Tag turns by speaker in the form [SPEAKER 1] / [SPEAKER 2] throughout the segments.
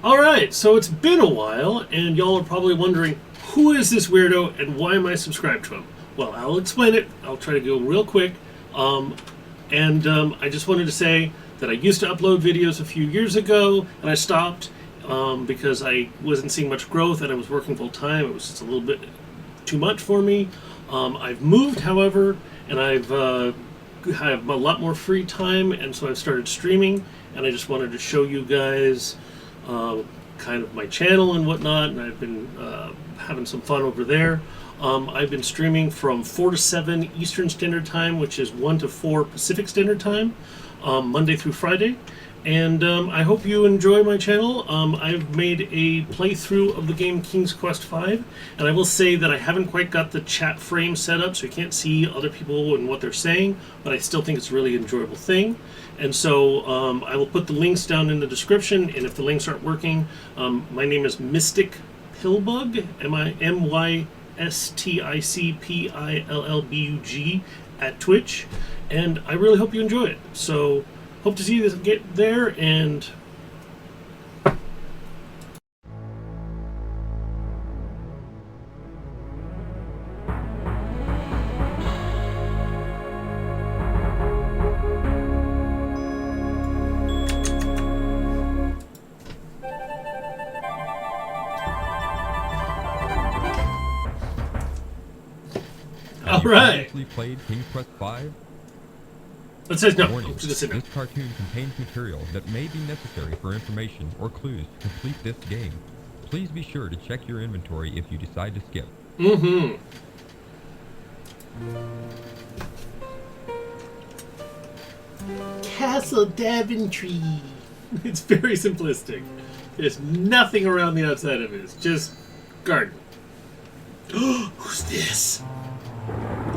[SPEAKER 1] Alright, so it's been a while, and y'all are probably wondering, who is this weirdo and why am I subscribed to him? Well, I'll explain it. I'll try to go real quick. I just wanted to say that I used to upload videos a few years ago, and I stopped because I wasn't seeing much growth and I was working full time. It was just a little bit too much for me. I've moved, however, and have a lot more free time, and so I've started streaming, and I just wanted to show you guys kind of my channel and whatnot, and I've been having some fun over there. I've been streaming from 4 to 7 Eastern Standard Time, which is 1 to 4 Pacific Standard Time, Monday through Friday. And I hope you enjoy my channel. I've made a playthrough of the game King's Quest V, and I will say that I haven't quite got the chat frame set up, so you can't see other people and what they're saying, but I still think it's a really enjoyable thing. And so I will put the links down in the description, and if the links aren't working, my name is Mystic Pillbug, MYSTICPILLBUG at Twitch, and I really hope you enjoy it. So hope to see you get there, and all right.
[SPEAKER 2] Played King's Quest V?
[SPEAKER 1] It says no.
[SPEAKER 2] Warning,
[SPEAKER 1] Just sit down.
[SPEAKER 2] this cartoon contains material that may be necessary for information or clues to complete this game. Please be sure to check your inventory if you decide to skip.
[SPEAKER 1] Mm-hmm. Castle Daventry. It's very simplistic. There's nothing around the outside of it. It's just garden. Who's this?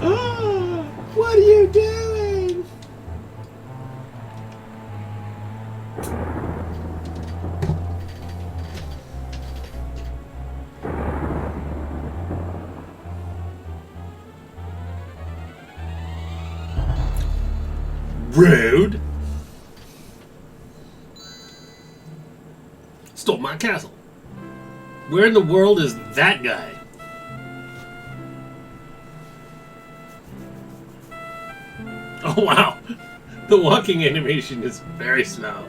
[SPEAKER 1] Oh, what are you doing? Rude. Stole my castle. Where in the world is that guy? Oh wow, the walking animation is very slow.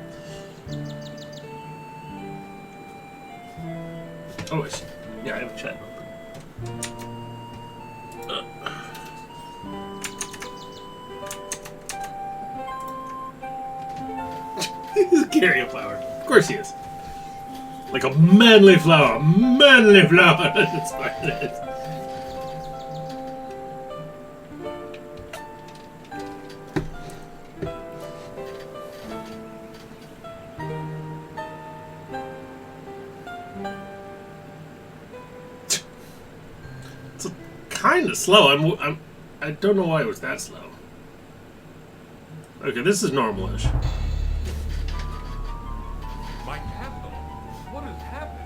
[SPEAKER 1] Oh, yeah, I have a chat He's carrying a flower. Of course he is. Like a manly flower. Manly flower. That's what it is. It's kind of slow. I don't know why it was that slow. Okay, this is normal-ish.
[SPEAKER 3] My castle? What has happened?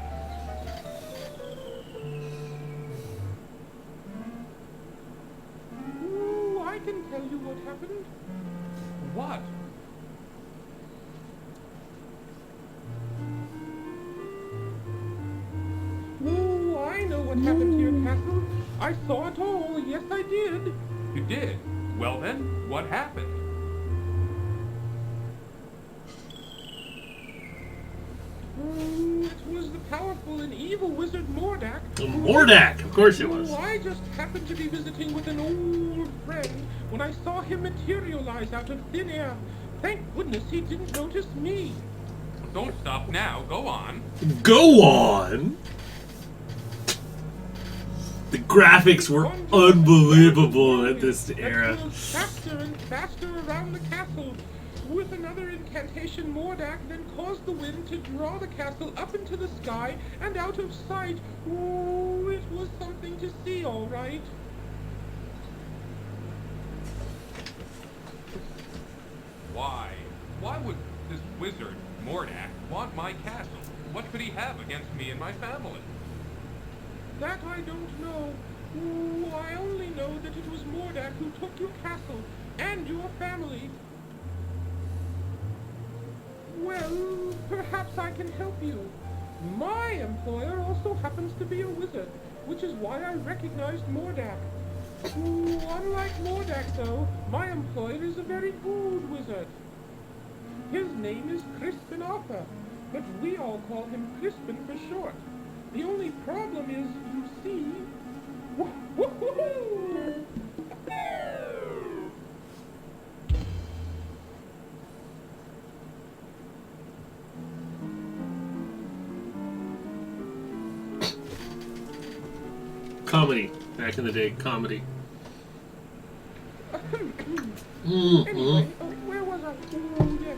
[SPEAKER 4] Ooh, I can tell you what happened.
[SPEAKER 3] What?
[SPEAKER 4] Ooh, I know what happened to your castle. I saw it all. Yes, I did.
[SPEAKER 3] You did? Well then, what happened?
[SPEAKER 4] It was the powerful and evil wizard Mordak.
[SPEAKER 1] Mordak, of course it was.
[SPEAKER 4] Oh, I just happened to be visiting with an old friend when I saw him materialize out of thin air. Thank goodness he didn't notice me.
[SPEAKER 3] Don't stop now. Go on.
[SPEAKER 1] Go on. The graphics were unbelievable at this era.
[SPEAKER 4] That flew faster and faster around the castle. With another incantation, Mordak then caused the wind to draw the castle up into the sky and out of sight. Ooh, it was something to see, all right.
[SPEAKER 3] Why? Why would this wizard, Mordak, want my castle? What could he have against me and my family?
[SPEAKER 4] That I don't know. Ooh, I only know that it was Mordak who took your castle and your family. Well, perhaps I can help you. My employer also happens to be a wizard, which is why I recognized Mordak. Unlike Mordak, though, my employer is a very good wizard. His name is Crispin Arthur, but we all call him Crispin for short. The only problem is, you see...
[SPEAKER 1] Comedy. Back in the day, comedy.
[SPEAKER 4] Anyway, where was I? Oh, yes.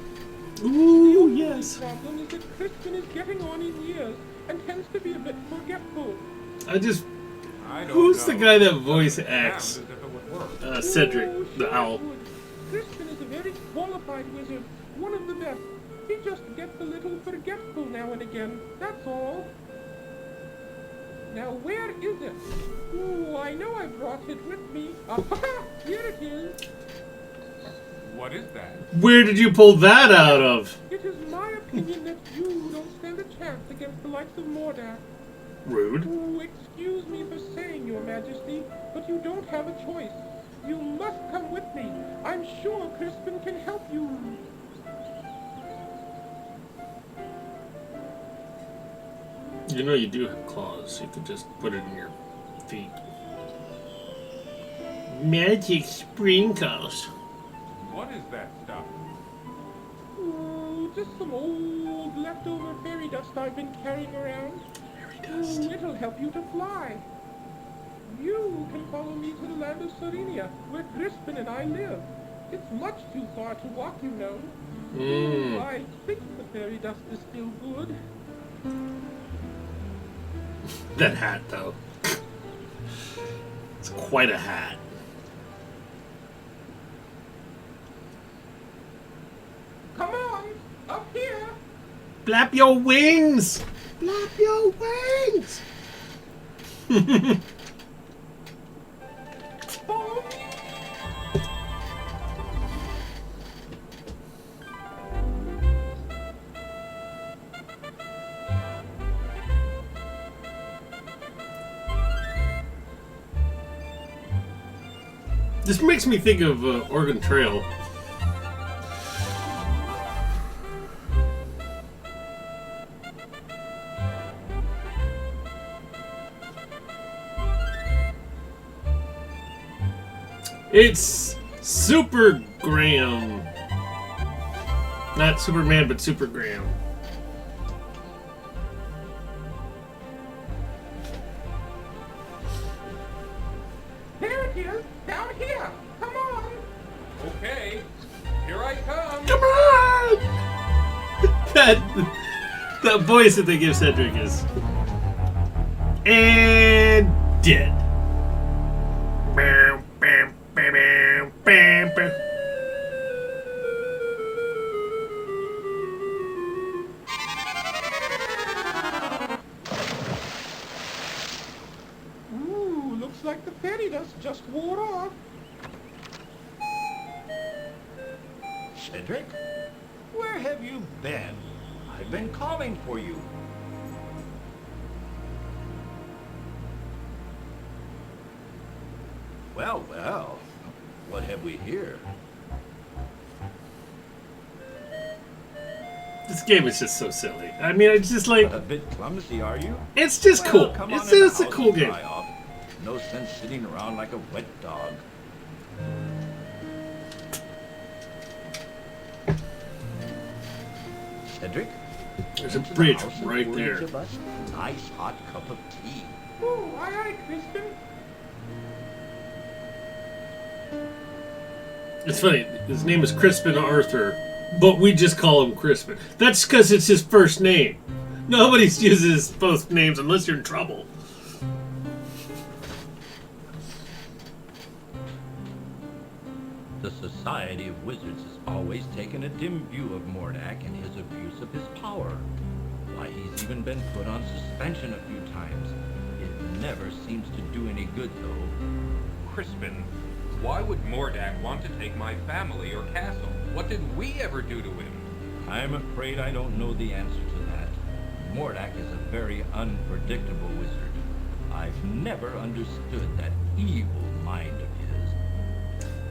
[SPEAKER 1] Ooh, yes.
[SPEAKER 4] The problem is that Crispin is getting on in years and tends to be a bit forgetful.
[SPEAKER 3] I don't
[SPEAKER 1] Who's
[SPEAKER 3] know.
[SPEAKER 1] the guy that voice
[SPEAKER 3] Sounds
[SPEAKER 1] acts
[SPEAKER 3] as if it would work.
[SPEAKER 1] Cedric, the
[SPEAKER 4] Sure
[SPEAKER 1] owl?
[SPEAKER 4] it would. Crispin is a very qualified wizard, one of the best. He just gets a little forgetful now and again, that's all. Now where is it? Ooh, I know I brought it with me. Aha! Here it is.
[SPEAKER 3] What is that?
[SPEAKER 1] Where did you pull that out of?
[SPEAKER 4] It is my opinion that you don't stand a chance against the likes of Mordak.
[SPEAKER 1] Rude.
[SPEAKER 4] Ooh, excuse me for saying, Your Majesty, but you don't have a choice. You must come with me. I'm sure Crispin can help you.
[SPEAKER 1] You know you do have claws. You could just put it in your feet. Magic sprinkles.
[SPEAKER 3] What is that stuff?
[SPEAKER 4] Ooh, just some old leftover fairy dust I've been carrying around. Ooh, it'll help you to fly. You can follow me to the land of Serenia, where Crispin and I live. It's much too far to walk, you know. I think the fairy dust is still good.
[SPEAKER 1] That hat, though. It's quite a hat.
[SPEAKER 4] Come on, up here.
[SPEAKER 1] Flap your wings! Flap your wings!
[SPEAKER 4] Follow me.
[SPEAKER 1] This makes me think of Oregon Trail. It's Super Graham. Not Superman, but Super Graham.
[SPEAKER 4] There it is, down here. Come on.
[SPEAKER 3] Okay, here I come.
[SPEAKER 1] Come on! That voice that they give Cedric is. And dead. Bam, bam, bam, bam, bam, bam.
[SPEAKER 4] Ooh, looks like the fairy dust just wore off.
[SPEAKER 5] Cedric? Where have you been? I've been calling for you. Well, well. What have we here?
[SPEAKER 1] This game is just so silly. I mean, it's just like,
[SPEAKER 5] A bit clumsy, are you?
[SPEAKER 1] it's just
[SPEAKER 5] Well,
[SPEAKER 1] cool.
[SPEAKER 5] come on
[SPEAKER 1] It's
[SPEAKER 5] in the
[SPEAKER 1] just a
[SPEAKER 5] house
[SPEAKER 1] cool
[SPEAKER 5] and
[SPEAKER 1] game.
[SPEAKER 5] dry off. No sense sitting around like a wet dog. Cedric?
[SPEAKER 1] There's a
[SPEAKER 5] into the
[SPEAKER 1] bridge
[SPEAKER 5] house and
[SPEAKER 1] right
[SPEAKER 5] pour
[SPEAKER 1] there.
[SPEAKER 5] each of us a nice hot cup of tea.
[SPEAKER 4] Ooh, aye, aye, Crispin.
[SPEAKER 1] It's funny. His name is Crispin Arthur, but we just call him Crispin. That's because it's his first name. Nobody uses both names unless you're in trouble.
[SPEAKER 5] The Society of Wizards has always taken a dim view of Mordak and his abuse of his power. Why, he's even been put on suspension a few times. It never seems to do any good, though.
[SPEAKER 3] Crispin, why would Mordak want to take my family or castle? What did we ever do to him?
[SPEAKER 5] I'm afraid I don't know the answer to that. Mordak is a very unpredictable wizard. I've never understood that evil mind of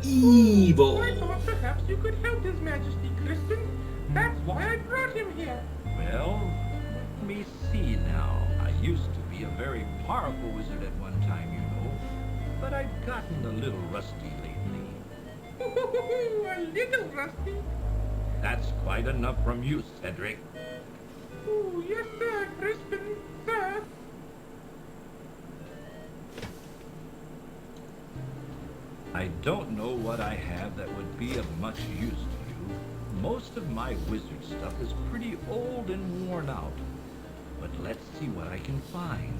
[SPEAKER 5] his.
[SPEAKER 1] Evil.
[SPEAKER 4] I thought perhaps you could help His Majesty, Crispin. That's why I brought him here.
[SPEAKER 5] Well, let me see now. I used to be a very powerful wizard at one time, you know, but I've gotten a little rusty lately.
[SPEAKER 4] A little rusty.
[SPEAKER 5] That's quite enough from you, Cedric.
[SPEAKER 4] Oh, yes, sir, Crispin, sir.
[SPEAKER 5] I don't know what I have that would be of much use to you. Most of my wizard stuff is pretty old and worn out. But let's see what I can find.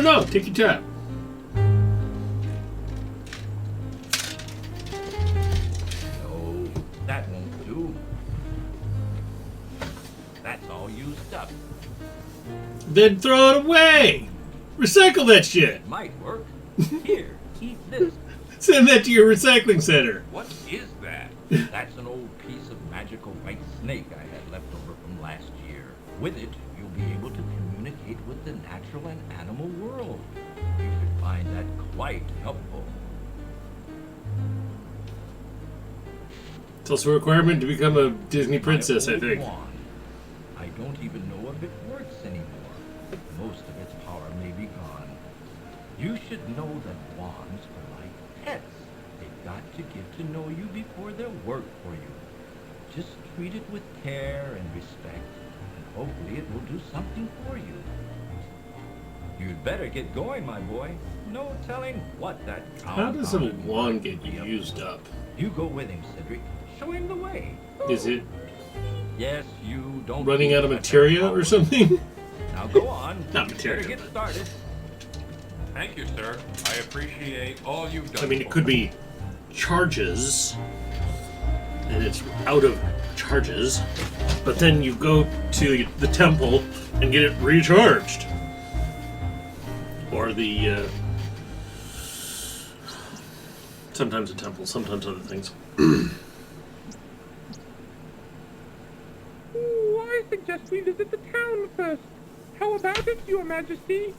[SPEAKER 1] No. Take your time.
[SPEAKER 5] No, that won't do. That's all used up.
[SPEAKER 1] Then throw it away. Recycle that shit.
[SPEAKER 5] Might work. Here, eat this.
[SPEAKER 1] Send that to your recycling center.
[SPEAKER 3] What is that?
[SPEAKER 5] That's an old piece of magical white snake I had left over from last year. With it, you'll be able to communicate with the natural and animal world. You should find that quite helpful.
[SPEAKER 1] It's also a requirement to become a Disney princess,
[SPEAKER 5] My
[SPEAKER 1] I
[SPEAKER 5] old
[SPEAKER 1] think.
[SPEAKER 5] wand. I don't even know if it works anymore. Most of its power may be gone. You should know that wands are like pets. They've got to get to know you before they'll work for you. Just treat it with care and respect, and hopefully it will do something for you. You'd better get going, my boy. No telling what that
[SPEAKER 1] How does a
[SPEAKER 5] compound
[SPEAKER 1] wand
[SPEAKER 5] might
[SPEAKER 1] get
[SPEAKER 5] be up to.
[SPEAKER 1] used up?
[SPEAKER 5] You go with him, Cedric. Show him the way.
[SPEAKER 1] Is it
[SPEAKER 5] Yes, you don't...
[SPEAKER 1] running out of
[SPEAKER 5] let that
[SPEAKER 1] materia
[SPEAKER 5] power-
[SPEAKER 1] or something?
[SPEAKER 5] Now go on.
[SPEAKER 1] Not
[SPEAKER 5] You
[SPEAKER 1] materia,
[SPEAKER 5] Better get
[SPEAKER 1] but-
[SPEAKER 5] started.
[SPEAKER 3] Thank you, sir. I appreciate all you've done.
[SPEAKER 1] I mean, it
[SPEAKER 3] for
[SPEAKER 1] could
[SPEAKER 3] me.
[SPEAKER 1] be charges, and it's out of charges, but then you go to the temple and get it recharged. Or the, sometimes a temple, sometimes other things.
[SPEAKER 4] Ooh, I suggest we visit the town first. How about it, Your Majesty?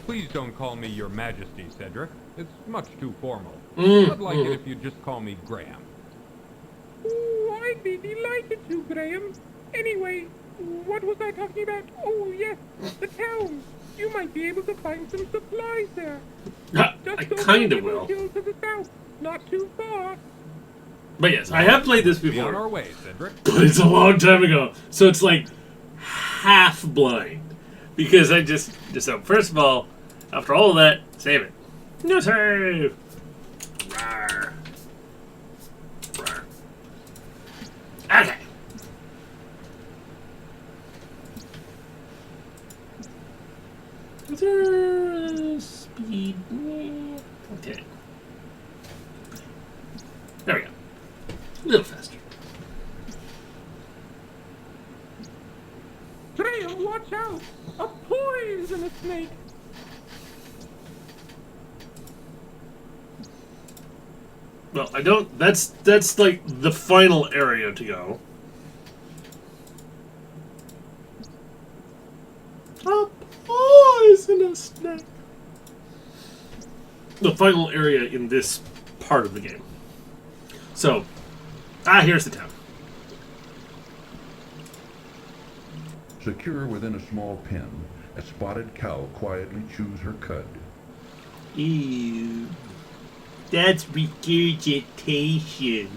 [SPEAKER 3] Please don't call me Your Majesty, Cedric. It's much too formal. I'd like it if you'd just call me Graham.
[SPEAKER 4] Ooh, I'd be delighted to, Graham. Anyway, what was I talking about? Oh, yes, the town. You might be able to find some supplies there.
[SPEAKER 1] I
[SPEAKER 4] Just
[SPEAKER 1] kind of
[SPEAKER 4] over the
[SPEAKER 1] will.
[SPEAKER 4] hill to the south. Not too far.
[SPEAKER 1] But yes, I have played this
[SPEAKER 3] Be on our
[SPEAKER 1] before,
[SPEAKER 3] way, Cedric.
[SPEAKER 1] but it's a long time ago. So it's like half blind. Because I just so first of all, after all of that, save it. No save! Rawr. Rawr. Okay. Is there speed? Okay. There we go. A little faster.
[SPEAKER 4] Graham, watch out! A poisonous snake!
[SPEAKER 1] Well, I don't. That's like the final area to go. A poisonous snake. The final area in this part of the game. So, here's the town.
[SPEAKER 6] Secure within a small pen, a spotted cow quietly chews her cud.
[SPEAKER 1] Ew. That's regurgitation.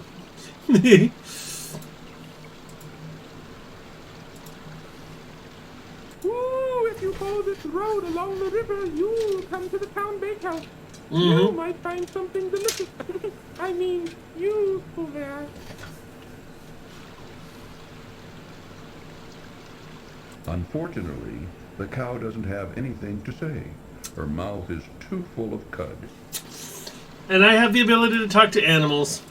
[SPEAKER 4] Ooh, if you follow this road along the river, you'll come to the town bakehouse. You might find something delicious. I mean, useful there.
[SPEAKER 6] Unfortunately, the cow doesn't have anything to say. Her mouth is too full of cud.
[SPEAKER 1] And I have the ability to talk to animals.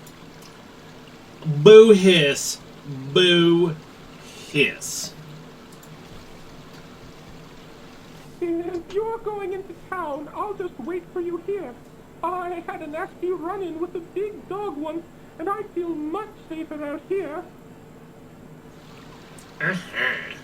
[SPEAKER 1] Boo hiss. Boo hiss.
[SPEAKER 4] If you're going into town, I'll just wait for you here. I had a nasty run-in with a big dog once, and I feel much safer out here.
[SPEAKER 1] Uh-huh.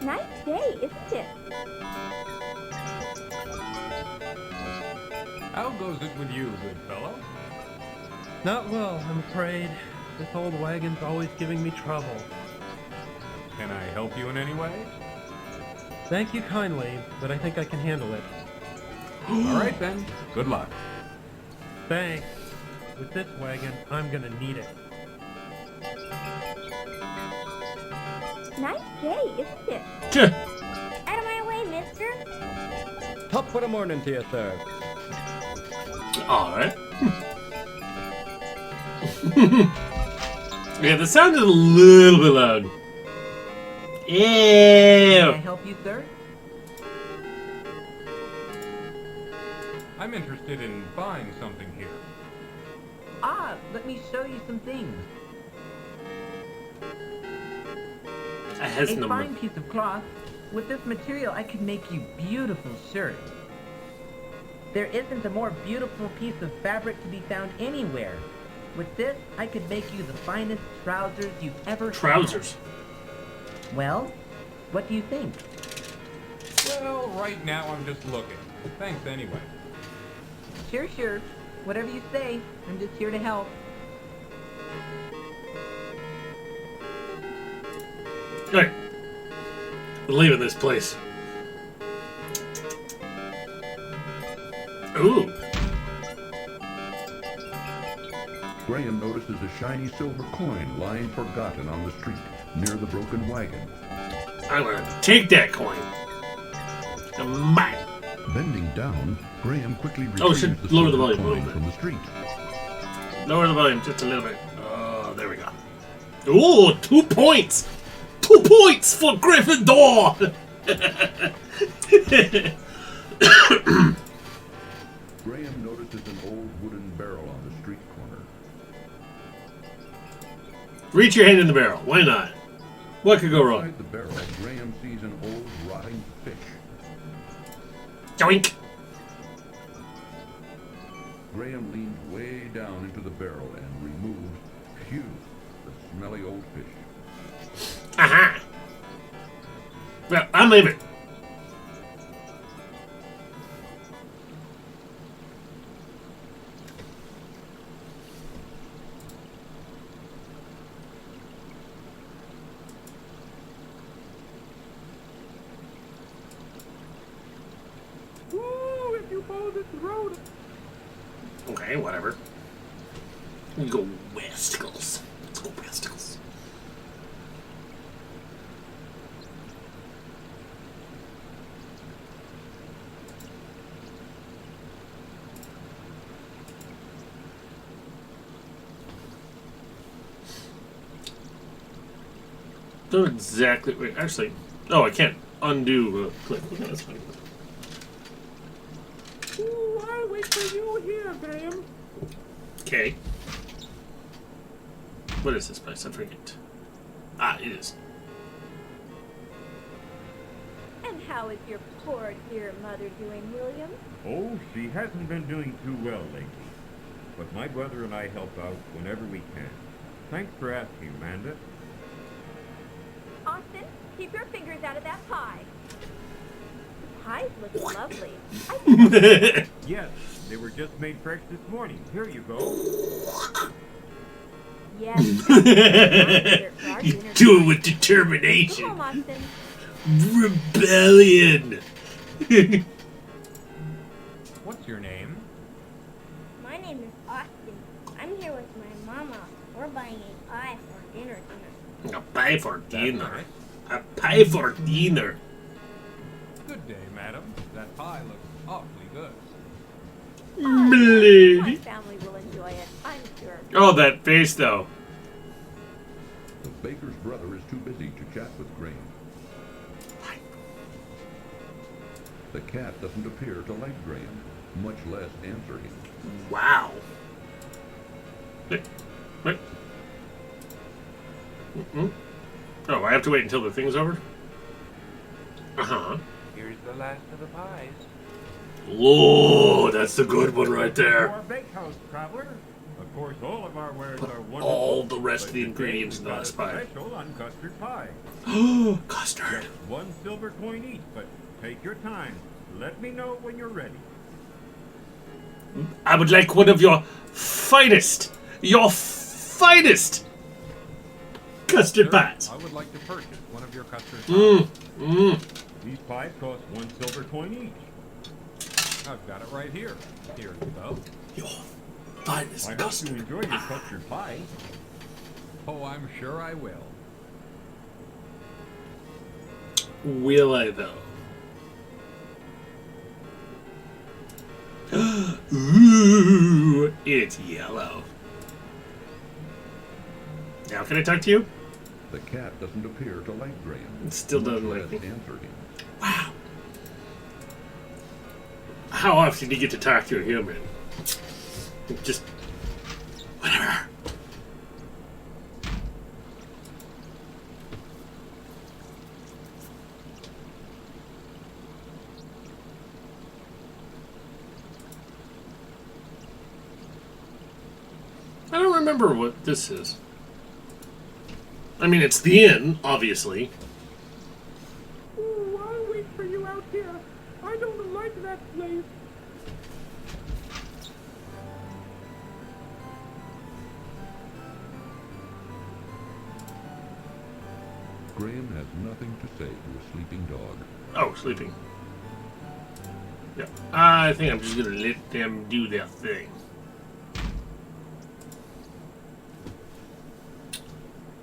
[SPEAKER 7] Nice day, isn't it?
[SPEAKER 3] How goes it with you, good fellow?
[SPEAKER 8] Not well, I'm afraid. This old wagon's always giving me trouble.
[SPEAKER 3] Can I help you in any way?
[SPEAKER 8] Thank you kindly, but I think I can handle it.
[SPEAKER 3] All right then. Good luck.
[SPEAKER 8] Thanks. With this wagon, I'm gonna need it.
[SPEAKER 7] Nice day, isn't it?
[SPEAKER 1] Tch.
[SPEAKER 7] Out of my way, mister.
[SPEAKER 9] Top of the morning to you, sir.
[SPEAKER 1] Alright. Yeah, the sound is a little bit loud.
[SPEAKER 10] Can I
[SPEAKER 1] Ew.
[SPEAKER 10] help you, sir?
[SPEAKER 3] I'm interested in buying something here.
[SPEAKER 10] Ah, let me show you some things.
[SPEAKER 1] I has
[SPEAKER 10] A
[SPEAKER 1] number.
[SPEAKER 10] fine piece of cloth. With this material, I could make you beautiful shirts. There isn't a more beautiful piece of fabric to be found anywhere. With this, I could make you the finest trousers you've ever had.
[SPEAKER 1] Trousers.
[SPEAKER 10] Well, what do you think?
[SPEAKER 3] Well, right now I'm just looking. Thanks anyway.
[SPEAKER 10] Sure. Whatever you say. I'm just here to help.
[SPEAKER 1] Alright. We're leaving this place. Ooh.
[SPEAKER 6] Graham notices a shiny silver coin lying forgotten on the street near the broken wagon.
[SPEAKER 1] I'm gonna take that coin. Mine.
[SPEAKER 6] Bending down, Graham quickly
[SPEAKER 1] Oh,
[SPEAKER 6] retrieves
[SPEAKER 1] should
[SPEAKER 6] the
[SPEAKER 1] lower the
[SPEAKER 6] silver
[SPEAKER 1] volume a little
[SPEAKER 6] coin
[SPEAKER 1] bit.
[SPEAKER 6] from the street.
[SPEAKER 1] Lower the volume just a little bit. Oh, there we go. Ooh, 2 points! 2 points for Gryffindor!
[SPEAKER 6] Graham notices an old wooden barrel on the street corner.
[SPEAKER 1] Reach your hand in the barrel. Why not? What could go wrong?
[SPEAKER 6] Inside the barrel, Graham sees an old rotting fish.
[SPEAKER 1] Joink!
[SPEAKER 6] Graham leans way down into the barrel and removes, phew, the smelly old fish.
[SPEAKER 1] Aha! Well, I'm leaving.
[SPEAKER 4] Ooh, if you follow this road,
[SPEAKER 1] Okay, whatever. We go Westicles. Let's go Westicles. Don't exactly. Wait, actually. Oh, I can't undo click. Okay, that's fine.
[SPEAKER 4] ooh, I'll wait for you here, Graham.
[SPEAKER 1] Okay. What is this place? I forget. Ah, it is.
[SPEAKER 7] And how is your poor dear mother doing, William?
[SPEAKER 11] Oh, she hasn't been doing too well lately. But my brother and I help out whenever we can. Thanks for asking, Amanda.
[SPEAKER 7] Austin, keep your fingers out of that pie. The pies look lovely. I think
[SPEAKER 11] Yes, they were just made fresh this morning. Here you go.
[SPEAKER 7] yes.
[SPEAKER 1] You do it with
[SPEAKER 7] Go
[SPEAKER 1] determination.
[SPEAKER 7] home, Austin.
[SPEAKER 1] Rebellion.
[SPEAKER 3] What's your name?
[SPEAKER 7] My name is Austin. I'm here with my mama. We're buying a pie for dinner tonight.
[SPEAKER 1] A pie for
[SPEAKER 3] That's
[SPEAKER 1] dinner.
[SPEAKER 3] nice.
[SPEAKER 1] A pie for dinner.
[SPEAKER 3] Good day, madam. That pie looks awfully good.
[SPEAKER 7] My
[SPEAKER 1] Lady.
[SPEAKER 7] family will enjoy it, I'm sure.
[SPEAKER 1] Oh, that face though.
[SPEAKER 6] Baker's brother is too busy to chat with Graham. The cat doesn't appear to like Graham, much less answer him.
[SPEAKER 1] Wow. What? Oh, I have to wait until the thing's over? Uh-huh.
[SPEAKER 3] Here's the last of the pies.
[SPEAKER 1] Whoa, that's the good one right there.
[SPEAKER 11] Our bakehouse, traveler. Of course, all of our wares
[SPEAKER 1] Put
[SPEAKER 11] are wonderful.
[SPEAKER 1] all the rest
[SPEAKER 11] but
[SPEAKER 1] of the
[SPEAKER 11] today
[SPEAKER 1] ingredients in the
[SPEAKER 11] we've got
[SPEAKER 1] last
[SPEAKER 11] a
[SPEAKER 1] pie.
[SPEAKER 11] Special on custard pie.
[SPEAKER 1] Custard.
[SPEAKER 11] Just 1 silver coin each, but take your time. Let me know when you're ready.
[SPEAKER 1] I would like one of your finest custard pies.
[SPEAKER 3] I would like to purchase one of your custard pies.
[SPEAKER 11] These pies cost 1 silver coin each.
[SPEAKER 3] I've got it right here. Here you go.
[SPEAKER 1] Your finest
[SPEAKER 11] I hope
[SPEAKER 1] custard
[SPEAKER 11] you enjoy your custard pie.
[SPEAKER 3] Oh, I'm sure I will.
[SPEAKER 1] Will I, though? Ooh, it's yellow. Now can I talk to you?
[SPEAKER 6] The cat doesn't appear to like Graham.
[SPEAKER 1] It still doesn't
[SPEAKER 6] much
[SPEAKER 1] like
[SPEAKER 6] less
[SPEAKER 1] me.
[SPEAKER 6] answer him.
[SPEAKER 1] Wow. How often do you get to talk to a human? Just whatever. I don't remember what this is. I mean, it's the inn, obviously.
[SPEAKER 4] Ooh, I'll wait for you out here. I don't like that place.
[SPEAKER 6] Graham has nothing to say to a sleeping dog.
[SPEAKER 1] Oh, sleeping. Yeah. I think I'm just gonna let them do their thing.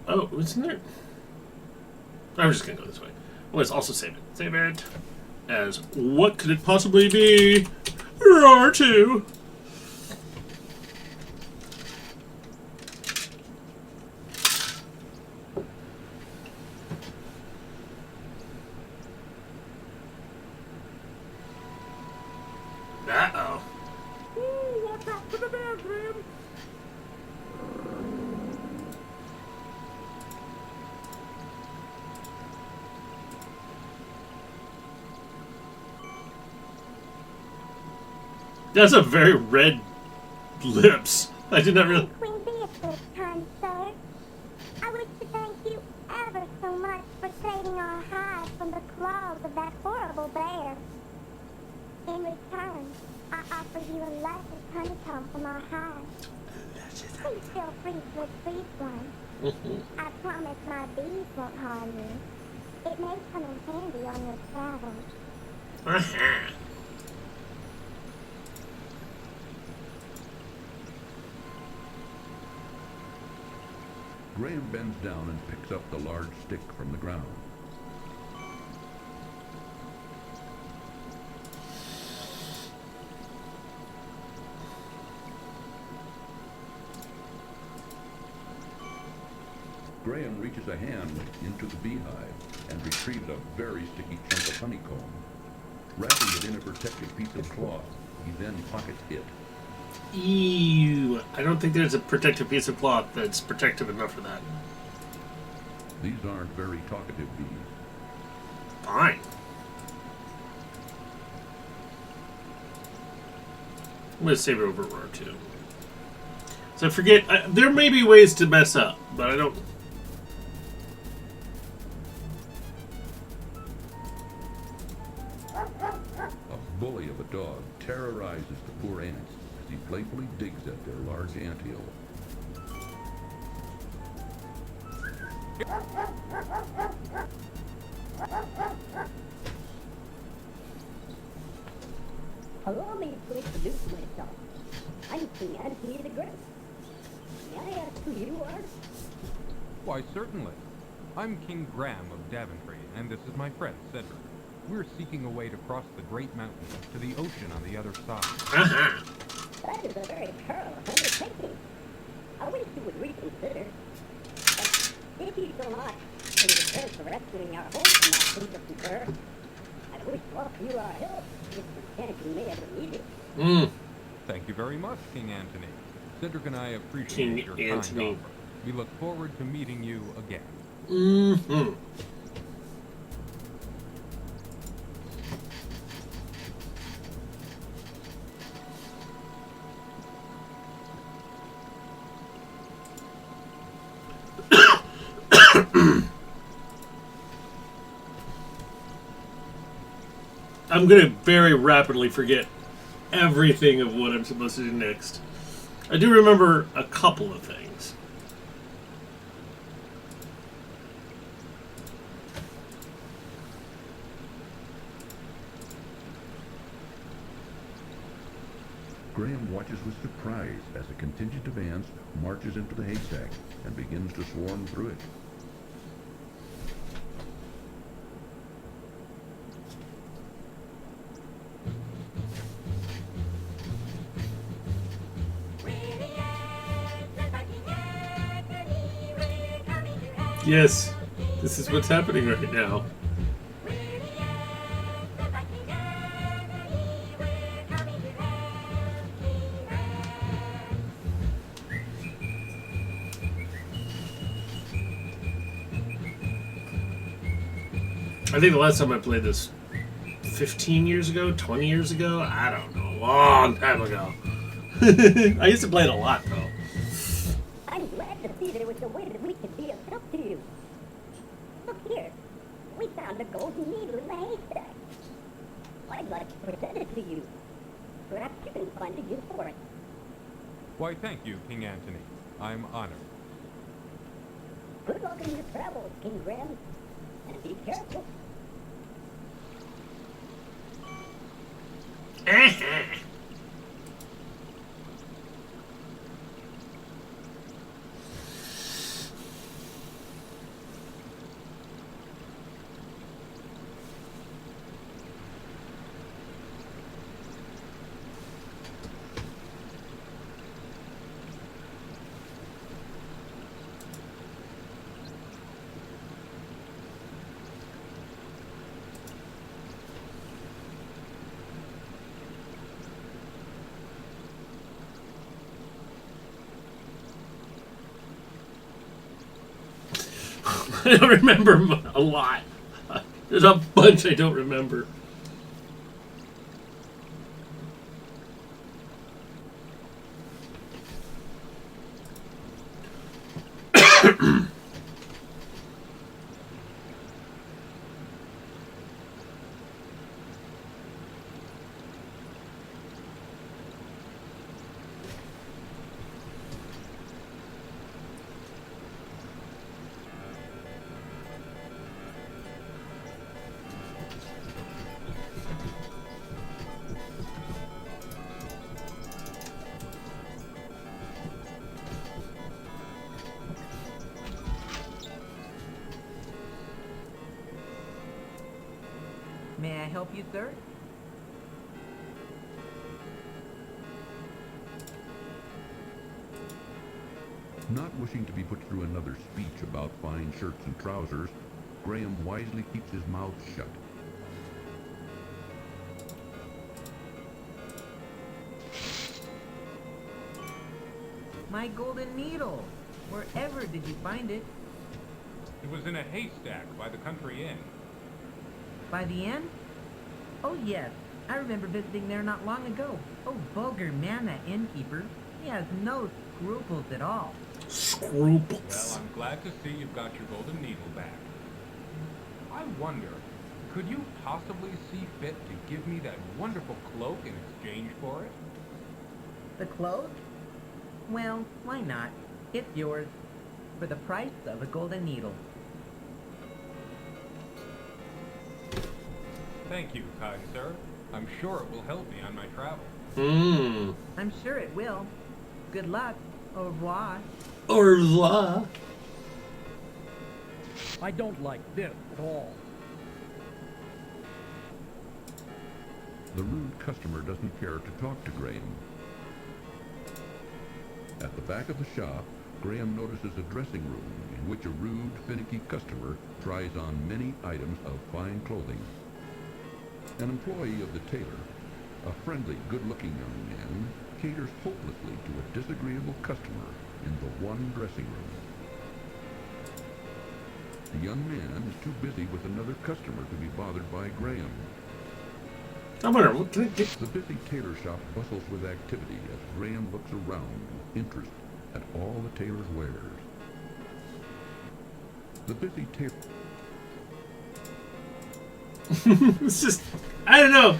[SPEAKER 1] Oh, isn't there? I'm just gonna go this way. Let's also save it. Save it as what could it possibly be? R2. Uh-oh.
[SPEAKER 4] Ooh, watch out for the bear, Graham.
[SPEAKER 1] That's a very red lips. I did not really.
[SPEAKER 7] Queen Beatrice, kind sir. I wish to thank you ever so much for saving our hive from the claws of that horrible bear. In return, I offer you a luscious honeycomb from our hive. Please feel free to retrieve one. I promise my bees won't harm you. It may come in handy on your travels.
[SPEAKER 6] Graham bends down and picks up the large stick from the ground. Graham reaches a hand into the beehive and retrieves a very sticky chunk of honeycomb. Wrapping it in a protective piece of cloth, he then pockets it.
[SPEAKER 1] Ew. I don't think there's a protective piece of cloth that's protective enough for that.
[SPEAKER 6] These aren't very talkative bees.
[SPEAKER 1] Fine. I'm going to save it over Roar 2. So I forget, there may be ways to mess up, but I don't...
[SPEAKER 6] A bully of a dog terrorizes the poor ants as he playfully digs at their large anthill.
[SPEAKER 12] Allow me to introduce myself. I'm King Anthony the Great. May I ask who you are?
[SPEAKER 3] Why, certainly. I'm King Graham of Daventry, and this is my friend, Cedric. We're seeking a way to cross the Great Mountain to the ocean on the other side.
[SPEAKER 12] That is a very perilous undertaking. I wish you would reconsider. But if Thank you so much in return for rescuing our home from that creature from Earth. I wish to offer you our help if the King may ever need it.
[SPEAKER 3] Thank you very much, King Antony. Cedric and I appreciate
[SPEAKER 1] King
[SPEAKER 3] your
[SPEAKER 1] Antony.
[SPEAKER 3] kind offer. We look forward to meeting you again.
[SPEAKER 1] Mm-hmm. I'm gonna very rapidly forget everything of what I'm supposed to do next. I do remember a couple of things.
[SPEAKER 6] Graham watches with surprise as a contingent of ants marches into the haystack and begins to swarm through it.
[SPEAKER 1] Yes, this is what's happening right now. I think the last time I played this 15 years ago, 20 years ago, I don't know, a long time ago. I used to play it a lot though.
[SPEAKER 12] I'm glad to see there was a way that we could be of help to you. Look here. We found a golden needle in the haystack. I'd like to present it to you. Perhaps you can find a use for it.
[SPEAKER 3] Why, thank you, King Antony. I'm honored.
[SPEAKER 12] Good luck in your travels, King Graham. And be careful.
[SPEAKER 1] I don't remember a lot. There's a bunch I don't remember.
[SPEAKER 10] May I help you, sir?
[SPEAKER 6] Not wishing to be put through another speech about fine shirts and trousers, Graham wisely keeps his mouth shut.
[SPEAKER 10] My golden needle. Wherever did you find it?
[SPEAKER 3] It was in a haystack by the country inn.
[SPEAKER 10] By the inn? Oh yes, I remember visiting there not long ago. Oh, vulgar man, that innkeeper. He has no scruples at all.
[SPEAKER 1] Scruples.
[SPEAKER 3] Well, I'm glad to see you've got your golden needle back. I wonder, could you possibly see fit to give me that wonderful cloak in exchange for it?
[SPEAKER 10] The cloak? Well, why not? It's yours. For the price of a golden needle.
[SPEAKER 3] Thank you, kind sir. I'm sure it will help me on my travels.
[SPEAKER 10] I'm sure it will. Good luck. Au revoir.
[SPEAKER 1] Au revoir.
[SPEAKER 8] I don't like this at all.
[SPEAKER 6] The rude customer doesn't care to talk to Graham. At the back of the shop, Graham notices a dressing room in which a rude, finicky customer tries on many items of fine clothing. An employee of the tailor, a friendly, good-looking young man, caters hopelessly to a disagreeable customer in the one dressing room. The young man is too busy with another customer to be bothered by Graham.
[SPEAKER 1] I wonder, what can I get?
[SPEAKER 6] The busy tailor shop bustles with activity as Graham looks around with interest at all the tailor's wares. The busy tailor...
[SPEAKER 1] It's just, I don't know.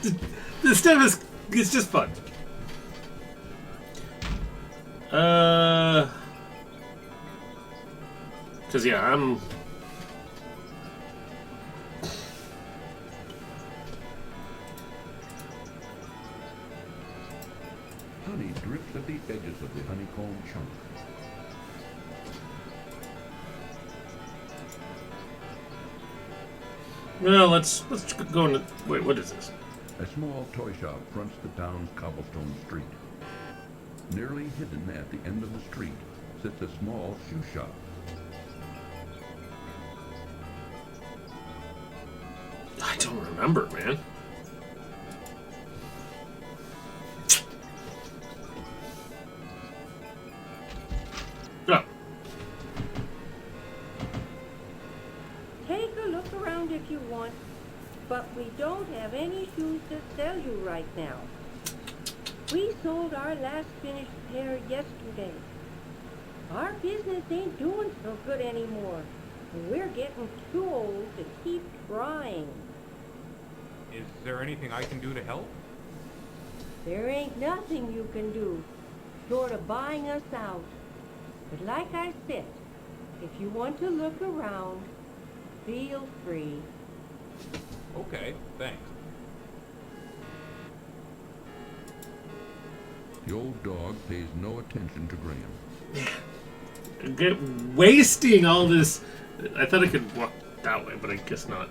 [SPEAKER 1] This stuff is, it's just fun. Cause yeah, I'm...
[SPEAKER 6] Honey drips at the edges of the honeycomb chunk.
[SPEAKER 1] Well, let's go into... Wait, what is this?
[SPEAKER 6] A small toy shop fronts the town's cobblestone street. Nearly hidden at the end of the street sits a small shoe shop.
[SPEAKER 1] I don't remember, man. Oh.
[SPEAKER 13] Take a look around if you want, but we don't have any shoes to sell you right now. We sold our last finished pair yesterday. Our business ain't doing so good anymore, and we're getting too old to keep trying.
[SPEAKER 3] Is there anything I can do to help?
[SPEAKER 13] There ain't nothing you can do, short of buying us out. But like I said, if you want to look around, feel free.
[SPEAKER 3] Okay, thanks.
[SPEAKER 6] The old dog pays no attention to Graham.
[SPEAKER 1] Get wasting all this. I thought I could walk that way, but I guess not.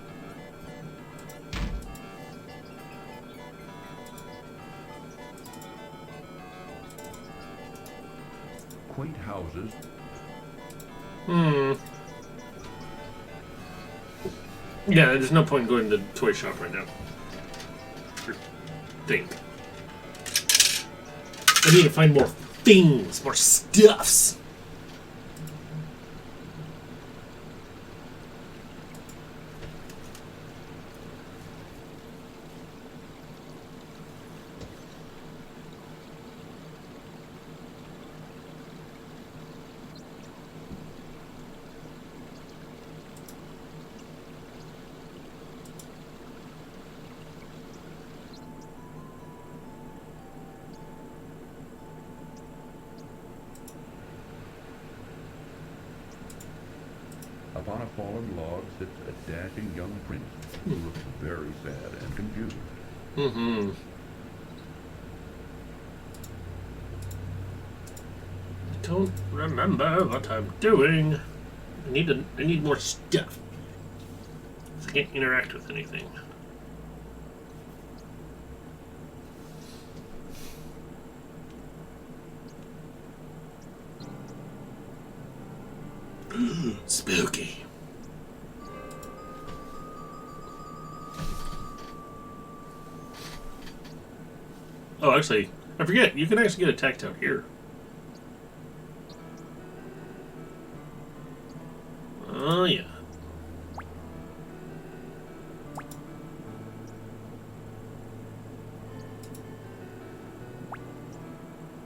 [SPEAKER 6] Quaint houses.
[SPEAKER 1] Yeah, there's no point in going to the toy shop right now. Thing. I need to find more things, more stuffs.
[SPEAKER 6] Upon a fallen log sits a dashing young prince who looks very sad and confused.
[SPEAKER 1] Mm-hmm. I don't remember what I'm doing. I need more stuff. I can't interact with anything. Spooky. Oh, actually, I forget. You can actually get attacked out here. Oh, yeah.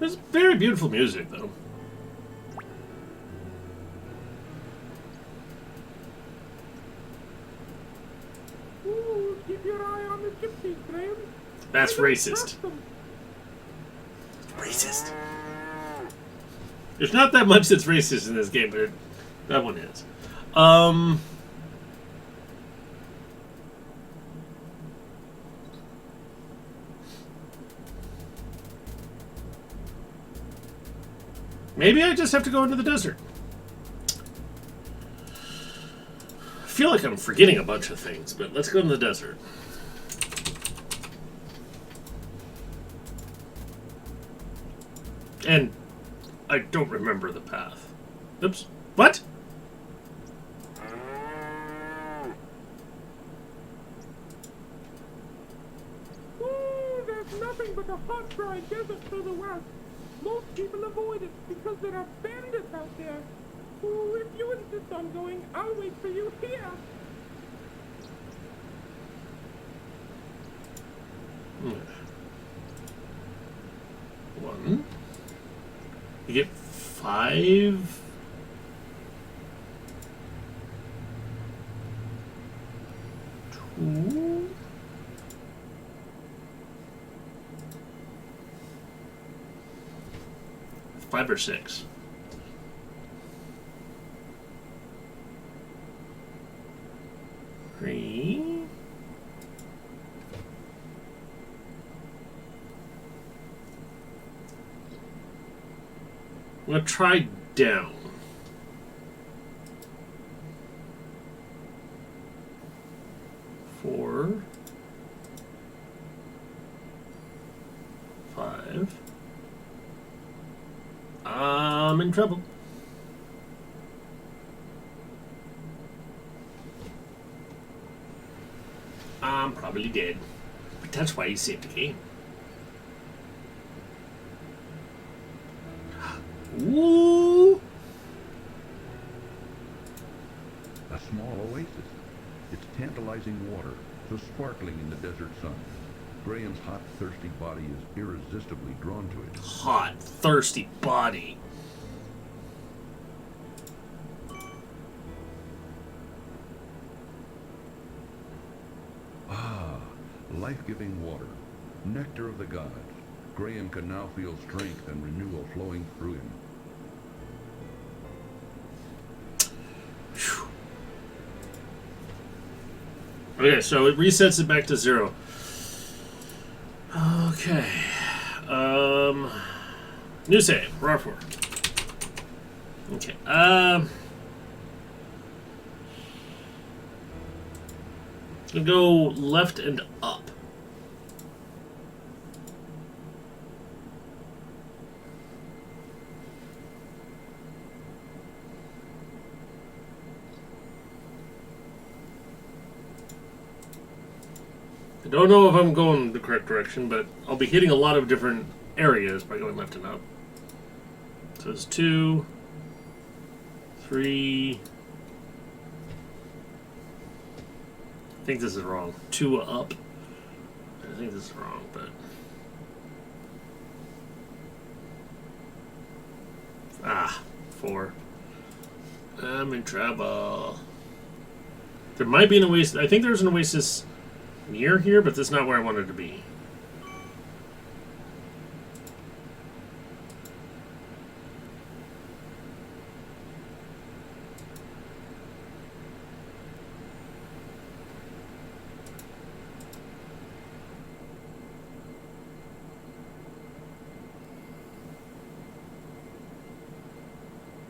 [SPEAKER 1] It's very beautiful music, though.
[SPEAKER 4] Ooh, keep your eye on the gypsies, Graham.
[SPEAKER 1] That's
[SPEAKER 4] I don't
[SPEAKER 1] racist.
[SPEAKER 4] trust them.
[SPEAKER 1] Racist. There's not that much that's racist in this game, but that one is. Maybe I just have to go into the desert. I feel like I'm forgetting a bunch of things, but let's go to the desert. And I don't remember the path. Oops. What?
[SPEAKER 4] Ooh, there's nothing but a hot, dry desert to the west. Most people avoid it because there are bandits out there. Ooh, if you insist on going, I'll wait for you here.
[SPEAKER 1] One. You get 5. Two. Five or 6. Three. I'm gonna try down. Four. 5. I'm in trouble. I'm probably dead. But that's why you saved the game. Ooh!
[SPEAKER 6] A small oasis. Its tantalizing water, so sparkling in the desert sun. Graham's hot, thirsty body is irresistibly drawn to it.
[SPEAKER 1] Hot, thirsty body.
[SPEAKER 6] Ah, life-giving water. Nectar of the gods. Graham can now feel strength and renewal flowing through him.
[SPEAKER 1] Okay, so it resets it back to 0. Okay. New save. RAR4. Okay. I'll go left and up. I don't know if I'm going the correct direction, but I'll be hitting a lot of different areas by going left and up. So it's 2, 3. I think this is wrong. 2 up. I think this is wrong, but. Ah, 4. I'm in trouble. There might be an oasis. I think there's an oasis near here, but that's not where I wanted to be.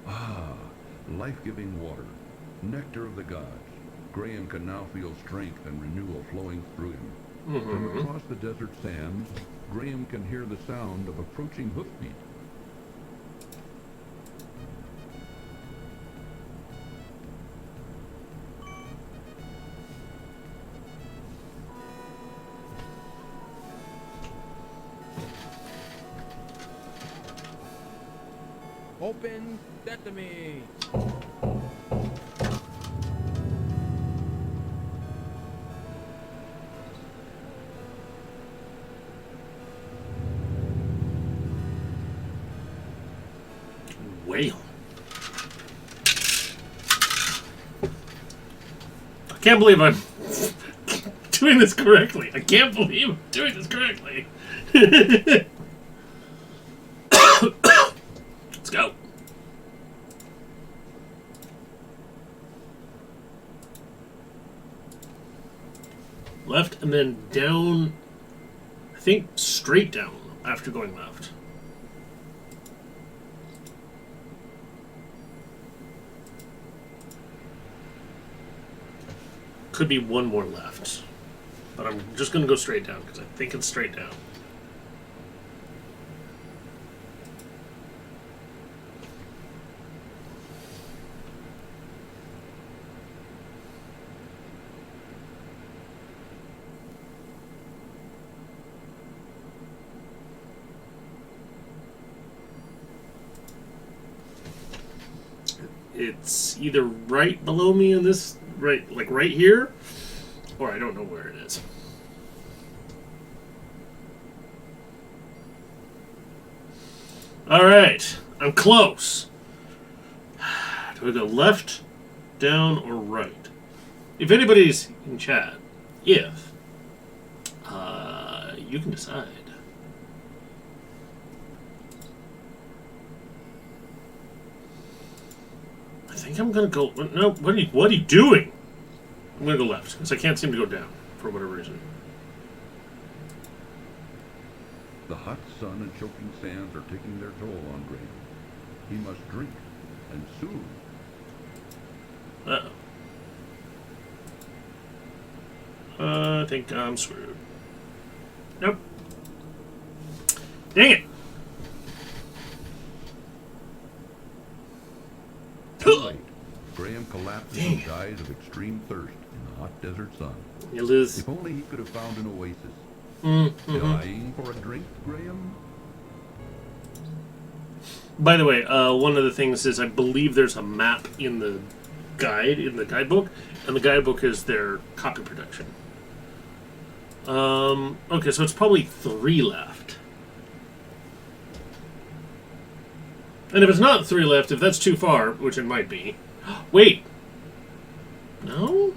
[SPEAKER 6] Ah, life-giving water. Nectar of the gods. Graham can now feel strength and renewal flowing through him. From across the desert sands, Graham can hear the sound of approaching hoofbeat.
[SPEAKER 3] Open sesame!
[SPEAKER 1] Whale. I can't believe I'm doing this correctly. I can't believe I'm doing this correctly. Let's go. Left and then down. I think straight down after going left. Could be one more left. But I'm just going to go straight down because I think it's straight down. it's either right below me in this, right here, or I don't know where it is. All right, I'm close. Do I go left, down, or right? If anybody's in chat, you can decide. I think I'm gonna go. No, what are you doing? I'm gonna go left because I can't seem to go down for whatever reason.
[SPEAKER 6] The hot sun and choking sands are taking their toll on Graham. He must drink, and soon.
[SPEAKER 1] Uh-oh. I think I'm screwed. Nope. Dang it!
[SPEAKER 6] Too late. Graham collapses and dies of extreme thirst in the hot desert sun.
[SPEAKER 1] You lose.
[SPEAKER 6] If only he could have found an oasis.
[SPEAKER 1] Mm-hmm.
[SPEAKER 6] Dying for a drink, Graham?
[SPEAKER 1] By the way, one of the things is I believe there's a map in the guidebook, and the guidebook is their copy protection. Okay, so it's probably 3 left. And if it's not 3 left, if that's too far, which it might be... Wait! No?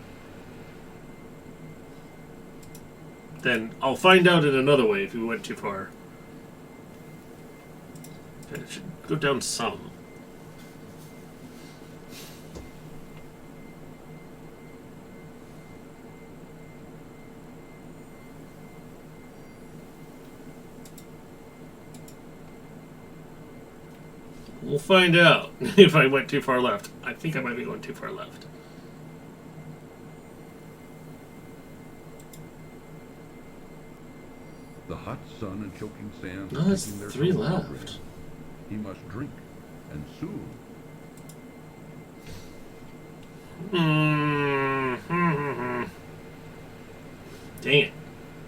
[SPEAKER 1] Then I'll find out in another way if we went too far. It should go down some. We'll find out if I went too far left. I think I might be going too far left.
[SPEAKER 6] The hot sun and choking sands
[SPEAKER 1] No,
[SPEAKER 6] are
[SPEAKER 1] that's
[SPEAKER 6] taking their
[SPEAKER 1] 3
[SPEAKER 6] toll on
[SPEAKER 1] left.
[SPEAKER 6] Graham. He must drink, and soon.
[SPEAKER 1] Dang it.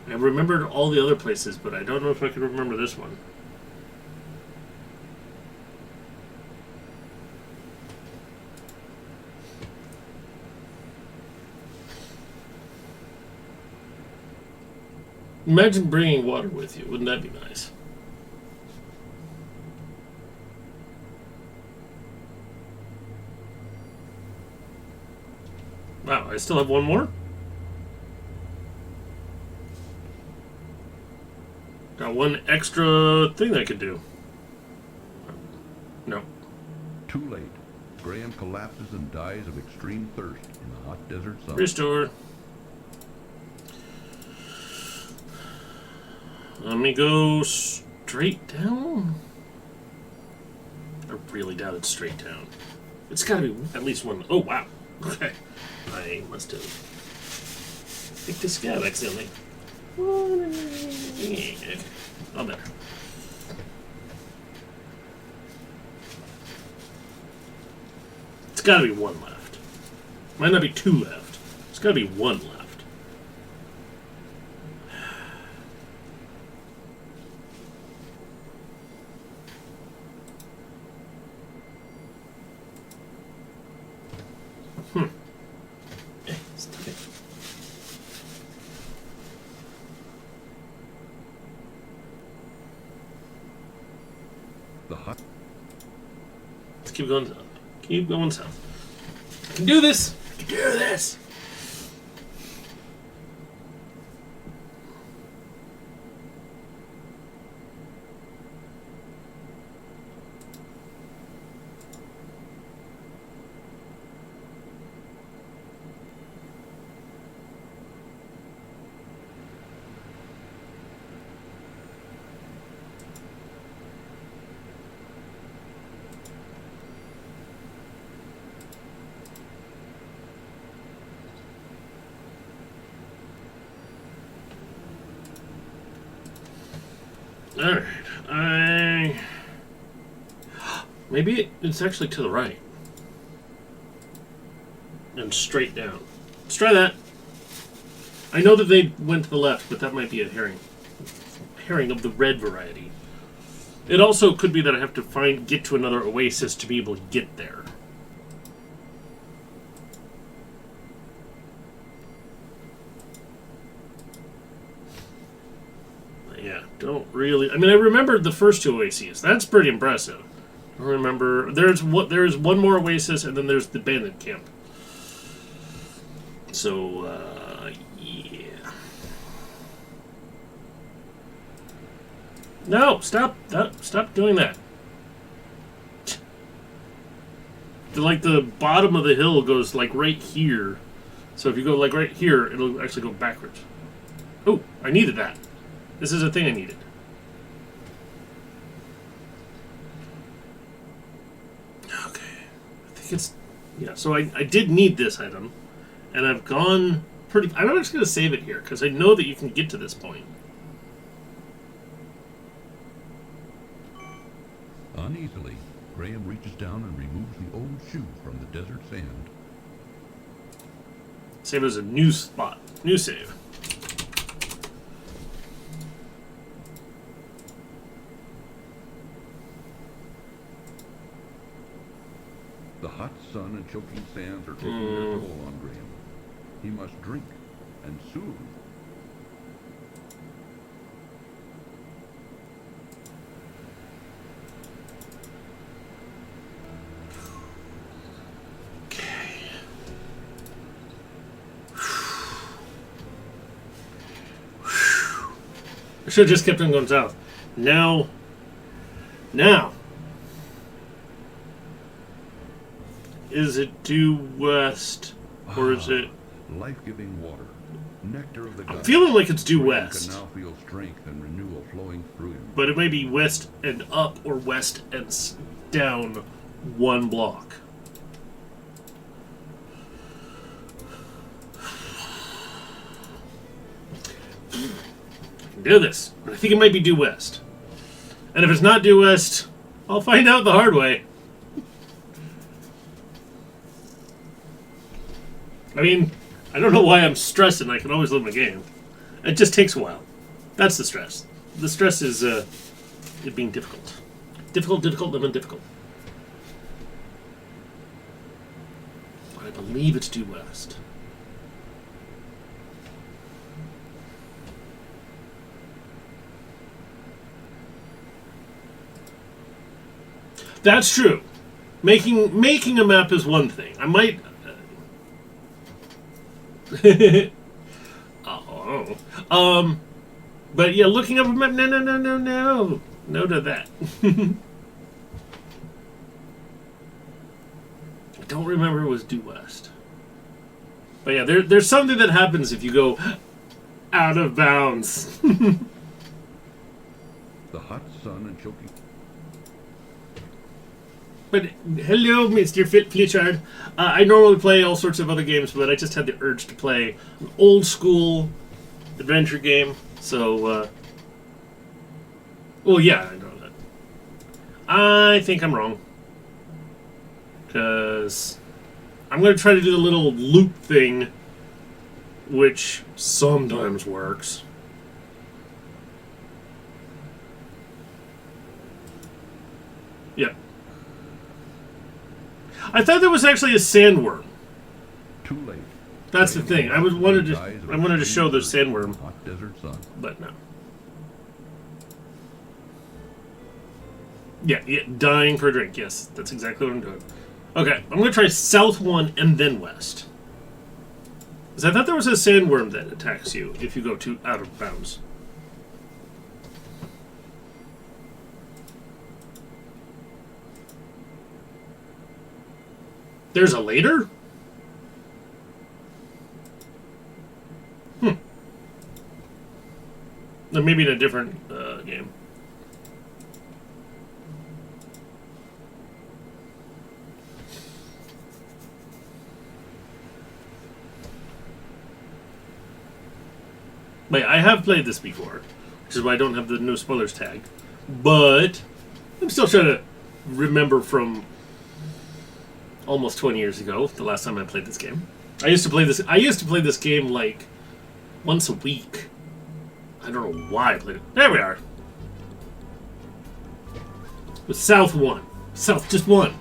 [SPEAKER 1] I remembered all the other places, but I don't know if I could remember this one. Imagine bringing water with you. Wouldn't that be nice? Wow, I still have one more? Got one extra thing I could do. No.
[SPEAKER 6] Too late. Graham collapses and dies of extreme thirst in the hot desert sun.
[SPEAKER 1] Restore. Let me go straight down. I really doubt it's straight down. It's got to be at least one. Oh, wow. Okay. I must have picked a scab accidentally. Okay. All better. It's got to be one left. Might not be 2 left. It's got to be 1 left.
[SPEAKER 6] The hot.
[SPEAKER 1] Let's keep going south. Keep going south. I can do this! I can do this! Alright, maybe it's actually to the right. And straight down. Let's try that. I know that they went to the left, but that might be a herring. Herring of the red variety. It also could be that I have to get to another oasis to be able to get there. don't really. I mean, I remember the first two oases. That's pretty impressive. I remember there's one more oasis, and then there's the bandit camp. So yeah. No, stop doing that. Like the bottom of the hill goes like right here. So if you go like right here, it'll actually go backwards. Oh, I needed that. This is a thing I needed. Okay. I think it's... Yeah, so I did need this item. And I've gone pretty... I'm just going to save it here, because I know that you can get to this point.
[SPEAKER 6] Uneasily, Graham reaches down and removes the old shoe from the desert sand.
[SPEAKER 1] Save as a new spot. New save.
[SPEAKER 6] The hot sun and choking sands are taking their toll on Graham. He must drink, and soon.
[SPEAKER 1] I should have just kept on going south. Now. Is it due west, or is it...
[SPEAKER 6] Life-giving water, nectar of the gods.
[SPEAKER 1] I'm feeling like it's due
[SPEAKER 6] Graham
[SPEAKER 1] west.
[SPEAKER 6] can now feel strength and renewal flowing through him.
[SPEAKER 1] But it may be west and up, or west and down one block. I can do this, but I think it might be due west. And if it's not due west, I'll find out the hard way. I mean, I don't know why I'm stressing. I can always live my game. It just takes a while. That's the stress. The stress is it being difficult. Difficult, and then difficult. I believe it's due west. That's true. Making a map is one thing. I might... But yeah, looking up a map, no to that. I don't remember it was due west. But yeah, there's something that happens if you go out of bounds.
[SPEAKER 6] The hot sun and choking...
[SPEAKER 1] But hello, Mr. Flitchard. I normally play all sorts of other games, but I just had the urge to play an old school adventure game. So, well, yeah, I know that. I think I'm wrong. Because I'm going to try to do the little loop thing, which sometimes works. Yep. I thought there was actually a sandworm.
[SPEAKER 6] Too late.
[SPEAKER 1] That's the thing. I wanted to show the sandworm,
[SPEAKER 6] hot desert sun.
[SPEAKER 1] But no. Yeah, dying for a drink. Yes, that's exactly what I'm doing. Okay, I'm going to try south one and then west. Because I thought there was a sandworm that attacks you if you go too out of bounds. There's a later? Then maybe in a different game. Wait, I have played this before, which is why I don't have the no spoilers tag. But I'm still trying to remember from almost 20 years ago, the last time I played this game. I used to play this game like once a week. I don't know why I played it. There we are. With South 1. South just 1.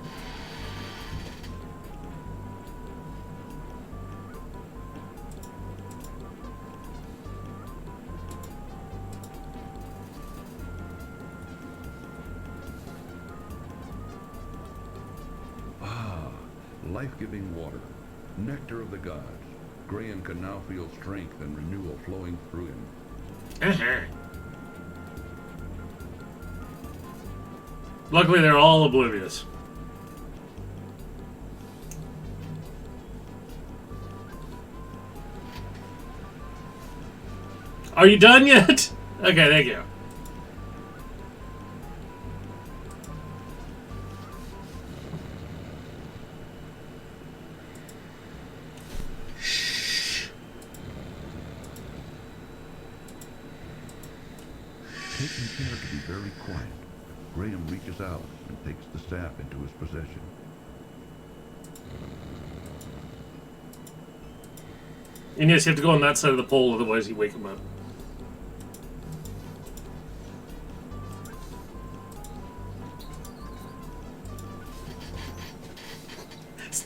[SPEAKER 6] life-giving water, nectar of the gods. Graham can now feel strength and renewal flowing through him.
[SPEAKER 1] Uh-huh. Luckily, they're all oblivious. Are you done yet? Okay, thank you.
[SPEAKER 6] Taking care to be very quiet, Graham reaches out and takes the staff into his possession.
[SPEAKER 1] And yes, you have to go on that side of the pole, otherwise you wake him up.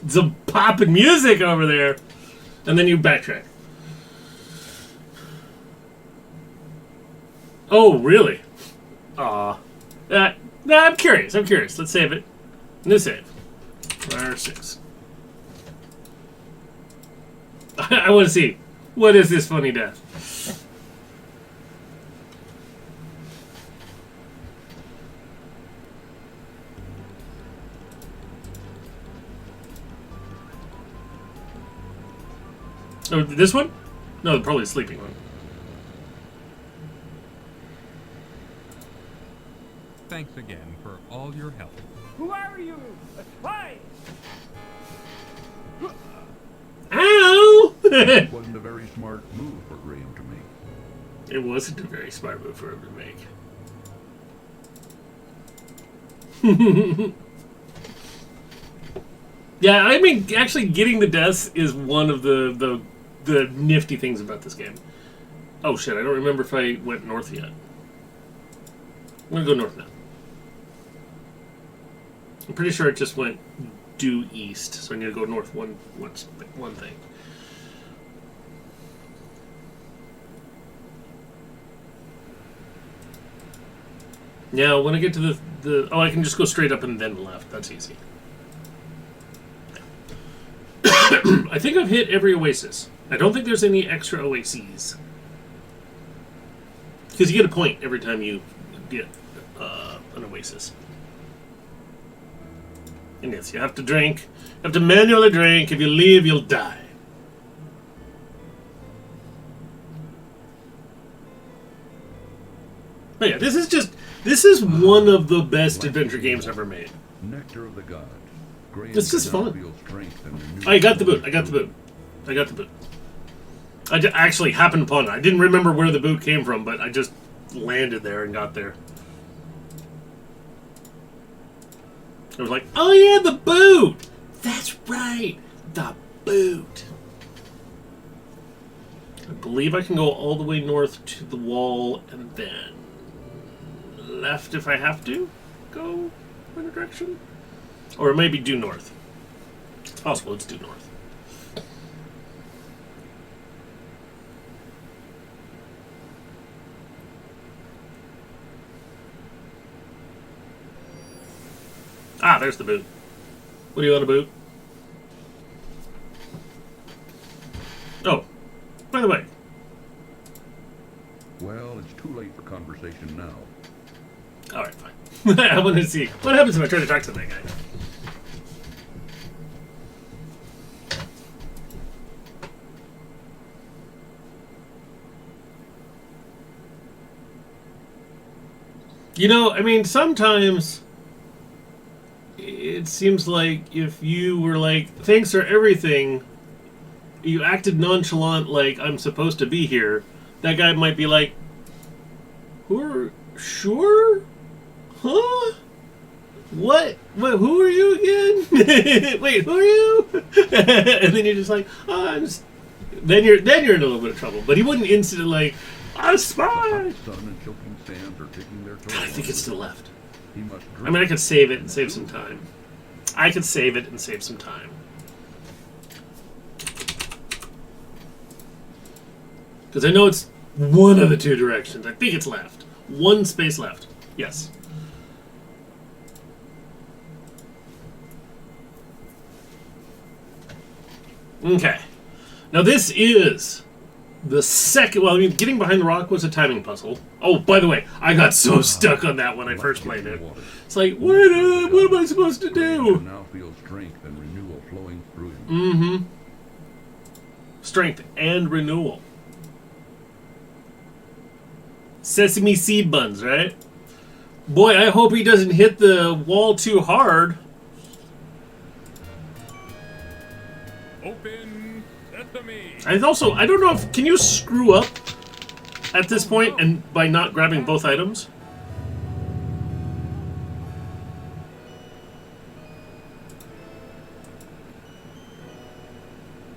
[SPEAKER 1] Some poppin' music over there. And then you backtrack. Oh, really? Aw. No, I'm curious. Let's save it. New save. R6. I want to see. What is this funny death? Oh, this one? No, probably the sleeping one.
[SPEAKER 3] Thanks again for all your help.
[SPEAKER 4] Who are you? A spy?
[SPEAKER 1] Ow!
[SPEAKER 6] It wasn't a very smart move for Graham to make.
[SPEAKER 1] It wasn't a very smart move for him to make. Yeah, I mean, actually getting the deaths is one of the nifty things about this game. Oh shit, I don't remember if I went north yet. I'm gonna go north now. I'm pretty sure it just went due east, so I need to go north one thing. Now, when I get to the oh, I can just go straight up and then left. That's easy. I think I've hit every oasis. I don't think there's any extra oases. Because you get a point every time you get an oasis. And yes, you have to drink. You have to manually drink. If you leave, you'll die. But yeah, this is one of the best adventure games ever made.
[SPEAKER 6] Nectar of the gods.
[SPEAKER 1] This is fun. I got the boot. I got the boot. I actually happened upon it. I didn't remember where the boot came from, but I just landed there and got there. I was like, oh yeah, the boot! That's right, the boot. I believe I can go all the way north to the wall and then left if I have to go in a direction. Or maybe due north. It's possible it's due north. Ah, there's the boot. What do you want to boot? Oh, by the way.
[SPEAKER 6] Well, it's too late for conversation now.
[SPEAKER 1] Alright, fine. I want to see. What happens if I try to talk to that guy? You know, I mean, sometimes it seems like if you were like, thanks for everything, you acted nonchalant like I'm supposed to be here, that guy might be like, sure? Huh? What? Who are you again? Wait, who are you? And then you're just like, oh, I'm just... Then you're in a little bit of trouble. But he wouldn't instantly like, I spy! God, I think it's to the left. I mean, I could save it and save some time. Because I know it's one of the two directions. I think it's left. One space left. Yes. Okay. Now this is the second... Well, I mean, getting behind the rock was a timing puzzle. Oh, by the way, I got so stuck on that when I first played it. It's like, what am I supposed to do?
[SPEAKER 6] Now feel strength and renewal flowing through him.
[SPEAKER 1] Mm-hmm. Strength and renewal. Sesame seed buns, right? Boy, I hope he doesn't hit the wall too hard.
[SPEAKER 3] Open sesame.
[SPEAKER 1] I don't know if... Can you screw up at this point and by not grabbing both items?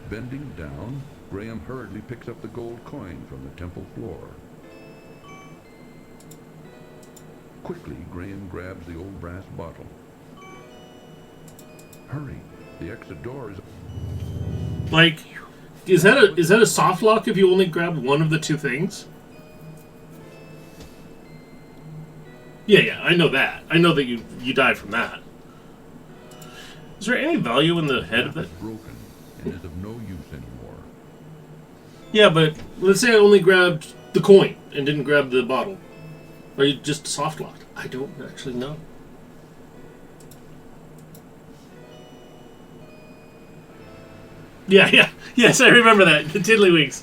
[SPEAKER 6] Bending down, Graham hurriedly picks up the gold coin from the temple floor. Quickly, Graham grabs the old brass bottle. Hurry, the exit door is...
[SPEAKER 1] Like, is that a soft lock if you only grab one of the two things? Yeah, I know that. I know that you die from that. Is there any value in the head of it?
[SPEAKER 6] Broken and is of no use anymore.
[SPEAKER 1] Yeah, but let's say I only grabbed the coin and didn't grab the bottle. Are you just soft locked? I don't actually know. Yes, I remember that. The Tiddlywinks.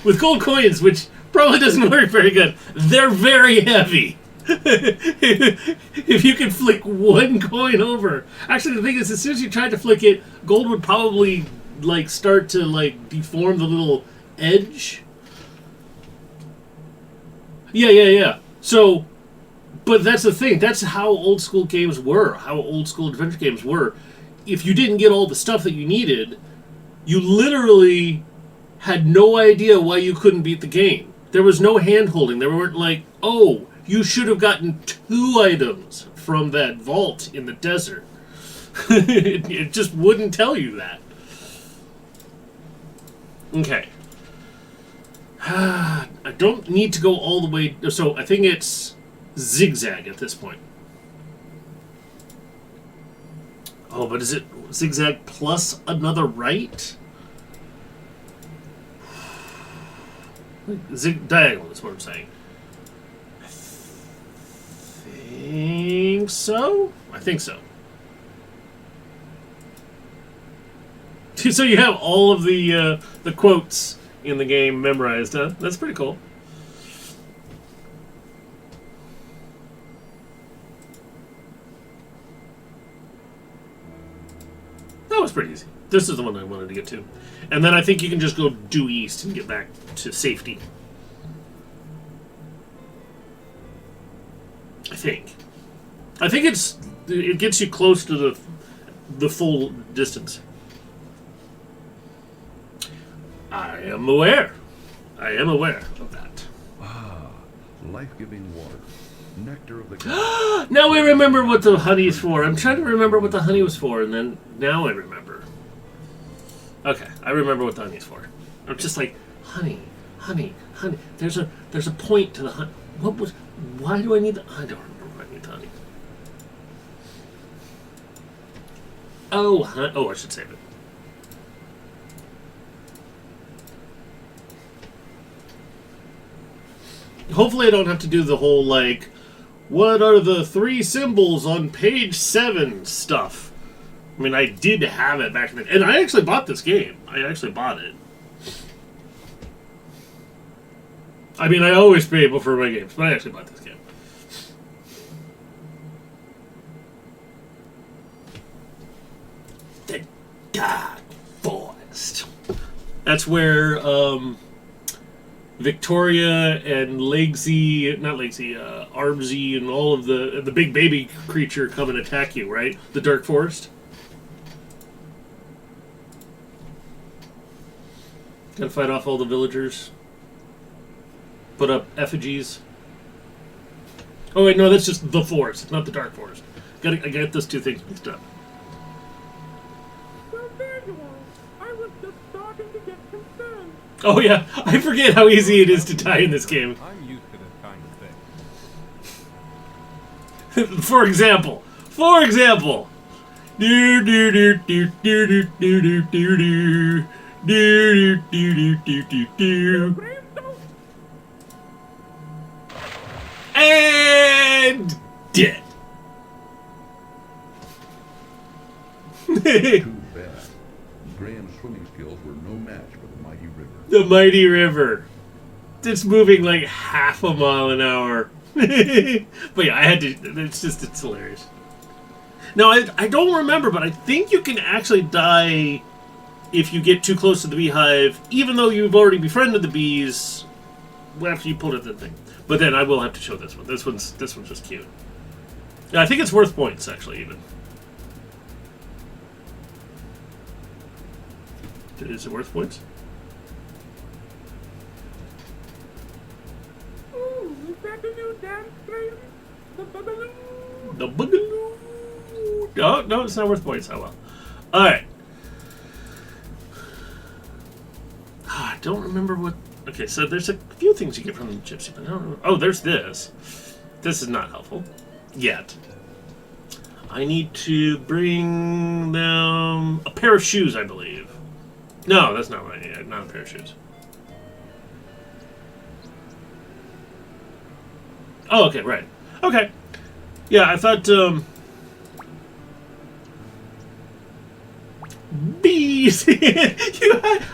[SPEAKER 1] With gold coins, which probably doesn't work very good. They're very heavy. If you could flick one coin over. Actually, the thing is, as soon as you tried to flick it, gold would probably like start to like deform the little edge. Yeah. So, but that's the thing. That's how old school games were. How old school adventure games were. If you didn't get all the stuff that you needed, you literally had no idea why you couldn't beat the game. There was no hand-holding. There weren't like, oh, you should have gotten 2 items from that vault in the desert. It just wouldn't tell you that. Okay. I don't need to go all the way... So I think it's zigzag at this point. Oh, but is it zigzag plus another right? Diagonal is what I'm saying. I think so? I think so. So you have all of the quotes in the game memorized, huh? That's pretty cool. That was pretty easy. This is the one I wanted to get to. And then I think you can just go due east and get back to safety. I think it gets you close to the full distance. I am aware of that.
[SPEAKER 6] Ah, life-giving water. Nectar of the gods.
[SPEAKER 1] Now I remember what the honey is for. I'm trying to remember what the honey was for, and then now I remember. Okay, I remember what the honey is for. I'm just like, honey. There's a point to the honey. Why do I need the... I don't remember why I need the honey. Oh, I should save it. Hopefully I don't have to do the whole, like, what are the 3 symbols on page 7 stuff. I mean, I did have it back in the... And I actually bought this game. I actually bought it. I mean, I always pay for my games, but I actually bought this game. The Dark Forest. That's where, Victoria and Armsy and all of the big baby creature come and attack you, right? The Dark Forest. Gotta fight off all the villagers. Put up effigies. Oh wait, no, that's just the forest, not the Dark Forest. I got those two things mixed up.
[SPEAKER 4] Well, there you are. I was just starting to get concerned.
[SPEAKER 1] Oh yeah, I forget how easy it is to die in this game.
[SPEAKER 3] I'm used to this kind of thing.
[SPEAKER 1] For example, Do do do do do do do do do do. Do do do do do do. And dead.
[SPEAKER 6] Too bad. Graham's swimming skills were no match for the mighty river.
[SPEAKER 1] The mighty river. It's moving like half a mile an hour. But yeah, I had to. It's hilarious. Now, I don't remember, but I think you can actually die if you get too close to the beehive, even though you've already befriended the bees after you pulled at the thing. But then I will have to show this one. This one's just cute. Yeah, I think it's worth points, actually, even. Is it worth points?
[SPEAKER 4] Ooh, is that the new dance game? The Boogaloo?
[SPEAKER 1] The Boogaloo. No, it's not worth points. Oh well. Alright. I don't remember what... Okay, so there's a few things you get from the gypsy, but I don't remember. Oh, there's this. This is not helpful. Yet. I need to bring them a pair of shoes, I believe. No, that's not what I need. Not a pair of shoes. Oh, okay, right. Okay. Yeah, I thought, bees!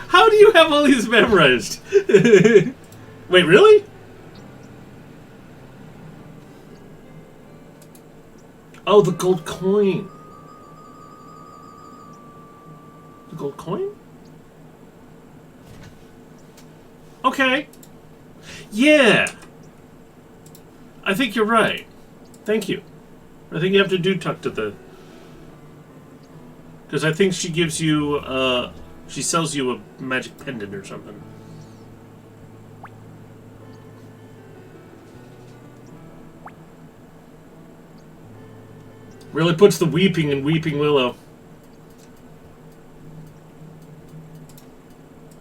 [SPEAKER 1] How do you have all these memorized? Wait, really? Oh, the gold coin. The gold coin? Okay. Yeah. I think you're right. Thank you. I think you have to do talk to the... Because I think she gives you, she sells you a magic pendant or something. Really puts the weeping in Weeping Willow.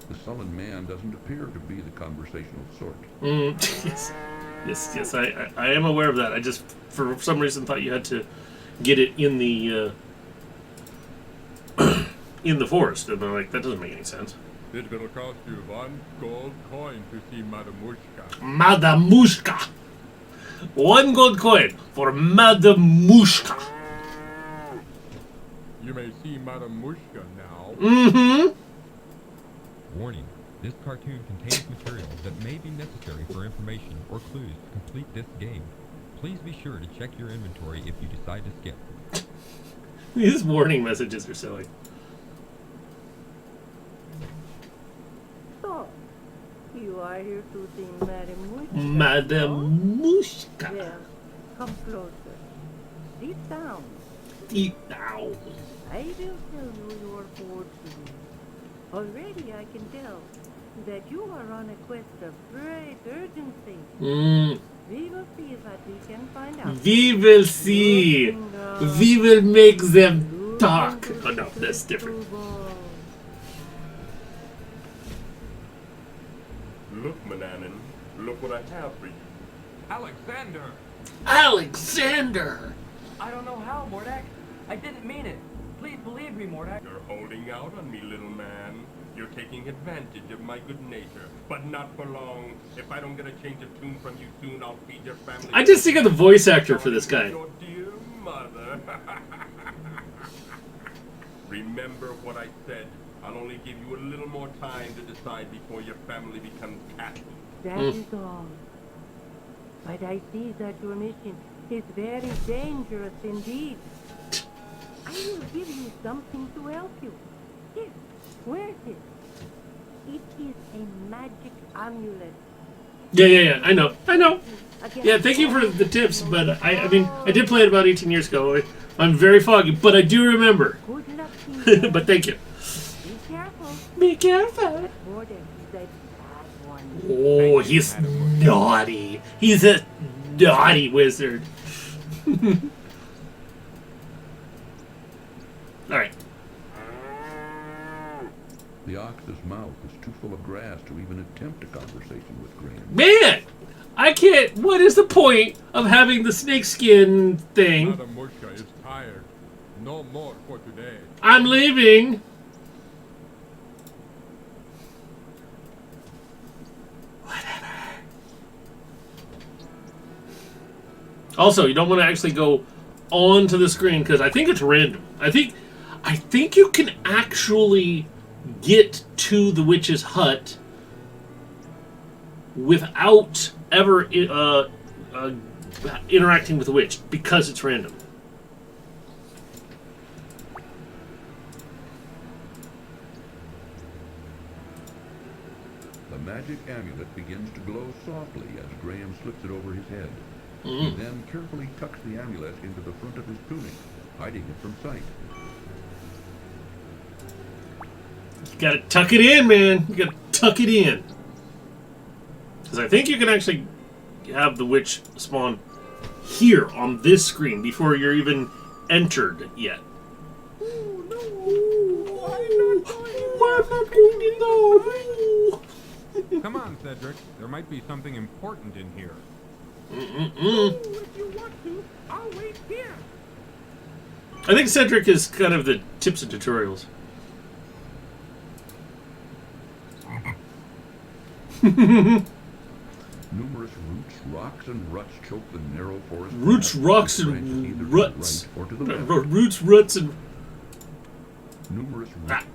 [SPEAKER 6] The sullen man doesn't appear to be the conversational sort.
[SPEAKER 1] Yes, I am aware of that. I just, for some reason, thought you had to get it in the, in the forest. And I'm like, that doesn't make any sense.
[SPEAKER 14] It will cost you 1 gold coin to see Madamushka.
[SPEAKER 1] Madamushka! 1 gold coin for Madamushka.
[SPEAKER 14] You may see Madamushka now.
[SPEAKER 1] Mm-hmm.
[SPEAKER 2] Warning. This cartoon contains material that may be necessary for information or clues to complete this game. Please be sure to check your inventory if you decide to skip.
[SPEAKER 1] These warning messages are silly.
[SPEAKER 13] So, you are here to see Madamushka.
[SPEAKER 1] Madamushka.
[SPEAKER 13] Yes, come closer. Sit down.
[SPEAKER 1] Sit down.
[SPEAKER 13] I will tell you your fortune. Already I can tell that you are on a quest of great urgency. We will see what we can find out.
[SPEAKER 1] We will see. We will make them talk. Oh no, that's different.
[SPEAKER 11] Look, Mananan, look what I have for you.
[SPEAKER 3] Alexander!
[SPEAKER 1] Alexander!
[SPEAKER 15] I don't know how, Mordak. I didn't mean it. Please believe me, Mordak.
[SPEAKER 11] You're holding out on me, little man. You're taking advantage of my good nature. But not for long. If I don't get a change of tune from you soon, I'll feed your family.
[SPEAKER 1] I just think of the voice actor for this guy.
[SPEAKER 11] Your dear mother. Remember what I said. I'll only give you a little more time to decide before your family becomes cattle.
[SPEAKER 13] That is all. But I see that your mission is very dangerous indeed. I will give you something to help you. Here, wear this. It is a magic amulet.
[SPEAKER 1] Yeah, I know. Yeah, thank you for the tips, but I mean, I did play it about 18 years ago. I'm very foggy, but I do remember.
[SPEAKER 13] Good luck to you.
[SPEAKER 1] But thank you.
[SPEAKER 13] Be careful.
[SPEAKER 1] Be careful. Oh, he's naughty. He's a naughty wizard. Alright.
[SPEAKER 6] The ox's mouth is too full of grass to even attempt a conversation with Graham.
[SPEAKER 1] Man! I can't. What is the point of having the snakeskin thing?
[SPEAKER 14] Madamushka is tired. No more for today.
[SPEAKER 1] I'm leaving. Also, you don't want to actually go onto the screen because I think it's random. I think you can actually get to the witch's hut without ever interacting with the witch because it's random.
[SPEAKER 6] The magic amulet begins to glow softly as Graham slips it over his head. He then carefully tucks the amulet into the front of his tunic, hiding it from sight.
[SPEAKER 1] You gotta tuck it in, man. You gotta tuck it in. Because I think you can actually have the witch spawn here on this screen before you're even entered yet.
[SPEAKER 4] Oh, no.
[SPEAKER 1] I'm not going in, though.
[SPEAKER 3] Come on, Cedric. There might be something important in here.
[SPEAKER 4] Oh, if you want to, I'll wait here.
[SPEAKER 1] I think Cedric is kind of the tips and tutorials.
[SPEAKER 6] Numerous roots, rocks, and ruts choke the narrow forest.
[SPEAKER 1] Roots,
[SPEAKER 6] path,
[SPEAKER 1] rocks,
[SPEAKER 6] which
[SPEAKER 1] and
[SPEAKER 6] branches either to the
[SPEAKER 1] ruts.
[SPEAKER 6] right or to the left.
[SPEAKER 1] Roots, ruts, and...
[SPEAKER 6] Numerous roots.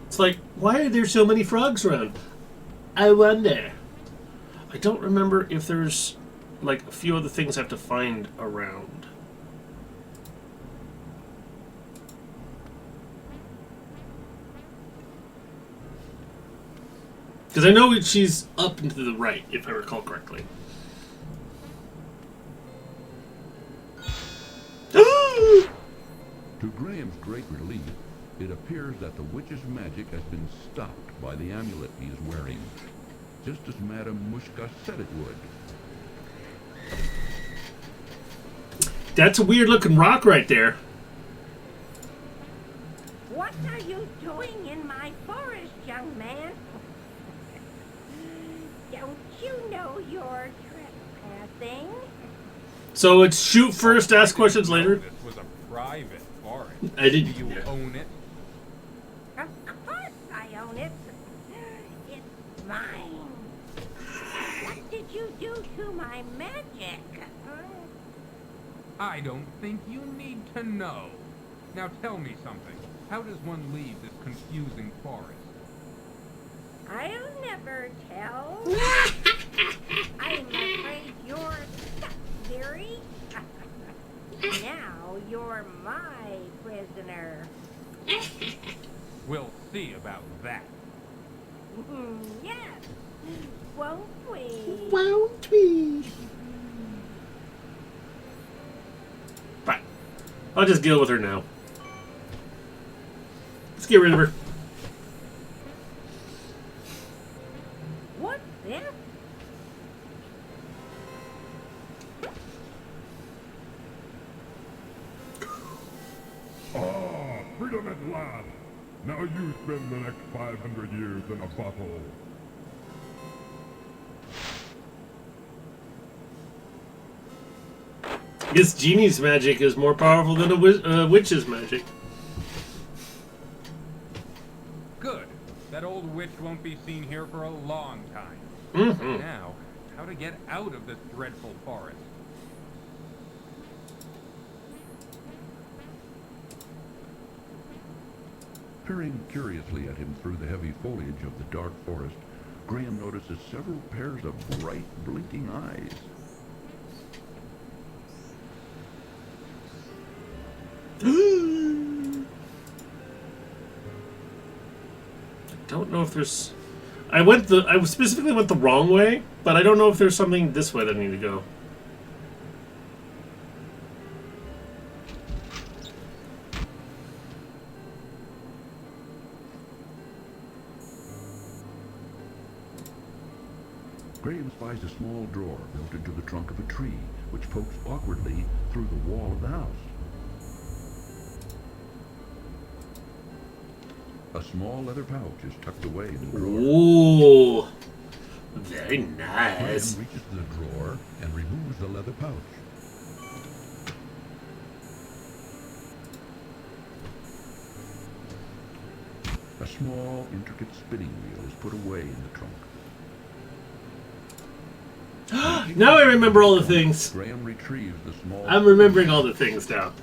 [SPEAKER 1] It's like, why are there so many frogs around? I wonder. I don't remember if there's, like, a few other things I have to find around. Because I know she's up and to the right, if I recall correctly.
[SPEAKER 6] To Graham's great relief, it appears that the witch's magic has been stopped by the amulet he is wearing, just as Madame Mushka said it would.
[SPEAKER 1] That's a weird looking rock right there.
[SPEAKER 13] What are you doing in my forest, young man? Don't you know you're trespassing?
[SPEAKER 1] So it's shoot first, ask questions later.
[SPEAKER 3] This was a private forest.
[SPEAKER 1] I didn't.
[SPEAKER 3] Do you own it?
[SPEAKER 13] Of course I own it. It's mine. What did you do to my magic?
[SPEAKER 3] I don't think you need to know. Now tell me something. How does one leave this confusing forest?
[SPEAKER 13] I'll never tell. I'm afraid you're stuck, dearie. Now you're my prisoner.
[SPEAKER 3] We'll see about that.
[SPEAKER 13] Yes. Won't we?
[SPEAKER 1] Won't we? Fine. I'll just deal with her now. Let's get rid of her.
[SPEAKER 13] What's this?
[SPEAKER 14] Ah, freedom at last! Now you spend the next 500 years in a bottle.
[SPEAKER 1] This genie's magic is more powerful than a witch's magic.
[SPEAKER 3] Good. That old witch won't be seen here for a long time.
[SPEAKER 1] Mm-hmm.
[SPEAKER 3] Now, how to get out of this dreadful forest?
[SPEAKER 6] Peering curiously at him through the heavy foliage of the dark forest, Graham notices several pairs of bright, blinking eyes.
[SPEAKER 1] I don't know if there's... I specifically went the wrong way, but I don't know if there's something this way that I need to go.
[SPEAKER 6] Graham spies a small drawer built into the trunk of a tree, which pokes awkwardly through the wall of the house. A small leather pouch is tucked away in the drawer.
[SPEAKER 1] Ooh. Very
[SPEAKER 6] Graham
[SPEAKER 1] nice.
[SPEAKER 6] reaches the drawer and removes the leather pouch. A small, intricate spinning wheel is put away in the trunk.
[SPEAKER 1] Now I remember all the things.
[SPEAKER 6] Graham retrieves the small...
[SPEAKER 1] I'm remembering all the things now.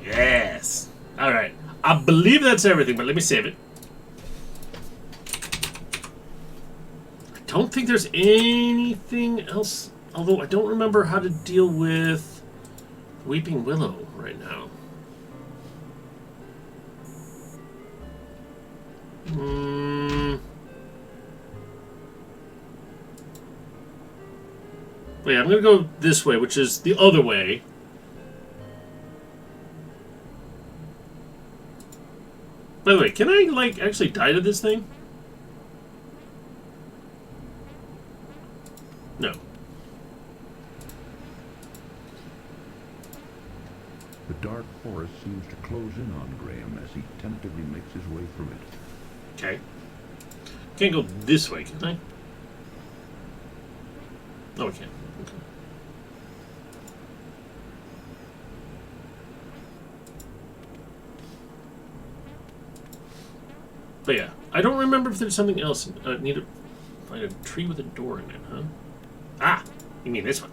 [SPEAKER 1] Yes. Alright. I believe that's everything, but let me save it. I don't think there's anything else, although I don't remember how to deal with Weeping Willow right now. Wait, I'm gonna go this way, which is the other way. By the way, can I, like, actually die to this thing? No.
[SPEAKER 6] The dark forest seems to close in on Graham as he tentatively makes his way through it.
[SPEAKER 1] Okay. Can't go this way, can I? No, I can't. Okay. But yeah, I don't remember if there's something else. Need to find a tree with a door in it, huh? Ah, you mean this one?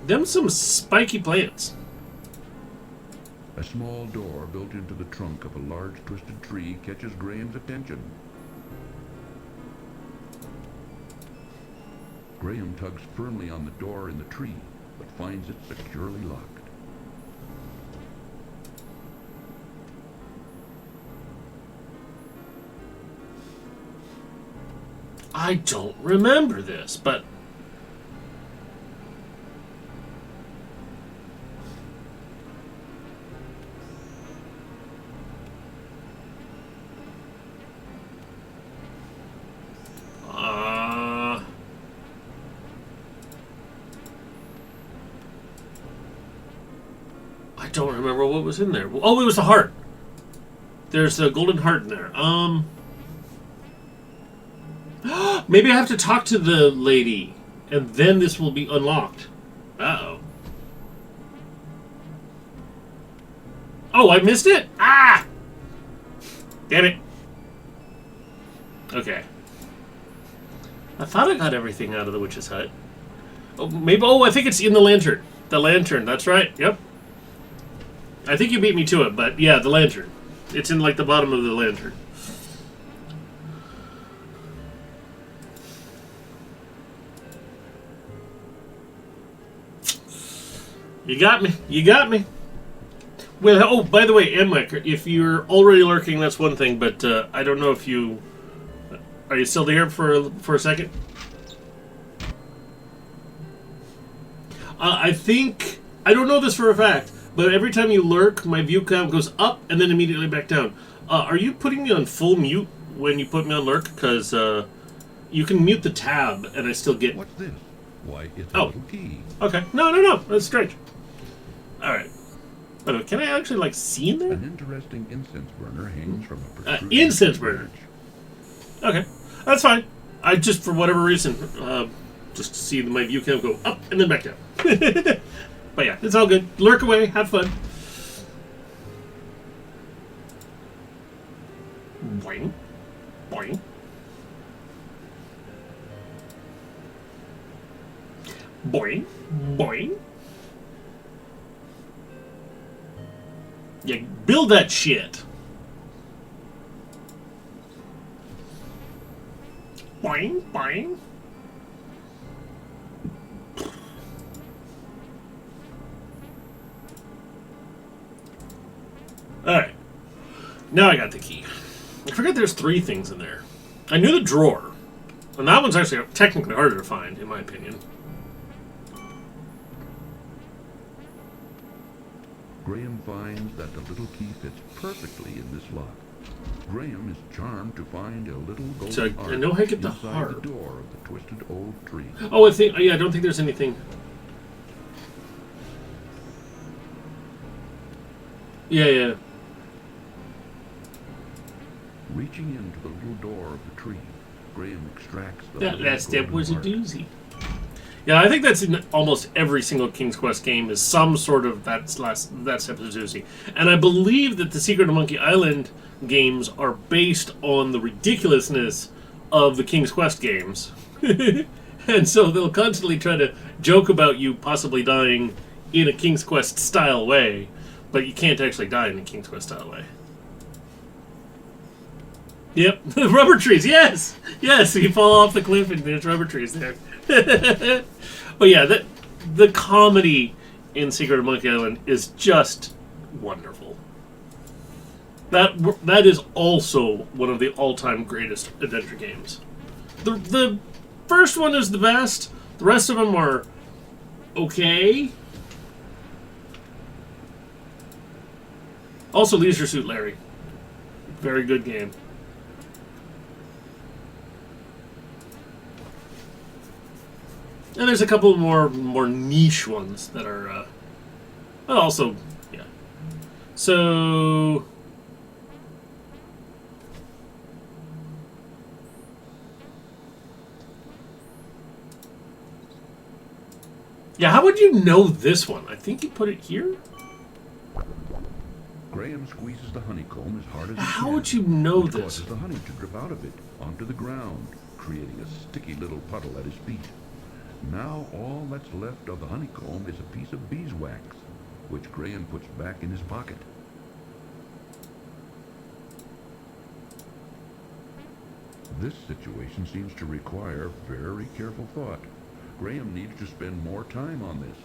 [SPEAKER 1] Them some spiky plants.
[SPEAKER 6] A small door built into the trunk of a large twisted tree catches Graham's attention. Graham tugs firmly on the door in the tree, but finds it securely locked.
[SPEAKER 1] I don't remember this, but... I don't remember what was in there. Oh, it was the heart. There's a golden heart in there. Maybe I have to talk to the lady, and then this will be unlocked. Uh-oh. Oh, I missed it? Ah! Damn it. Okay. I thought I got everything out of the witch's hut. Oh, maybe. Oh, I think it's in the lantern. The lantern, that's right. Yep. I think you beat me to it, but yeah, the lantern. It's in, like, the bottom of the lantern. You got me. You got me. Well, oh, by the way, Emwick, if you're already lurking, that's one thing, but I don't know if you... Are you still there for a second? I think... I don't know this for a fact, but every time you lurk, my view count goes up and then immediately back down. Are you putting me on full mute when you put me on lurk? Because you can mute the tab and I still get...
[SPEAKER 6] What's this? Why, it's a little key.
[SPEAKER 1] Okay. No. That's strange. Alright. By the way, can I actually, like, see in there?
[SPEAKER 6] An interesting incense burner hangs from a protruding
[SPEAKER 1] Incense burner. Okay. That's fine. I just, for whatever reason, just to see my view count go up and then back down. But yeah, it's all good. Lurk away. Have fun. Boing. Boing. Boing. Boing. Yeah, build that shit. Boing, boing. Alright. Now I got the key. I forgot there's 3 things in there. I knew the drawer. And that one's actually technically harder to find, in my opinion.
[SPEAKER 6] Graham finds that the little key fits perfectly in this lock. Graham is charmed to find a little golden
[SPEAKER 1] So I know how to get the
[SPEAKER 6] inside
[SPEAKER 1] heart.
[SPEAKER 6] the door of the twisted old tree.
[SPEAKER 1] Oh, I don't think there's anything. Yeah.
[SPEAKER 6] Reaching into the little door of the tree, Graham extracts the
[SPEAKER 1] That last step
[SPEAKER 6] golden
[SPEAKER 1] was a
[SPEAKER 6] mark.
[SPEAKER 1] doozy. Yeah, I think that's in almost every single King's Quest game is some sort of that step is a doozy. And I believe that the Secret of Monkey Island games are based on the ridiculousness of the King's Quest games. And so they'll constantly try to joke about you possibly dying in a King's Quest style way, but you can't actually die in a King's Quest style way. Yep, rubber trees. Yes, yes. You fall off the cliff and there's rubber trees there. But yeah, the comedy in Secret of Monkey Island is just wonderful. That is also one of the all-time greatest adventure games. The first one is the best. The rest of them are okay. Also, Leisure Suit Larry, very good game. And there's a couple more niche ones that are, well, also, yeah. So, yeah, how would you know this one? I think you put it here.
[SPEAKER 6] Graham squeezes the honeycomb as hard as he
[SPEAKER 1] How
[SPEAKER 6] can,
[SPEAKER 1] would you know
[SPEAKER 6] which
[SPEAKER 1] this?
[SPEAKER 6] causes the honey to drip out of it onto the ground, creating a sticky little puddle at his feet. Now all that's left of the honeycomb is a piece of beeswax, which Graham puts back in his pocket. This situation seems to require very careful thought. Graham needs to spend more time on this.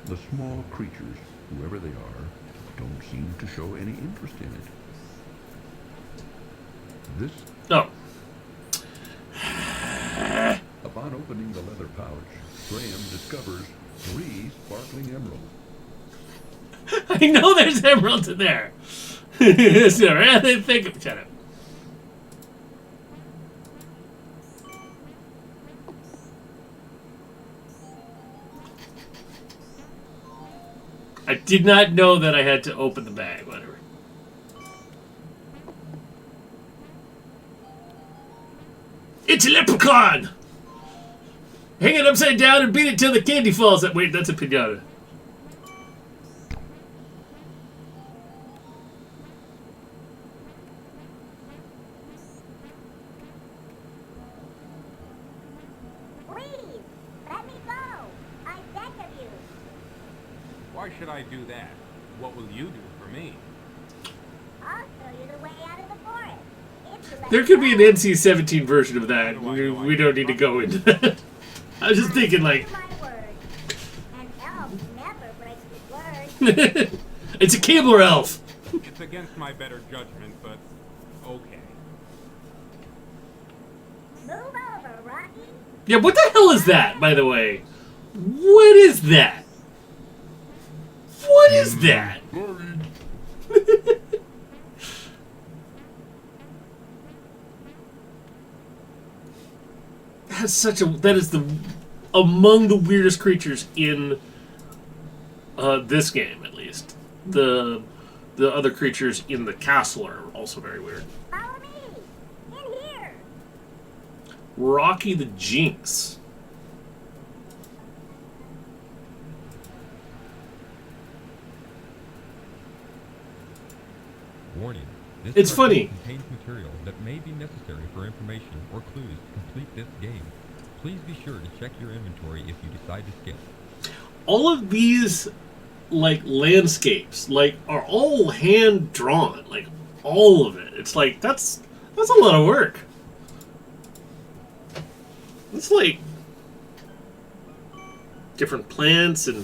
[SPEAKER 6] The small creatures, whoever they are, don't seem to show any interest in it.
[SPEAKER 1] Oh.
[SPEAKER 6] Upon opening the leather pouch, Graham discovers 3 sparkling emeralds.
[SPEAKER 1] I know there's emeralds in there. So, rather think of, shut up. I did not know that I had to open the bag. Whatever. It's a leprechaun! Hang it upside down and beat it till the candy falls. Wait, that's a pinata.
[SPEAKER 7] Please, let me go. I beg of you.
[SPEAKER 3] Why should I do that? What will you do for me?
[SPEAKER 7] I'll show you the way out of the forest. If you let
[SPEAKER 1] There
[SPEAKER 7] me
[SPEAKER 1] could be an
[SPEAKER 7] go.
[SPEAKER 1] NC-17 version of that. We don't need to go into that. I was just thinking, like,
[SPEAKER 7] My word. An elf never breaks his word.
[SPEAKER 1] it's a Keebler elf.
[SPEAKER 3] It's against my better judgment, but okay.
[SPEAKER 7] Move over, Rocky.
[SPEAKER 1] Yeah, what the hell is that, by the way? What is that? What is that? That is among the weirdest creatures in this game, at least. The other creatures in the castle are also very weird.
[SPEAKER 7] Follow me. In here.
[SPEAKER 1] Rocky the Jinx.
[SPEAKER 2] Warning. This
[SPEAKER 1] It's
[SPEAKER 2] cartoon
[SPEAKER 1] funny.
[SPEAKER 2] contains material that may be necessary for information or clues to complete this game. Please be sure to check your inventory if you decide to skip.
[SPEAKER 1] All of these, like, landscapes, like, are all hand drawn. Like, all of it. It's like, that's a lot of work. It's like different plants and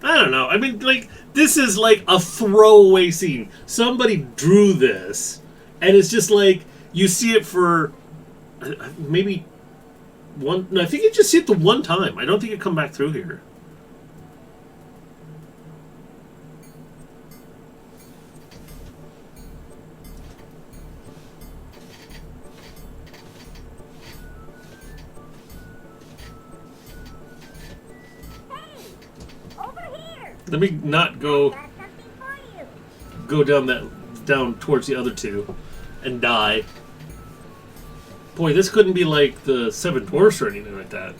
[SPEAKER 1] I don't know. I mean, like, this is like a throwaway scene. Somebody drew this, and it's just like you see it for maybe one. No, I think you just see it the one time. I don't think it come back through here. Let me not go down towards the other two and die. Boy, this couldn't be like the Seven Dwarfs or anything like that.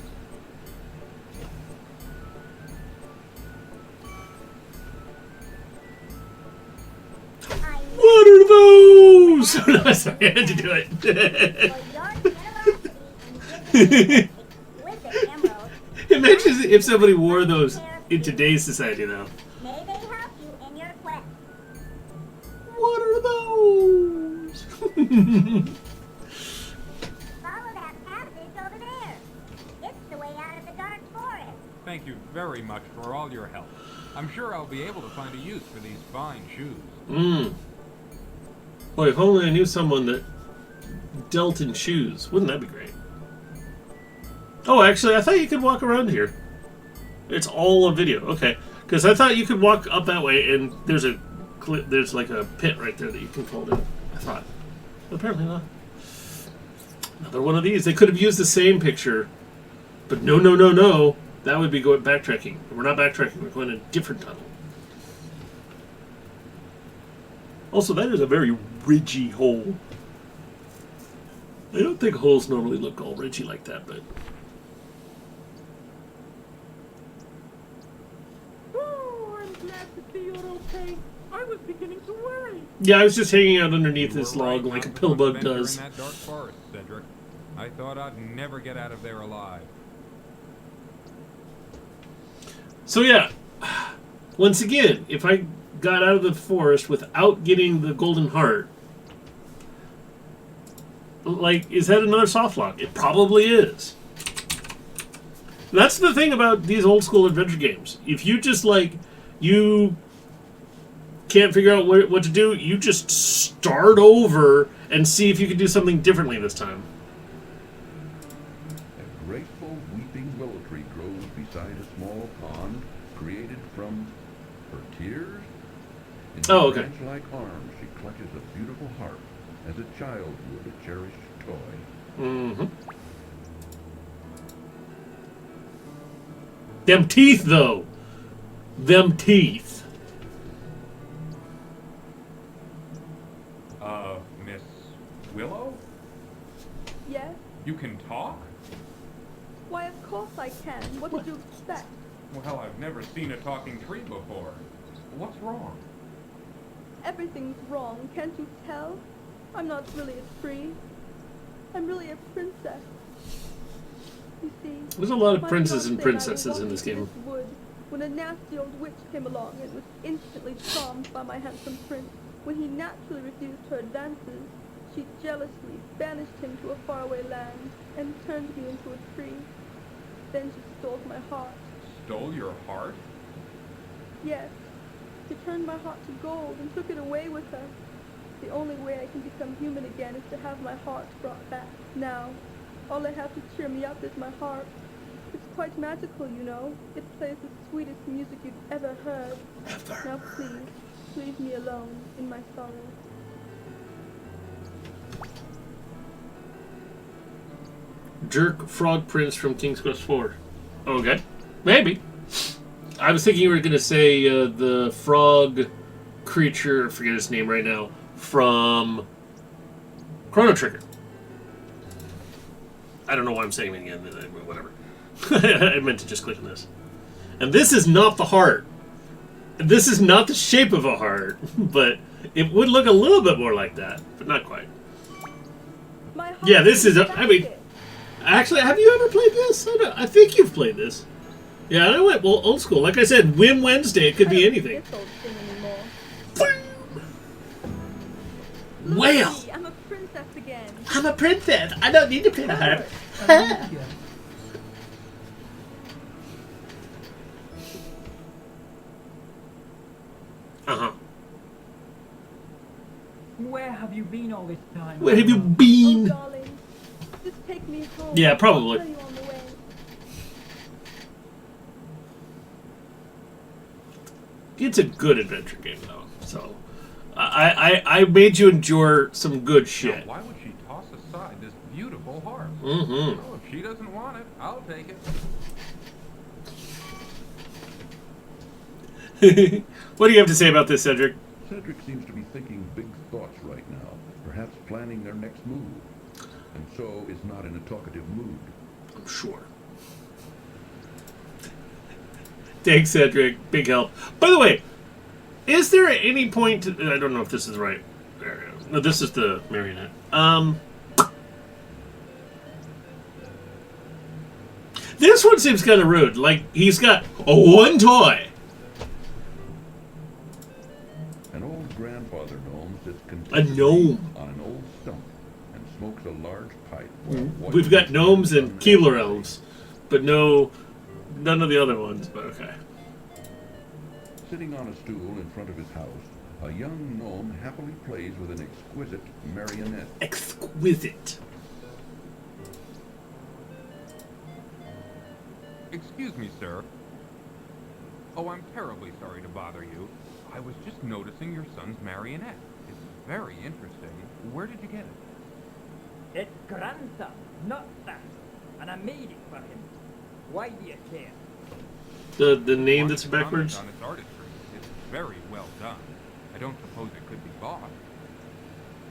[SPEAKER 1] What are those? No, sorry, I had to do it. Imagine if somebody wore those in today's society, though.
[SPEAKER 7] May they help you in your quest.
[SPEAKER 1] What are those?
[SPEAKER 7] Follow that passage over there. It's the way out of the dark forest.
[SPEAKER 3] Thank you very much for all your help. I'm sure I'll be able to find a use for these fine shoes.
[SPEAKER 1] Boy, if only I knew someone that dealt in shoes. Wouldn't that be great? Oh, actually, I thought you could walk around here. It's all a video. Okay. Because I thought you could walk up that way and there's like a pit right there that you can fall down. I thought. But apparently not. Another one of these. They could have used the same picture. But no. That would be backtracking. We're not backtracking. We're going in a different tunnel. Also, that is a very ridgy hole. I don't think holes normally look all ridgy like that, but...
[SPEAKER 4] Oh, I'm glad to see you're okay. I was beginning to worry.
[SPEAKER 1] Yeah, I was just hanging out underneath this log like a pillbug does.
[SPEAKER 3] In that dark forest, Cedric. I thought I'd never get out of there alive.
[SPEAKER 1] So yeah, once again, if I got out of the forest without getting the golden heart, like, is that another soft lock? It probably is. That's the thing about these old school adventure games. If you just, like, you can't figure out what to do, you just start over and see if you can do something differently this time.
[SPEAKER 6] A graceful weeping willow tree grows beside a small pond created from her tears. In
[SPEAKER 1] Oh, okay.
[SPEAKER 6] branch-like arms, she clutches a beautiful harp as a child would a cherished toy.
[SPEAKER 1] Mm-hmm. Them teeth, though. Them teeth.
[SPEAKER 3] Miss Willow?
[SPEAKER 16] Yes?
[SPEAKER 3] You can talk?
[SPEAKER 16] Why, of course I can. What did you expect?
[SPEAKER 3] Well, I've never seen a talking tree before. What's wrong?
[SPEAKER 16] Everything's wrong, can't you tell? I'm not really a tree. I'm really a princess. You see,
[SPEAKER 1] There's a lot of
[SPEAKER 16] my
[SPEAKER 1] princes and
[SPEAKER 16] fiancé I were
[SPEAKER 1] princesses in this
[SPEAKER 16] walking
[SPEAKER 1] game.
[SPEAKER 16] through wood when a nasty old witch came along and was instantly charmed by my handsome prince. When he naturally refused her advances, she jealously banished him to a faraway land and turned me into a tree. Then she stole my heart.
[SPEAKER 3] Stole your heart?
[SPEAKER 16] Yes, she turned my heart to gold and took it away with her. The only way I can become human again is to have my heart brought back. Now, all I have to cheer me up is my harp. It's quite magical, you know. It plays the sweetest music you've ever heard. Now please, leave me alone in my sorrow.
[SPEAKER 1] Jerk Frog Prince from King's Quest IV. Okay. Maybe. I was thinking you were going to say the frog creature, I forget his name right now, from Chrono Trigger. I don't know why I'm saying it again. Whatever. I meant to just click on this. And this is not the heart. This is not the shape of a heart, but it would look a little bit more like that, but not quite. Yeah, this is, I mean, actually, have you ever played this? I think you've played this. Yeah, I went old school. Like I said, Whim Wednesday, it could be anything. Well,
[SPEAKER 16] I'm a princess again.
[SPEAKER 1] I'm a princess. I don't need to play the harp. Uh-huh.
[SPEAKER 15] Where have you been all this time?
[SPEAKER 1] Where have you been?
[SPEAKER 16] Oh, darling, just take me home.
[SPEAKER 1] Yeah, probably.
[SPEAKER 16] I'll tell you on the way.
[SPEAKER 1] It's a good adventure game, though. So, I made you endure some good shit.
[SPEAKER 3] Now, why would she toss aside this beautiful harp?
[SPEAKER 1] Mm-hmm.
[SPEAKER 3] Well, if she doesn't want it, I'll take it.
[SPEAKER 1] What do you have to say about this, Cedric?
[SPEAKER 6] Cedric seems to be thinking big thoughts right now, perhaps planning their next move, and so is not in a talkative mood.
[SPEAKER 1] I'm sure. Thanks, Cedric. Big help. By the way, is there at any point... I don't know if this is right. No, this is the marionette. This one seems kind of rude. Like, he's got one toy.
[SPEAKER 6] An old grandfather gnome sits
[SPEAKER 1] A
[SPEAKER 6] contentedly
[SPEAKER 1] gnome.
[SPEAKER 6] on an old stump and smokes a large pipe.
[SPEAKER 1] We've got gnomes and Keeler elves, but none of the other ones, but okay.
[SPEAKER 6] Sitting on a stool in front of his house, a young gnome happily plays with an exquisite marionette.
[SPEAKER 1] Exquisite.
[SPEAKER 3] Excuse me, sir. Oh, I'm terribly sorry to bother you. I was just noticing your son's marionette. It's very interesting. Where did you get it?
[SPEAKER 15] It's grandson, not son. And I made it for him. Why do you care?
[SPEAKER 1] The name that's backwards?
[SPEAKER 3] On its artistry. It's very well done. I don't suppose it could be bought.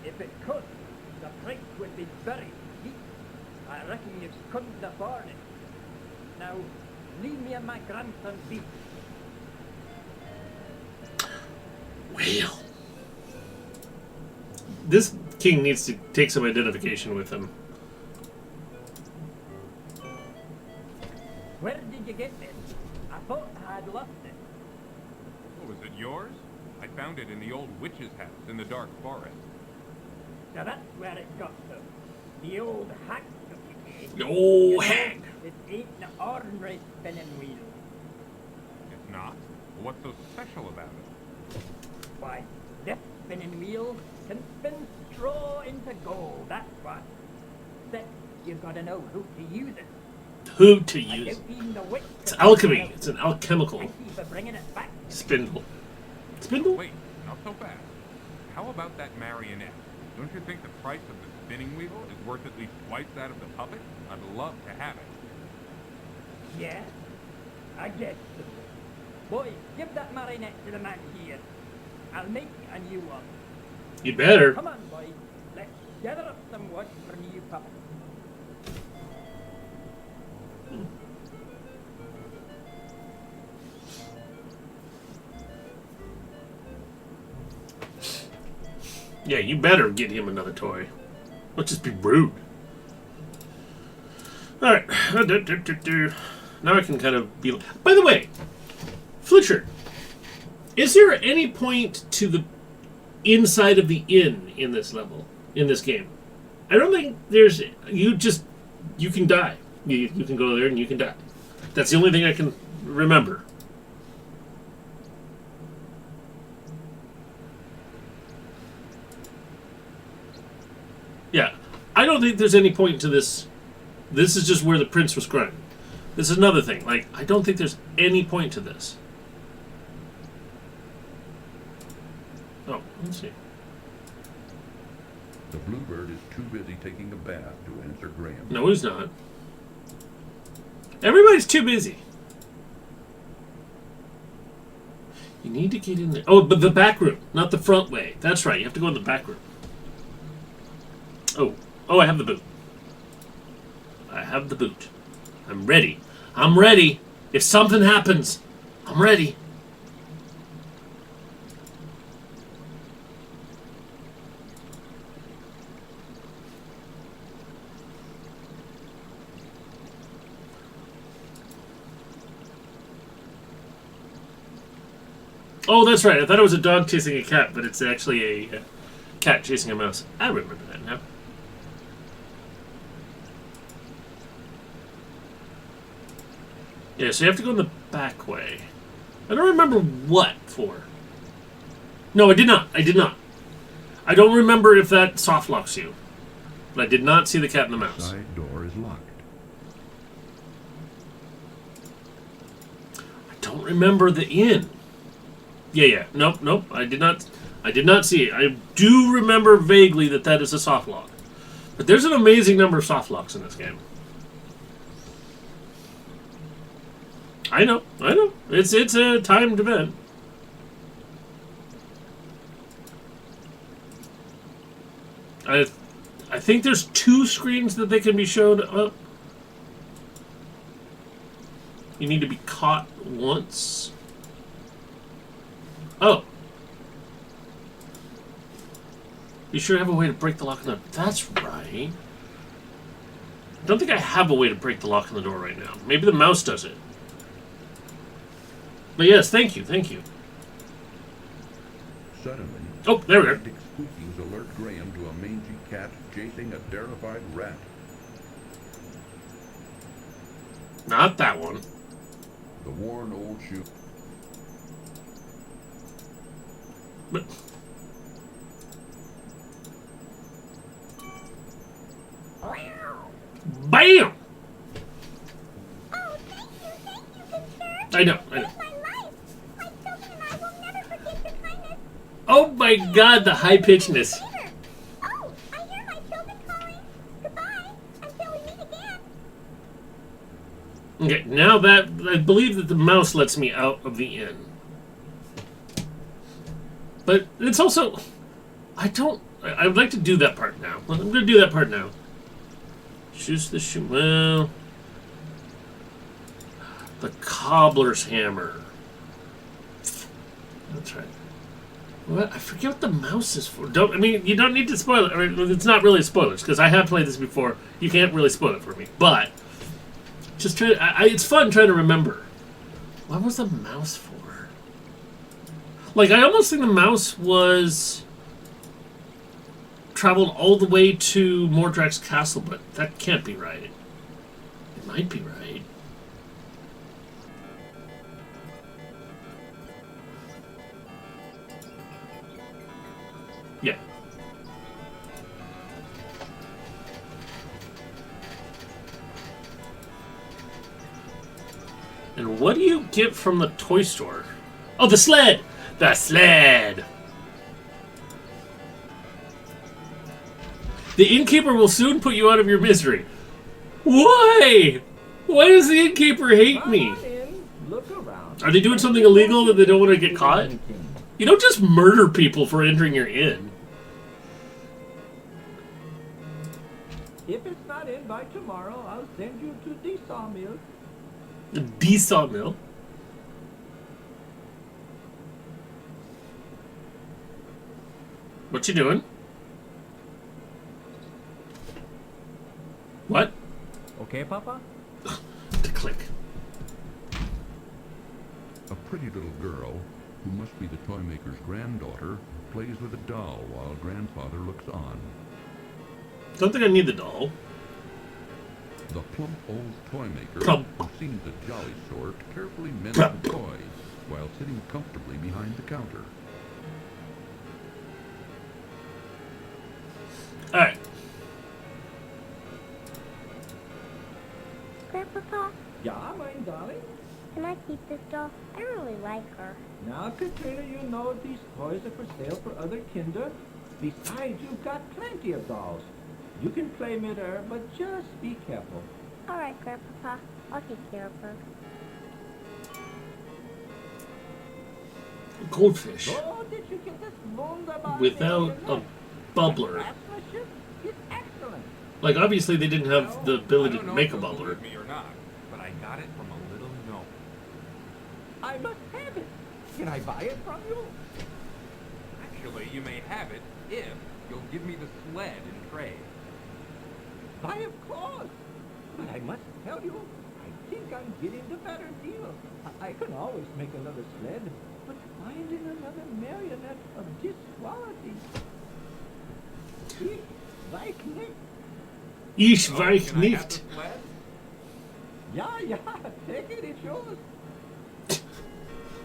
[SPEAKER 15] If it could, the price would be very steep. I reckon you couldn't afford it. Now, leave me and my grandson be.
[SPEAKER 1] Well, this king needs to take some identification with him.
[SPEAKER 15] Where did you get this? I thought I had lost it.
[SPEAKER 3] Oh, was it yours? I found it in the old witch's house in the dark forest.
[SPEAKER 15] Now that's where it got to. The old hack took it.
[SPEAKER 1] The old hack.
[SPEAKER 15] It ain't an ordinary spinning wheel.
[SPEAKER 3] It's not? What's so special about it?
[SPEAKER 15] Why, this spinning wheel can spin straw into gold, that's what. But you've got to know who to use it.
[SPEAKER 1] Who to use? It's alchemy. It's an alchemical
[SPEAKER 15] Bringing it back.
[SPEAKER 1] spindle. Spindle?
[SPEAKER 3] Wait, not so fast. How about that marionette? Don't you think the price of the spinning wheel is worth at least twice that of the puppet? I'd love to have it.
[SPEAKER 15] Yeah, I guess so. Boy, give that marionette to the man here. I'll make a new one.
[SPEAKER 1] You better.
[SPEAKER 15] Come on, boy. Let's gather up some wood for a new puppet.
[SPEAKER 1] Yeah, you better get him another toy. Let's just be rude. Alright. Now I can kind of be... By the way, Fletcher, is there any point to the inside of the inn in this level, in this game? I don't think there's... You can die. You can go there and you can die. That's the only thing I can remember. Yeah. I don't think there's any point to this. This is just where the prince was crying. This is another thing. Like, I don't think there's any point to this. Oh, let's see.
[SPEAKER 6] The bluebird is too busy taking a bath to answer Graham.
[SPEAKER 1] No, he's not. Everybody's too busy. You need to get in there. Oh, but the back room, not the front way. That's right. You have to go in the back room. Oh, I have the boot. I have the boot. I'm ready. I'm ready. If something happens, I'm ready. Oh, that's right. I thought it was a dog chasing a cat, but it's actually a cat chasing a mouse. I remember that now. Yeah, so you have to go in the back way. I don't remember what for. No, I did not. I did not. I don't remember if that soft locks you. But I did not see the cat and the mouse.
[SPEAKER 6] Side door is locked.
[SPEAKER 1] I don't remember the inn. Yeah. Nope. I did not see it. I do remember vaguely that is a soft lock. But there's an amazing number of soft locks in this game. I know. It's a timed event. I think there's 2 screens that they can be shown up. You need to be caught once. Oh. You sure have a way to break the lock on the door. That's right. I don't think I have a way to break the lock on the door right now. Maybe the mouse does it. But yes, thank you, thank you.
[SPEAKER 6] Suddenly,
[SPEAKER 1] oh, there we are.
[SPEAKER 6] frantic squeakings alert Graham to a mangy cat chasing a terrified rat.
[SPEAKER 1] Not that one.
[SPEAKER 6] The worn old shoe.
[SPEAKER 1] But bam!
[SPEAKER 7] Oh, thank you, good sir.
[SPEAKER 1] I know.
[SPEAKER 7] My life. My children and I will never forget your kindness.
[SPEAKER 1] Oh my god, the high pitchedness.
[SPEAKER 7] Oh, I hear my children calling. Goodbye, until we meet again.
[SPEAKER 1] Okay, now that I believe that the mouse lets me out of the inn. But it's also I would like to do that part now. I'm gonna do that part now. Choose the shoe. Well, the cobbler's hammer. That's right. What? I forget what the mouse is for. I mean, you don't need to spoil it. I mean, it's not really spoilers because I have played this before. You can't really spoil it for me. But just try. It's fun trying to remember. What was the mouse for? Like, I almost think the mouse was traveled all the way to Mordrak's castle, but that can't be right. It might be right. Yeah. And what do you get from the toy store? Oh, the sled! The sled! The innkeeper will soon put you out of your misery. Why? Why does the innkeeper hate me?
[SPEAKER 15] Look around.
[SPEAKER 1] Are they doing something illegal that they don't want to get caught? You don't just murder people for entering your inn.
[SPEAKER 15] If it's not in by tomorrow, I'll send you to the sawmill.
[SPEAKER 1] The sawmill? What you doing? What?
[SPEAKER 15] Okay, Papa?
[SPEAKER 1] To click.
[SPEAKER 6] A pretty little girl, who must be the toy maker's granddaughter, plays with a doll while grandfather looks on.
[SPEAKER 1] Don't think I need the doll.
[SPEAKER 6] The plump old toy maker,
[SPEAKER 1] Plump.
[SPEAKER 6] who seems a jolly sort, carefully mends the toy while sitting comfortably behind the counter.
[SPEAKER 1] Alright.
[SPEAKER 7] Grandpapa,
[SPEAKER 15] Yeah, my darling?
[SPEAKER 7] can I keep this doll? I really like her.
[SPEAKER 15] Now, Katrina, you know these toys are for sale for other kinder. Besides, you've got plenty of dolls. You can play with her, but just be careful.
[SPEAKER 7] All right, Grandpapa. I'll take care of her.
[SPEAKER 1] Goldfish.
[SPEAKER 15] Oh, did you get this wunderbar
[SPEAKER 1] Without a bubbler.
[SPEAKER 15] craftsmanship? It's excellent.
[SPEAKER 1] Like, obviously they didn't have the ability to make a
[SPEAKER 3] if you'll
[SPEAKER 1] bubbler.
[SPEAKER 3] believe me or not, but I got it from a little gnome.
[SPEAKER 15] I must have it. Can I buy it from you?
[SPEAKER 3] Actually, you may have it if you'll give me the sled in trade.
[SPEAKER 15] Why, of course. But I must tell you, I think I'm getting the better deal. I can always make another sled, but finding another marionette of this quality. Ich weiß nicht.
[SPEAKER 1] Ich
[SPEAKER 3] So,
[SPEAKER 1] weiß
[SPEAKER 3] can I have
[SPEAKER 1] nicht.
[SPEAKER 3] the sled?
[SPEAKER 15] Yeah, take it, it's yours.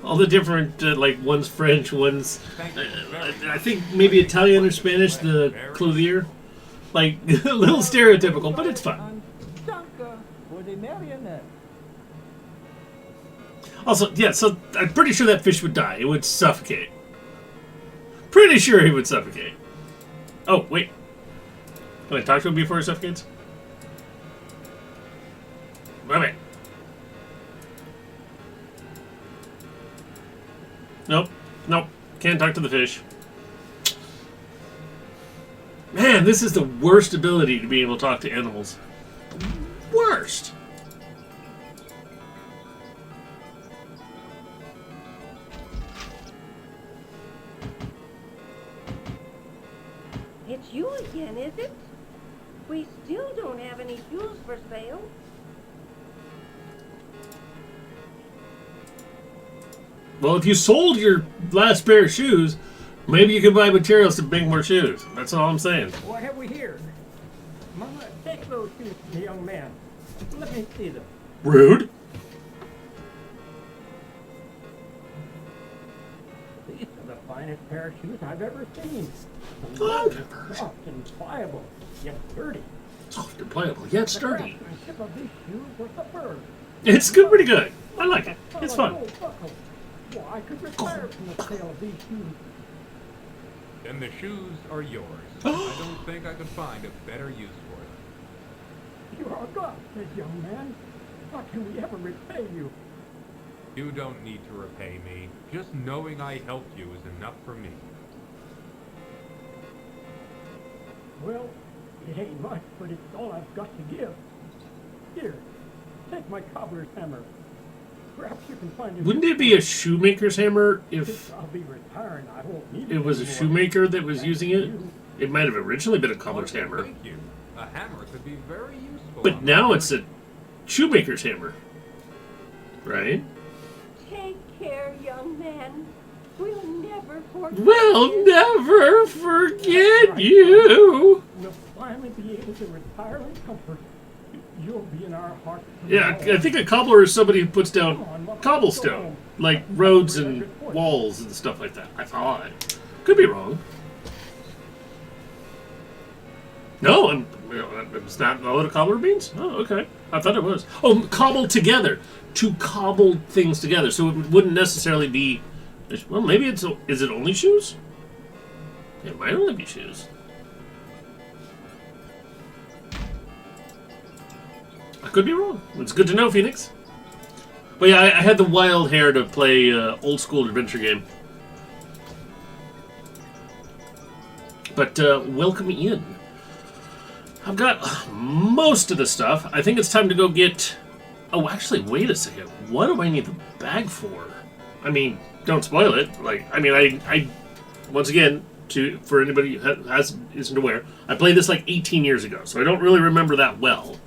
[SPEAKER 1] All the different, like, one's French, one's...
[SPEAKER 3] Thank you very
[SPEAKER 1] I
[SPEAKER 3] much.
[SPEAKER 1] think maybe Italian or Spanish, the clothier. Like, a little stereotypical, but it's fun.
[SPEAKER 15] And Danke for the marionette.
[SPEAKER 1] Also, yeah, so I'm pretty sure that fish would die. It would suffocate. Pretty sure he would suffocate. Oh, wait. Can I talk to him before he suffocates? Okay. Nope. Nope. Can't talk to the fish. Man, Man, this is the worst ability to be able to talk to animals. Worst.
[SPEAKER 13] It's you again, is it? We still don't have any shoes for sale.
[SPEAKER 1] Well, if you sold your last pair of shoes, maybe you could buy materials to make more shoes. That's all I'm saying.
[SPEAKER 15] What have we here? Mama, take those shoes from the young man. Let me see them.
[SPEAKER 1] Rude.
[SPEAKER 15] These are the finest pair of shoes I've ever seen. Soft and pliable, yet sturdy.
[SPEAKER 1] Soft and pliable, yet sturdy.
[SPEAKER 15] The craftsmanship of these shoes was superb.
[SPEAKER 1] It's good, pretty good. I like it. It's fun.
[SPEAKER 15] Well, I could retire from the sale of these shoes.
[SPEAKER 3] Then the shoes are yours. I don't think I could find a better use for them.
[SPEAKER 15] You are a godsend, young man. How can we ever repay you?
[SPEAKER 3] You don't need to repay me. Just knowing I helped you is enough for me.
[SPEAKER 15] Well, it ain't much, but it's all I've got to give. Here, take my cobbler's hammer. Perhaps you can find
[SPEAKER 1] Wouldn't it be a shoemaker's hammer if
[SPEAKER 15] I'll be retiring, I won't need
[SPEAKER 1] it was a
[SPEAKER 15] anymore.
[SPEAKER 1] shoemaker that was using it? It might have originally been a cobbler's hammer.
[SPEAKER 3] Thank you. A hammer could be very useful.
[SPEAKER 1] But now it's a shoemaker's hammer. Right?
[SPEAKER 13] Take care, young man. We'll never forget
[SPEAKER 1] We'll
[SPEAKER 13] you.
[SPEAKER 1] never forget you.
[SPEAKER 15] We'll finally be able to retire in comfort. You'll be in our hearts.
[SPEAKER 1] Yeah, I think a cobbler is somebody who puts down cobblestone, like roads and walls and stuff like that. I thought. Could be wrong. No, it's not what a cobbler means? Oh, okay. I thought it was. Oh, cobble together. To cobble things together. So it wouldn't necessarily be... Well, maybe it's... Is it only shoes? It might only be shoes. I could be wrong. It's good to know, Phoenix. But yeah, I had the wild hair to play old school adventure game. But welcome in. I've got most of the stuff. I think it's time to go get... Oh, actually, wait a second. What do I need the bag for? I mean, don't spoil it. Like, I mean, I once again, for anybody who isn't aware, I played this like 18 years ago, so I don't really remember that well.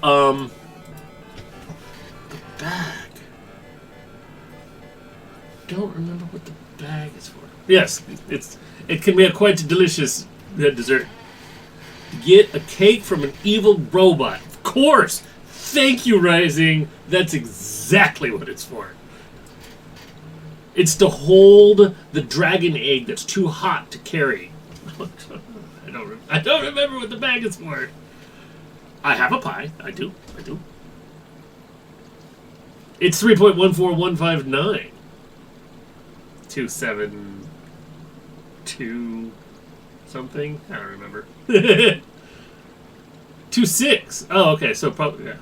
[SPEAKER 1] The bag. Don't remember what the bag is for. Yes, it can be a quite delicious dessert. Get a cake from an evil robot. Of course! Thank you, Rising. That's exactly what it's for. It's to hold the dragon egg that's too hot to carry. I don't remember what the bag is for. I have a pie. I do. It's 3.14159. 272 something? I don't remember. 26. Oh, okay. So probably, yeah.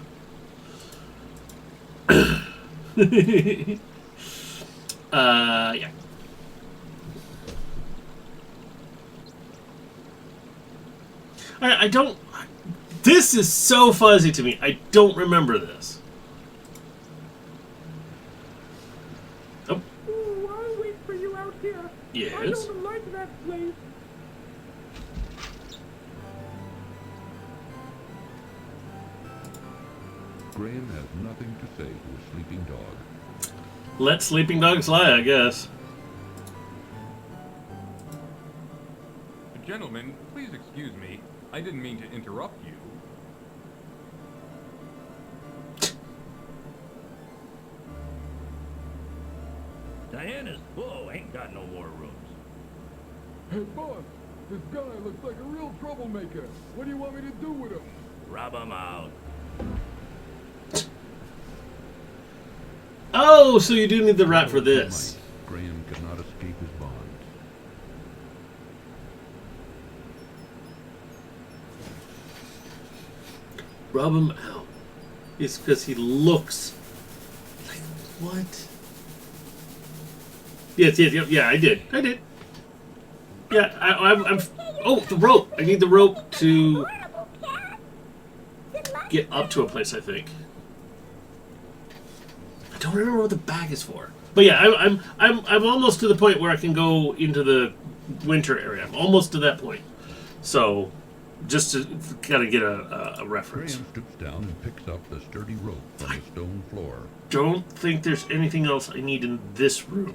[SPEAKER 1] Yeah. I don't... This is so fuzzy to me. I don't remember this. Oh.
[SPEAKER 15] Oh, I'll wait for you out here.
[SPEAKER 1] Yes?
[SPEAKER 15] I don't like that place.
[SPEAKER 6] Graham has nothing to say to a sleeping dog.
[SPEAKER 1] Let sleeping dogs lie, I guess.
[SPEAKER 3] Gentlemen, please excuse me. I didn't mean to interrupt you.
[SPEAKER 5] Diana's bull ain't got no more rooms.
[SPEAKER 14] Hey, boss, this guy looks like a real troublemaker. What do you want me to do with him?
[SPEAKER 5] Rub him out.
[SPEAKER 1] Oh, so you do need the rat for this.
[SPEAKER 6] Graham could not escape his bonds.
[SPEAKER 1] Rub him out. It's because he looks like what? Yes, yeah, I did. Yeah, I'm.
[SPEAKER 7] Hey,
[SPEAKER 1] Oh, the rope! I need the rope to get up to a place, I think. I don't remember what the bag is for. But yeah, I'm almost to the point where I can go into the winter area. I'm almost to that point. So, just to kind of get a reference.
[SPEAKER 6] Graham stoops down and picks up the sturdy rope from the stone floor.
[SPEAKER 1] Don't think there's anything else I need in this room.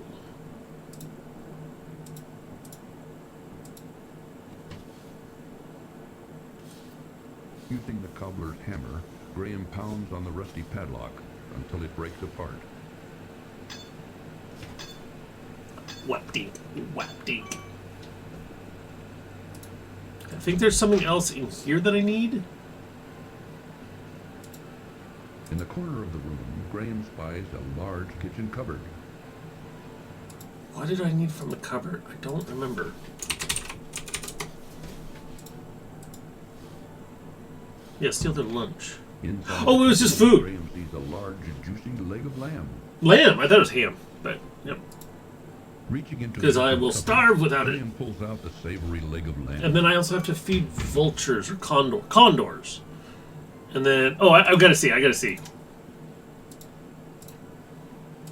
[SPEAKER 6] Using the cobbler's hammer, Graham pounds on the rusty padlock until it breaks apart.
[SPEAKER 1] Whap-dink, whap-dink. I think there's something else in here that I need.
[SPEAKER 6] In the corner of the room, Graham spies a large kitchen cupboard.
[SPEAKER 1] What did I need from the cupboard? I don't remember. Yeah, steal their lunch.
[SPEAKER 6] Inside
[SPEAKER 1] Oh, it was just food.
[SPEAKER 6] Graham sees a large, juicy leg of lamb.
[SPEAKER 1] Lamb? I thought it was ham, but yep.
[SPEAKER 6] Reaching into
[SPEAKER 1] Because
[SPEAKER 6] the
[SPEAKER 1] I will
[SPEAKER 6] cupboard,
[SPEAKER 1] starve without it.
[SPEAKER 6] Graham pulls out the savory leg of lamb.
[SPEAKER 1] And then I also have to feed vultures or condors. And then, oh, I've got to see.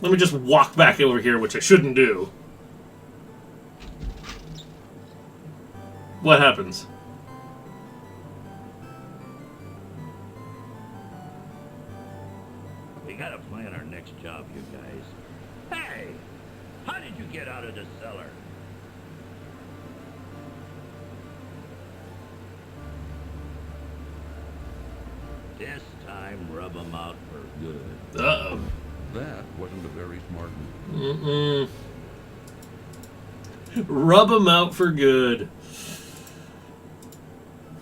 [SPEAKER 1] Let me just walk back over here, which I shouldn't do. What happens?
[SPEAKER 5] We gotta plan our next job, you guys. Hey! How did you get out of the cellar? This time, rub 'em out for good.
[SPEAKER 1] Uh-oh.
[SPEAKER 6] That wasn't a very smart move.
[SPEAKER 1] Mm-mm. Rub them out for good.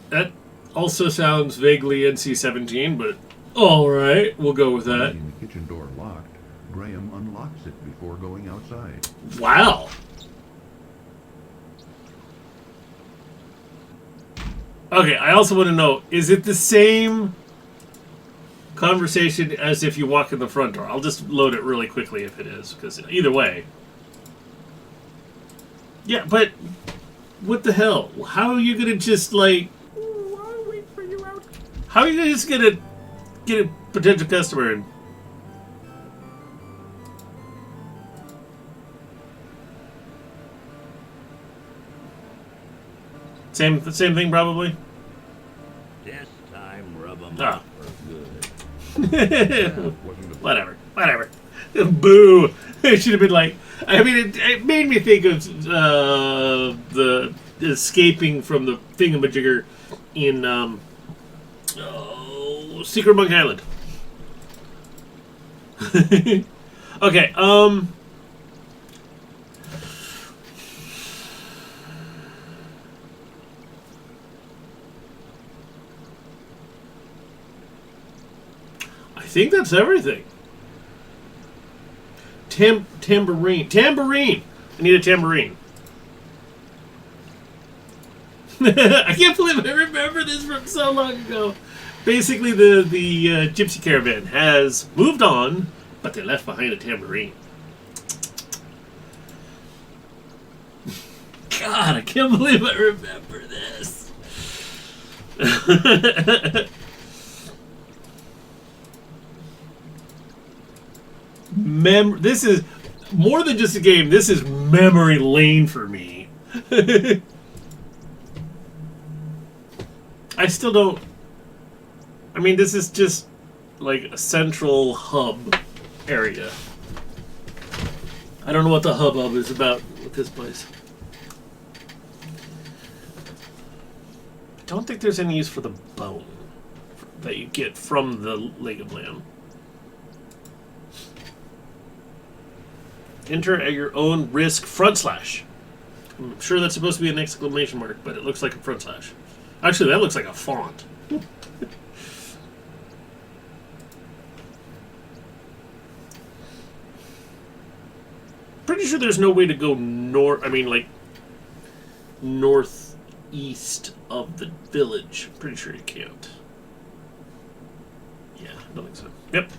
[SPEAKER 1] That also sounds vaguely NC-17, but alright, we'll go with that.
[SPEAKER 6] Finding the kitchen door locked, Graham unlocks it before going outside.
[SPEAKER 1] Wow. Okay, I also want to know, is it the same conversation as if you walk in the front door? I'll just load it really quickly if it is, because either way. Yeah, but what the hell? How are you going to just, like...
[SPEAKER 4] I'll wait for you out.
[SPEAKER 1] How are you just going to get a potential customer and... Same thing, probably?
[SPEAKER 5] This time, rub 'em
[SPEAKER 1] Ah.
[SPEAKER 5] out for good.
[SPEAKER 1] Whatever. Boo! It should have been like... I mean, it made me think of the escaping from the thingamajigger in Secret Monk Island. Okay, I think that's everything. Tambourine. I need a tambourine. I can't believe I remember this from so long ago. Basically, the gypsy caravan has moved on, but they left behind a tambourine. God, I can't believe I remember this. This is more than just a game. This is memory lane for me. I still don't... I mean, this is just like a central hub area. I don't know what the hubbub is about with this place. I don't think there's any use for the bone that you get from the leg of lamb. Enter at your own risk front slash. I'm sure that's supposed to be an exclamation mark, but it looks like a front slash. Actually, that looks like a font. Pretty sure there's no way to go north. I mean, like northeast of the village. Pretty sure you can't. Yeah, I don't think so. Yep.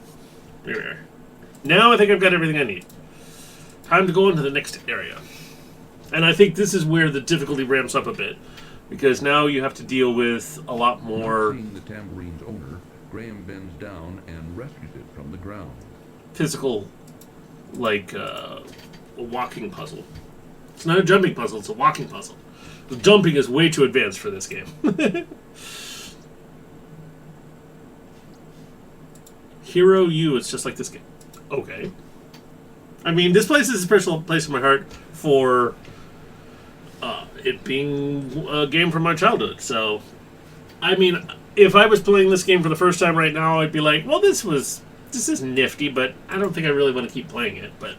[SPEAKER 1] Here we are. Now I think I've got everything I need. Time to go into the next area. And I think this is where the difficulty ramps up a bit. because now you have to deal with a lot more
[SPEAKER 6] Seeing the tamborine's owner, Graham bends down and rescues it from the ground.
[SPEAKER 1] physical, like a walking puzzle. It's not a jumping puzzle; it's a walking puzzle. The jumping is way too advanced for this game. Hero U, it's just like this game. Okay. I mean, this place is a special place in my heart for it being a game from my childhood. So, I mean, if I was playing this game for the first time right now, I'd be like, well, this is nifty, but I don't think I really want to keep playing it. But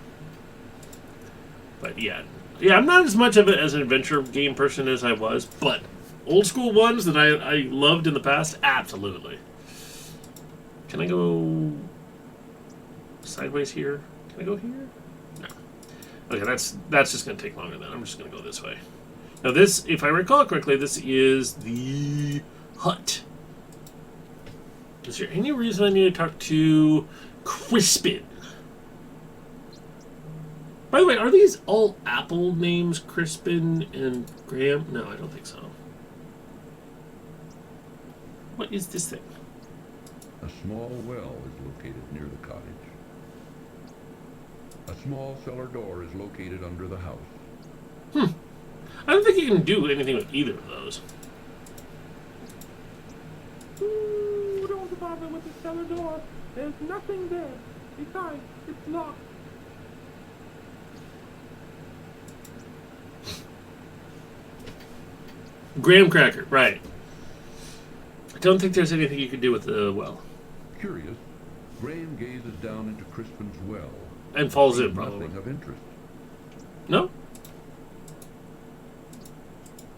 [SPEAKER 1] yeah, I'm not as much of it as an adventure game person as I was, but old school ones that I loved in the past, absolutely. Can I go sideways here? Can I go here? No. Okay, that's just going to take longer then. I'm just going to go this way. Now this, if I recall correctly, this is the hut. Is there any reason I need to talk to Crispin? By the way, are these all Apple names, Crispin and Graham? No, I don't think so. What is this thing?
[SPEAKER 6] A small well is located near the cottage. A small cellar door is located under the house.
[SPEAKER 1] I don't think you can do anything with either of those.
[SPEAKER 4] Ooh, don't bother with the cellar door. There's nothing there. Besides, it's locked.
[SPEAKER 1] Graham cracker, right. I don't think there's anything you can do with the well.
[SPEAKER 6] Curious, Graham gazes down into Crispin's well.
[SPEAKER 1] And falls in,
[SPEAKER 6] Sees
[SPEAKER 1] probably.
[SPEAKER 6] nothing of interest.
[SPEAKER 1] No?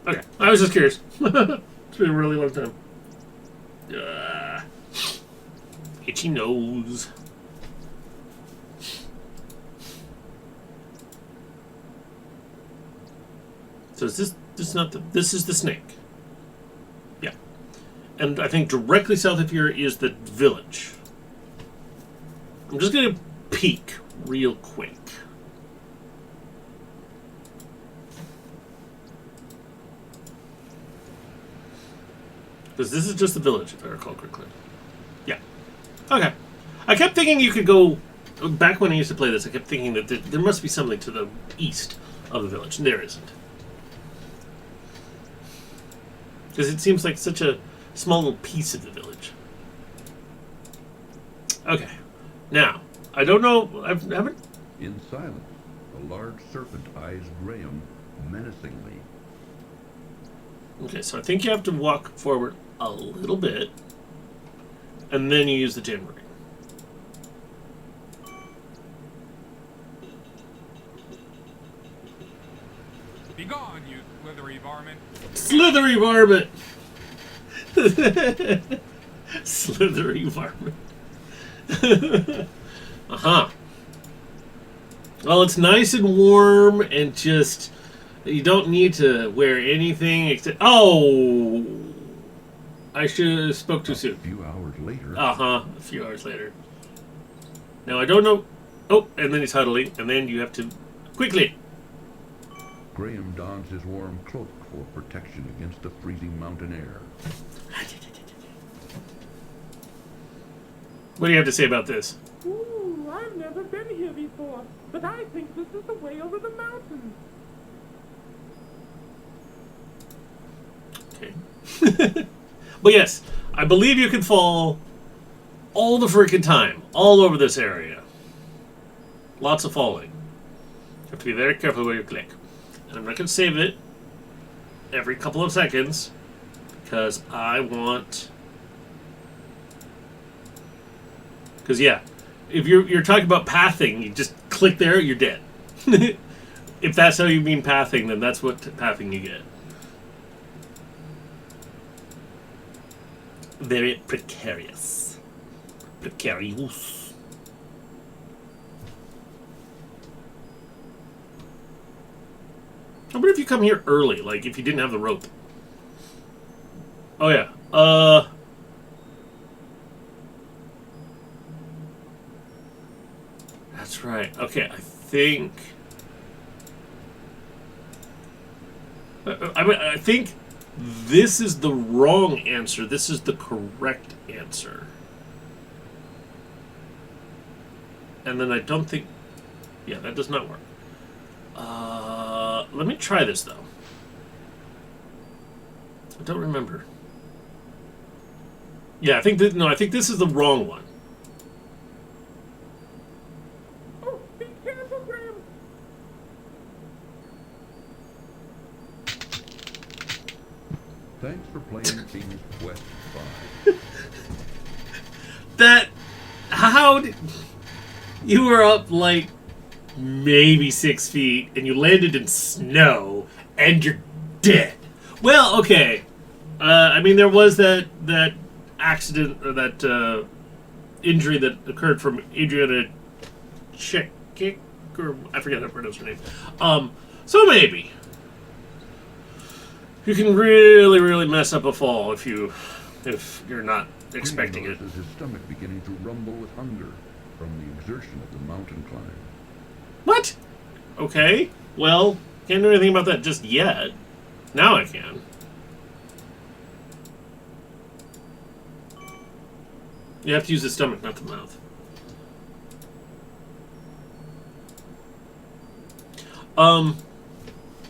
[SPEAKER 1] Okay, I was just curious. It's been a really long time. Itchy nose. So is this not the, this is the snake. Yeah. And I think directly south of here is the village. I'm just gonna peek real quick. Because this is just the village, if I recall correctly. Yeah. Okay. I kept thinking you could go... Back when I used to play this, I kept thinking that there must be something to the east of the village. And there isn't. Because it seems like such a small little piece of the village. Okay. Now, I don't know... I haven't...
[SPEAKER 6] In silence, a large serpent eyes Graham menacingly.
[SPEAKER 1] Okay, so I think you have to walk forward a little bit, and then you use the tambourine.
[SPEAKER 3] Begone, you slithery varmint!
[SPEAKER 1] Slithery varmint! Slithery varmint. Uh-huh. Well, it's nice and warm, and just... You don't need to wear anything except... Oh! I should have spoke too soon.
[SPEAKER 6] A few hours later...
[SPEAKER 1] Uh-huh. A few hours later. Now, I don't know... Oh, and then he's huddling, and then you have to... Quickly!
[SPEAKER 6] Graham dons his warm cloak for protection against the freezing mountain air.
[SPEAKER 1] What do you have to say about this?
[SPEAKER 4] Ooh, I've never been here before, but I think this is the way over the mountain.
[SPEAKER 1] Okay. But yes, I believe you can fall all the freaking time, all over this area. Lots of falling. You have to be very careful where you click. And I'm not going to save it every couple of seconds, because I want... Because, yeah, if you're talking about pathing, you just click there, you're dead. If that's how you mean pathing, then that's what pathing you get. Very precarious. Precarious. I wonder if you come here early, like if you didn't have the rope. Oh yeah. That's right. Okay, I think... I think this is the wrong answer. This is the correct answer. And then I don't think... Yeah, that does not work. Let me try this, though. I don't remember. Yeah, I think this is the wrong one.
[SPEAKER 4] Oh, be careful, Graham.
[SPEAKER 6] Thanks for playing King's Quest 5.
[SPEAKER 1] That... How did... You were up, like, maybe 6 feet, and you landed in snow, and you're dead. Well, okay. I mean, there was that accident, or that injury that occurred from Adriana Chekic, or I forget how to pronounce her name. So maybe. You can really, really mess up a fall if you're not expecting it.
[SPEAKER 6] His stomach beginning to rumble with hunger from the exertion of the mountain climb.
[SPEAKER 1] What? Okay. Well, can't do anything about that just yet. Now I can. You have to use the stomach, not the mouth.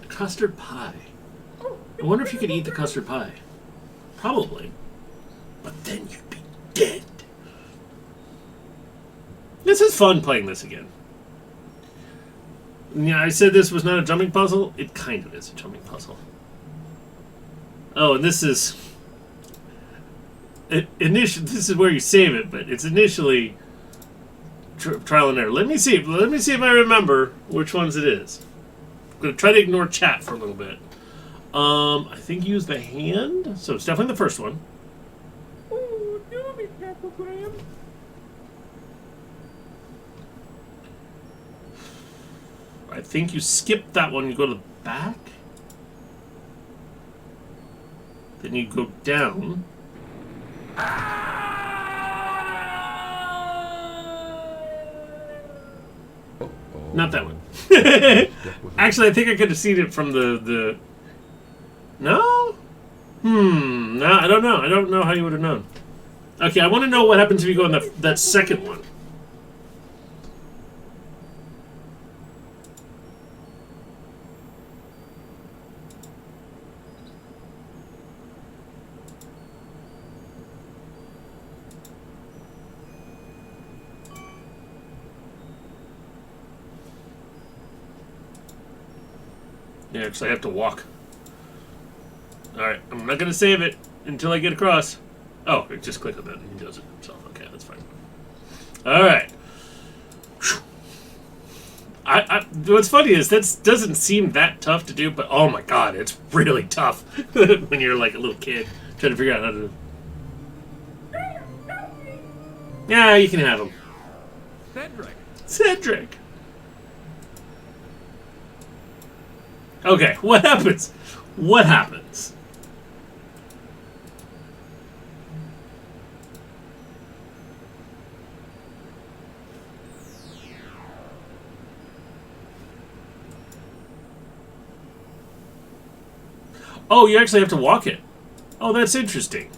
[SPEAKER 1] Custard pie. I wonder if you could eat the custard pie. Probably. But then you'd be dead. This is fun playing this again. Yeah, I said this was not a jumping puzzle. It kind of is a jumping puzzle. Oh, and this is... This is where you save it, but it's initially trial and error. Let me see if I remember which ones it is. I'm going to try to ignore chat for a little bit. I think use the hand. So it's definitely the first one.
[SPEAKER 4] Oh, do be careful, Graham.
[SPEAKER 1] I think you skip that one. You go to the back. Then you go down. Not that one. Actually, I think I could have seen it from the... No? No, I don't know. I don't know how you would have known. Okay, I want to know what happens if you go in that second one. Yeah, because I have to walk. Alright, I'm not going to save it until I get across. Oh, just click on that and he does it himself. Okay, that's fine. Alright. What's funny is that doesn't seem that tough to do, but oh my god, it's really tough when you're like a little kid trying to figure out how to... Yeah, you can have him. Cedric! Okay, what happens? What happens? Oh, you actually have to walk it. Oh, that's interesting.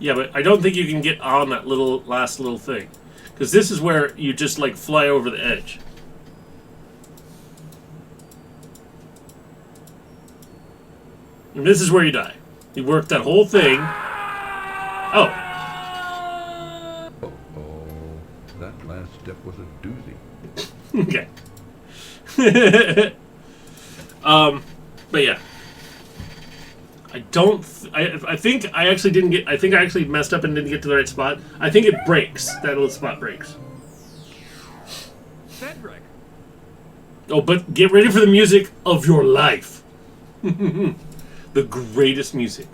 [SPEAKER 1] Yeah, but I don't think you can get on that last little thing. Because this is where you just, like, fly over the edge. And this is where you die. You work that whole thing. Oh.
[SPEAKER 6] Uh-oh. That last step was a doozy.
[SPEAKER 1] Okay. But yeah. I think I actually didn't get... I think I actually messed up and didn't get to the right spot. I think it breaks. That little spot breaks.
[SPEAKER 3] Cedric!
[SPEAKER 1] Oh, but get ready for the music of your life. The greatest music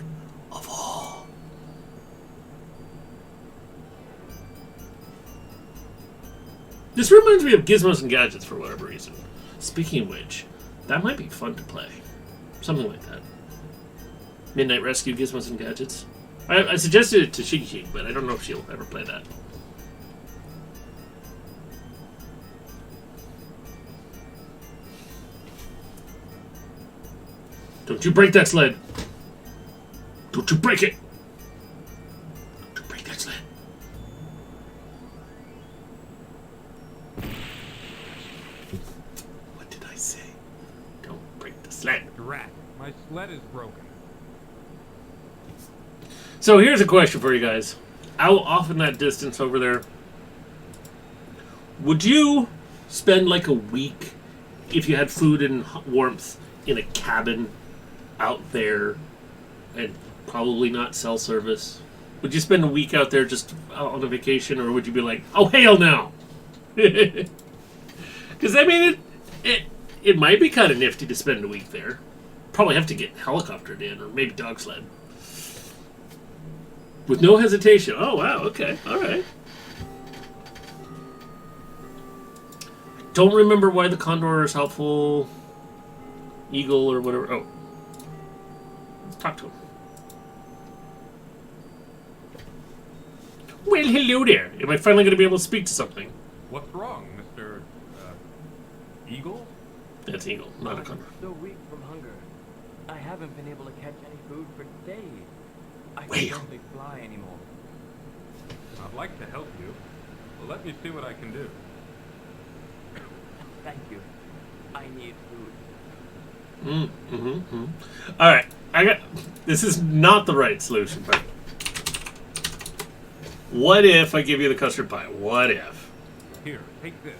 [SPEAKER 1] of all. This reminds me of Gizmos and Gadgets for whatever reason. Speaking of which, that might be fun to play. Something like that. Midnight Rescue, Gizmos and Gadgets. I suggested it to Shiki, but I don't know if she'll ever play that. Don't you break that sled. Don't you break it. Don't you break that sled. What did I say? Don't break the sled.
[SPEAKER 3] Drat. My sled is broken.
[SPEAKER 1] So here's a question for you guys. Out off in that distance over there, would you spend like a week if you had food and warmth in a cabin out there and probably not cell service? Would you spend a week out there just out on a vacation, or would you be like, oh, hell no? Because, I mean, it might be kind of nifty to spend a week there. Probably have to get helicoptered in, or maybe dog sled. With no hesitation. Oh, wow, okay, all right. Don't remember why the condor is helpful. Eagle or whatever. Oh. Let's talk to him. Well, hello there. Am I finally going to be able to speak to something?
[SPEAKER 3] What's wrong, Mr. Eagle?
[SPEAKER 1] That's Eagle, not a condor.
[SPEAKER 17] I'm so weak from hunger. I haven't been able to catch any food for days. I
[SPEAKER 1] Well.
[SPEAKER 17] can hardly fly anymore.
[SPEAKER 3] I'd like to help you. Well, let me see what I can do.
[SPEAKER 17] Thank you. I need food.
[SPEAKER 1] All right, this is not the right solution, but what if I give you the custard pie? What if?
[SPEAKER 3] Here, take this.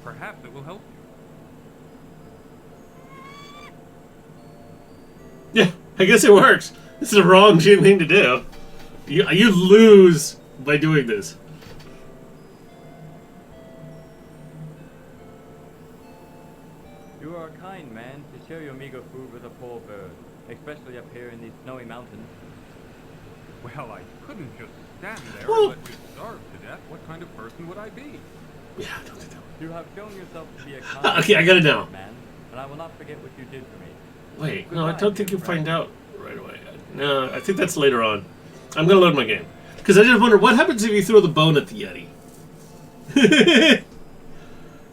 [SPEAKER 3] Perhaps it will help you.
[SPEAKER 1] Yeah, I guess it works. This is a wrong thing to do. You lose by doing this.
[SPEAKER 17] You are a kind man to share your meager food with a poor bird, especially up here in these snowy mountains.
[SPEAKER 3] Well, I couldn't just stand there
[SPEAKER 1] Well-
[SPEAKER 3] and let you starve to death. What kind of person would I be?
[SPEAKER 1] Yeah, don't do that.
[SPEAKER 17] You have shown yourself to be a kind
[SPEAKER 1] Okay, I got it now.
[SPEAKER 17] man, and I will not forget what you did for me.
[SPEAKER 1] Wait, no, I
[SPEAKER 17] Goodbye,
[SPEAKER 1] don't think
[SPEAKER 17] dear
[SPEAKER 1] you'll
[SPEAKER 17] friend.
[SPEAKER 1] find out right away. No, I think that's later on. I'm gonna load my game. Because I just wonder, what happens if you throw the bone at the Yeti?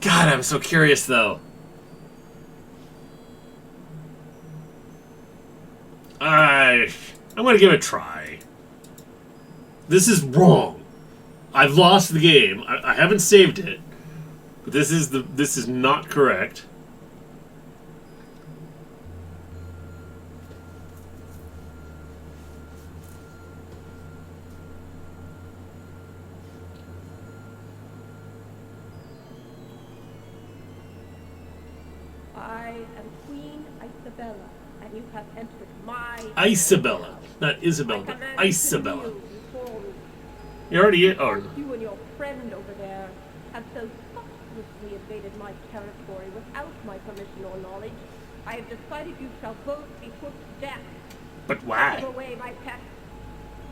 [SPEAKER 1] God, I'm so curious, though. I'm gonna give it a try. This is wrong. I've lost the game. I haven't saved it. But this is not correct.
[SPEAKER 13] I am Queen Isabella, and you have entered my...
[SPEAKER 1] Isabella. Not Isabella,
[SPEAKER 13] I
[SPEAKER 1] but
[SPEAKER 13] command you to
[SPEAKER 1] Isabella.
[SPEAKER 13] kneel before me.
[SPEAKER 1] You already... Oh,
[SPEAKER 13] You and your friend over there have so thoughtlessly invaded my territory without my permission or knowledge. I have decided you shall both be put to death.
[SPEAKER 1] but why?
[SPEAKER 13] Give away my pet.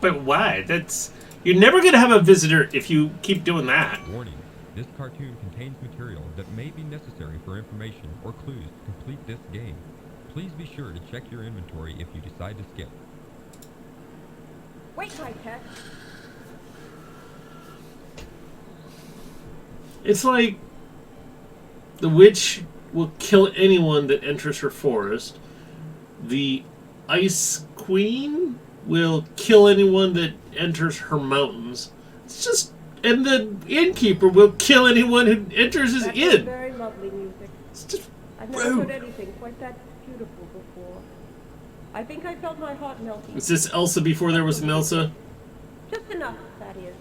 [SPEAKER 1] But why? That's... You're never gonna have a visitor if you keep doing that.
[SPEAKER 2] Warning. This cartoon contains material that may be necessary for information or clues to complete this game. Please be sure to check your inventory if you decide to skip.
[SPEAKER 13] Wait, my pet.
[SPEAKER 1] It's like the witch will kill anyone that enters her forest. The Ice Queen will kill anyone that enters her mountains. It's just... And the innkeeper will kill anyone who enters his
[SPEAKER 13] That was
[SPEAKER 1] inn.
[SPEAKER 13] very lovely music.
[SPEAKER 1] It's just
[SPEAKER 13] I've never
[SPEAKER 1] rude.
[SPEAKER 13] heard anything quite that beautiful before. I think I felt my heart melting.
[SPEAKER 1] Is this Elsa before there was an Elsa?
[SPEAKER 13] Just enough, that is,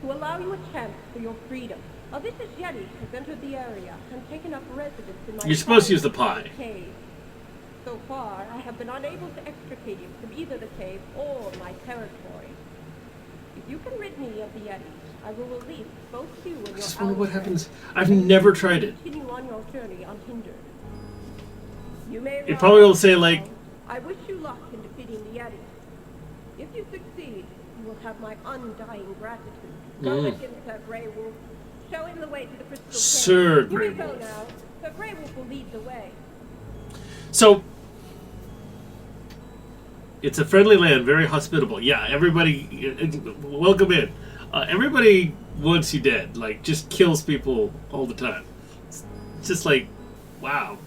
[SPEAKER 13] to allow you a chance for your freedom. A vicious Yeti has entered the area and taken up residence in my
[SPEAKER 1] You're supposed to use the
[SPEAKER 13] private
[SPEAKER 1] pie.
[SPEAKER 13] cave. So far, I have been unable to extricate you from either the cave or my territory. If you can rid me of the Yeti, I will release both you and your
[SPEAKER 1] I just wonder what
[SPEAKER 13] ally
[SPEAKER 1] happens.
[SPEAKER 13] friend,
[SPEAKER 1] I've
[SPEAKER 13] and
[SPEAKER 1] never
[SPEAKER 13] you
[SPEAKER 1] tried it.
[SPEAKER 13] Continue on your journey unhindered. You may
[SPEAKER 1] It probably will say, like...
[SPEAKER 13] I wish you luck in defeating the Yeti. If you succeed, you will have my undying gratitude. Go with him, Sir Grey Wolf. Show him the way to the Crystal Cave.
[SPEAKER 1] Sir
[SPEAKER 13] You
[SPEAKER 1] Grey
[SPEAKER 13] may go
[SPEAKER 1] Wolf.
[SPEAKER 13] now. Sir Grey Wolf will lead the way.
[SPEAKER 1] So... It's a friendly land, very hospitable. Yeah, everybody... Welcome in. Everybody wants you dead. Like, just kills people all the time. It's just like... Wow.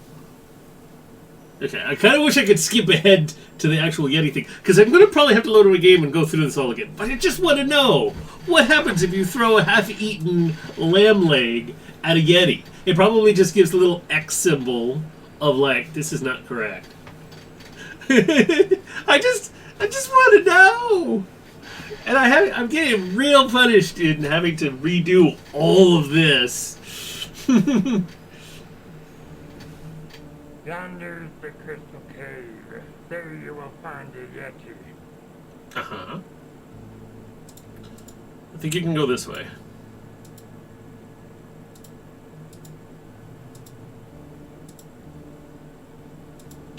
[SPEAKER 1] Okay, I kind of wish I could skip ahead to the actual Yeti thing, because I'm going to probably have to load a game and go through this all again. But I just want to know, what happens if you throw a half-eaten lamb leg at a Yeti? It probably just gives a little X symbol of, like, this is not correct. I just want to know! And I'm getting real punished in having to redo all of this.
[SPEAKER 11] Yonder's the crystal cave. There you will find a Yeti.
[SPEAKER 1] Uh-huh. I think you can go this way.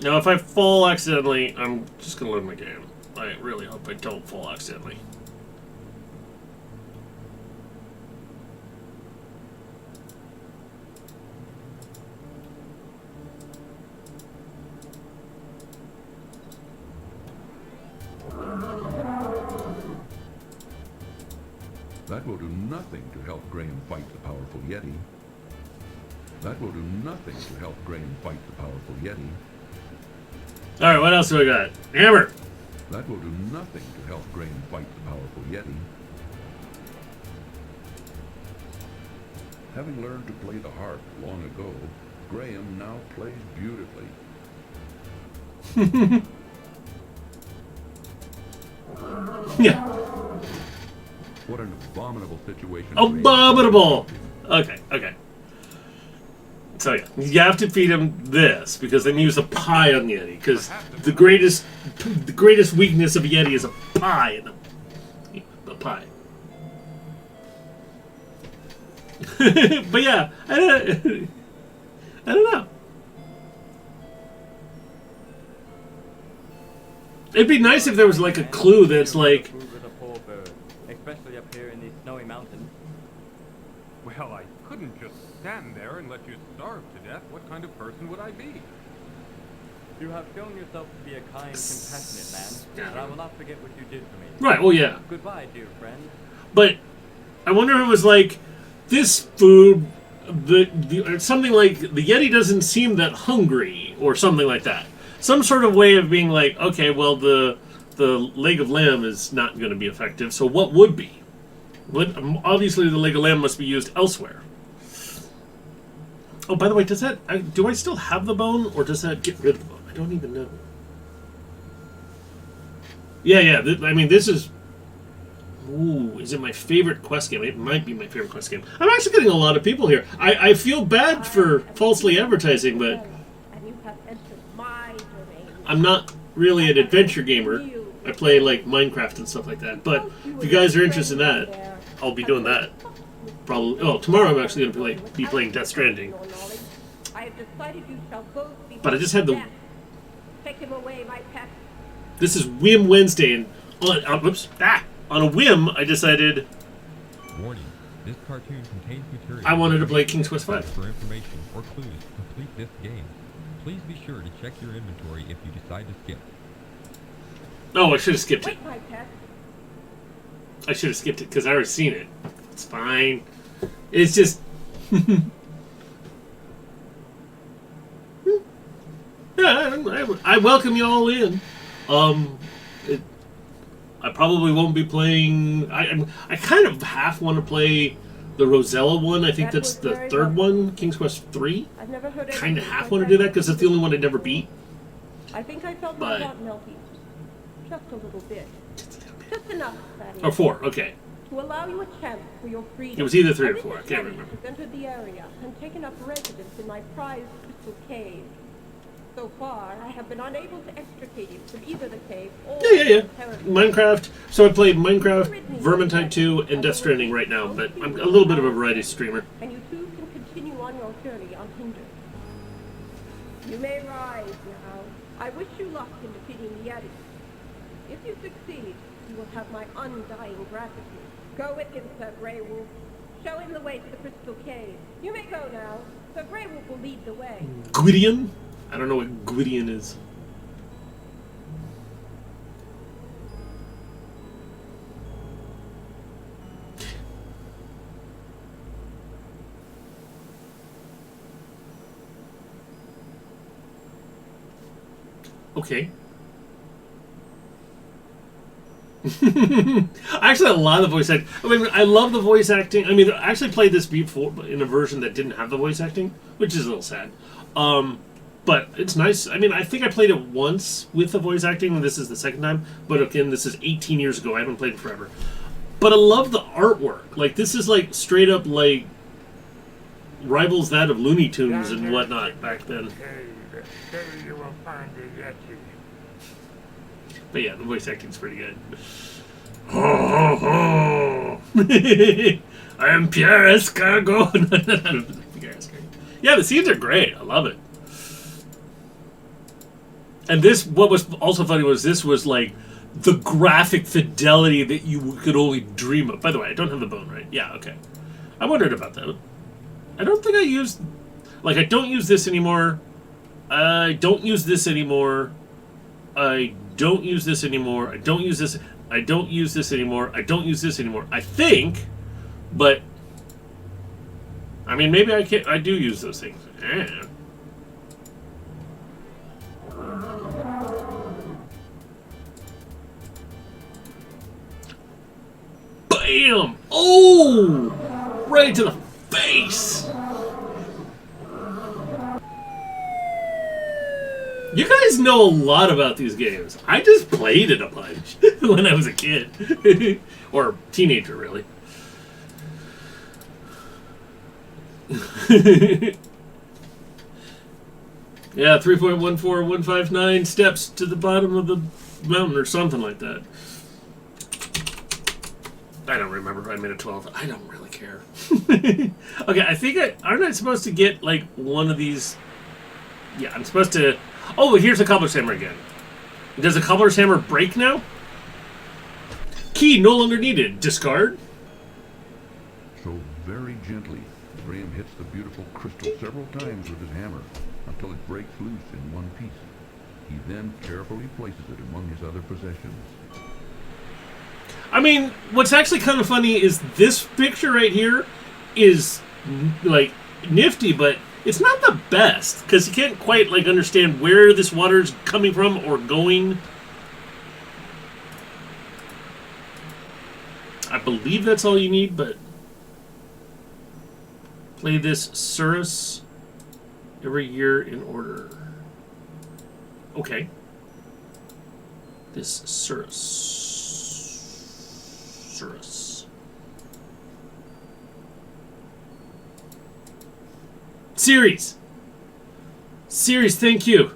[SPEAKER 1] Now, if I fall accidentally, I'm just going to load my game. I really hope I don't fall accidentally.
[SPEAKER 6] That will do nothing to help Graham fight the powerful Yeti. That will do nothing to help Graham fight the powerful Yeti.
[SPEAKER 1] Alright, what else do I got? Hammer!
[SPEAKER 6] That will do nothing to help Graham fight the powerful Yeti. Having learned to play the harp long ago, Graham now plays beautifully.
[SPEAKER 1] Yeah.
[SPEAKER 6] What an abominable situation.
[SPEAKER 1] Abominable! Okay, okay. So yeah, you have to feed him this, because then you use a pie on the Yeti, because the greatest weakness of a Yeti is a pie in the pie. But yeah, I don't know. It'd be nice if there was like a clue that's like,
[SPEAKER 17] Food with a poor bird, especially up here in these snowy mountains.
[SPEAKER 3] Well, I couldn't just stand there and let you starve to death. What kind of person would I be?
[SPEAKER 17] You have shown yourself to be a kind, compassionate man, and I will not forget what you did for me.
[SPEAKER 1] right, well yeah.
[SPEAKER 17] Goodbye, dear friend.
[SPEAKER 1] But I wonder if it was like, this food, something like, the Yeti doesn't seem that hungry, or something like that. Some sort of way of being like, okay, well, the leg of lamb is not going to be effective, so what would be? Obviously, the leg of lamb must be used elsewhere. Oh, by the way, does that... do I still have the bone, or does that get rid of the bone? I don't even know. Yeah, I mean, this is... Ooh, is it my favorite quest game? It might be my favorite quest game. I'm actually getting a lot of people here. I feel bad for falsely advertising, but... I'm not really an adventure gamer. I play, like, Minecraft and stuff like that. But if you guys are interested in that, I'll be doing that. Probably. Oh, tomorrow I'm actually going to be playing Death Stranding. But I just had the...
[SPEAKER 13] Take him away, my pet.
[SPEAKER 1] This is Whim Wednesday, and on a whim, I decided...
[SPEAKER 2] Warning. This cartoon contains material...
[SPEAKER 1] I wanted to play King's Quest V.
[SPEAKER 2] For information or clues to complete this game, please be sure to check your inventory if you decide to skip.
[SPEAKER 1] Oh, I should have skipped it.
[SPEAKER 13] Wait, my pet.
[SPEAKER 1] I should have skipped it, because I already seen it. It's fine. It's just... Yeah, I welcome you all in. I probably won't be playing... I kind of half want to play the Rosella one. I think that's the third one, King's Quest 3.
[SPEAKER 13] I've never heard
[SPEAKER 1] Kind of half want to do that, because it's the only one I never beat.
[SPEAKER 13] I think I felt my heart melting. Just a little bit. Just enough, that is.
[SPEAKER 1] Or 4, okay.
[SPEAKER 13] To allow you a chance for your freedom.
[SPEAKER 1] It was either 3 or 4, I can't remember.
[SPEAKER 13] I've entered the area and taken up residence in my prized crystal cave. So far, I have been unable to extricate you from either the cave or
[SPEAKER 1] Yeah. Minecraft. So I played Minecraft, Vermintide 2, and Death Stranding right now, but I'm a little bit of a variety streamer.
[SPEAKER 13] And you too can continue on your journey unhindered. You may rise now. I wish you luck in defeating the Yeti. If you succeed, you will have my undying gratitude. Go with him, Sir Grey Wolf. Show him the way to the crystal cave. You may go now. Sir Grey Wolf will lead the way.
[SPEAKER 1] Gwydion? I don't know what Gwydion is. Okay. Actually, a lot of the voice acting. I mean, I love the voice acting. I mean, I actually played this before in a version that didn't have the voice acting, which is a little sad. But it's nice. I mean, I think I played it once with the voice acting, and this is the second time. But again, this is 18 years ago. I haven't played it forever. But I love the artwork. Like, this is like straight up like rivals that of Looney Tunes and whatnot back then.
[SPEAKER 14] There you will find the Yeti.
[SPEAKER 1] But yeah, the voice acting's pretty good. Ho, ho, ho. I am Pierre Escargot. Yeah, the scenes are great. I love it. And this, what was also funny was this was like the graphic fidelity that you could only dream of. By the way, I don't have the bone, right? Yeah, okay. I wondered about that. I don't think I used... Like, I don't use this anymore. I don't use this anymore. I don't use this anymore. I don't use this. I don't use this anymore. I don't use this anymore. I think, but I mean, maybe I can. I do use those things. Bam! Oh, right to the face. You guys know a lot about these games. I just played it a bunch when I was a kid. Or teenager, really. Yeah, 3.14159 steps to the bottom of the mountain or something like that. I don't remember if I made a 12. I don't really care. Okay, I think aren't I supposed to get, like, one of these... Yeah, I'm supposed to... Oh, here's the cobbler's hammer again. Does the cobbler's hammer break now? Key no longer needed. Discard?
[SPEAKER 6] So very gently, Graham hits the beautiful crystal several times with his hammer until it breaks loose in one piece. He then carefully places it among his other possessions.
[SPEAKER 1] I mean, what's actually kind of funny is this picture right here is, like, nifty, but it's not the best, because you can't quite, like, understand where this water's coming from or going. I believe that's all you need, but... Play this Surus every year in order. Okay. This Surus. Series, thank you.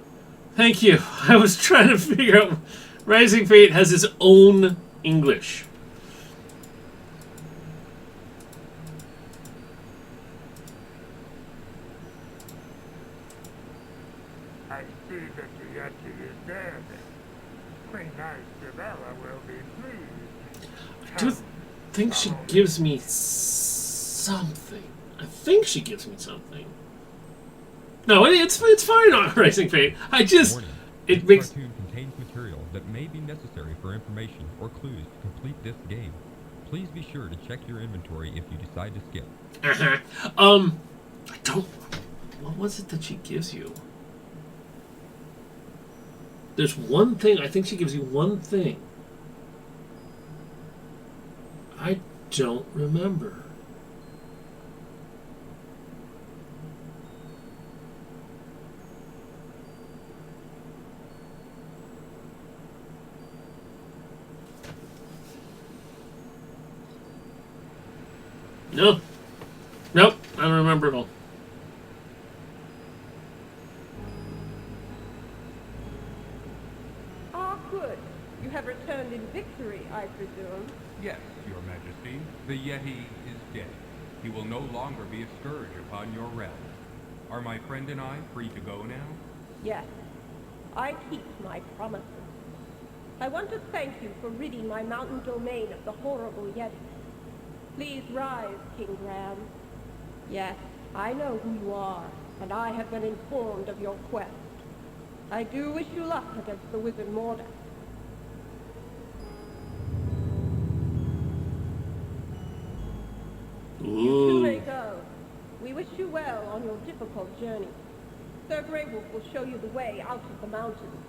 [SPEAKER 1] Thank you. I was trying to figure out... Rising Fate has its own English.
[SPEAKER 14] I see that the Yeti is dead. Queen Isabella will be pleased.
[SPEAKER 1] I do think she gives me something. I think she gives me something. No, it's fine on Rising Fate. I just...
[SPEAKER 2] Warning.
[SPEAKER 1] It
[SPEAKER 2] This
[SPEAKER 1] makes...
[SPEAKER 2] cartoon contains material that may be necessary for information or clues to complete this game. Please be sure to check your inventory if you decide to skip.
[SPEAKER 1] I don't... What was it that she gives you? There's one thing. I think she gives you one thing. I don't remember. No. Nope. I don't remember at all.
[SPEAKER 13] Ah, good. You have returned in victory, I presume.
[SPEAKER 3] Yes, Your Majesty. The Yeti is dead. He will no longer be a scourge upon your realm. Are my friend and I free to go now?
[SPEAKER 13] Yes. I keep my promises. I want to thank you for ridding my mountain domain of the horrible Yeti. Please rise, King Graham. Yes, I know who you are, and I have been informed of your quest. I do wish you luck against the wizard Mordak. You two may go. We wish you well on your difficult journey. Sir Greywolf will show you the way out of the mountains.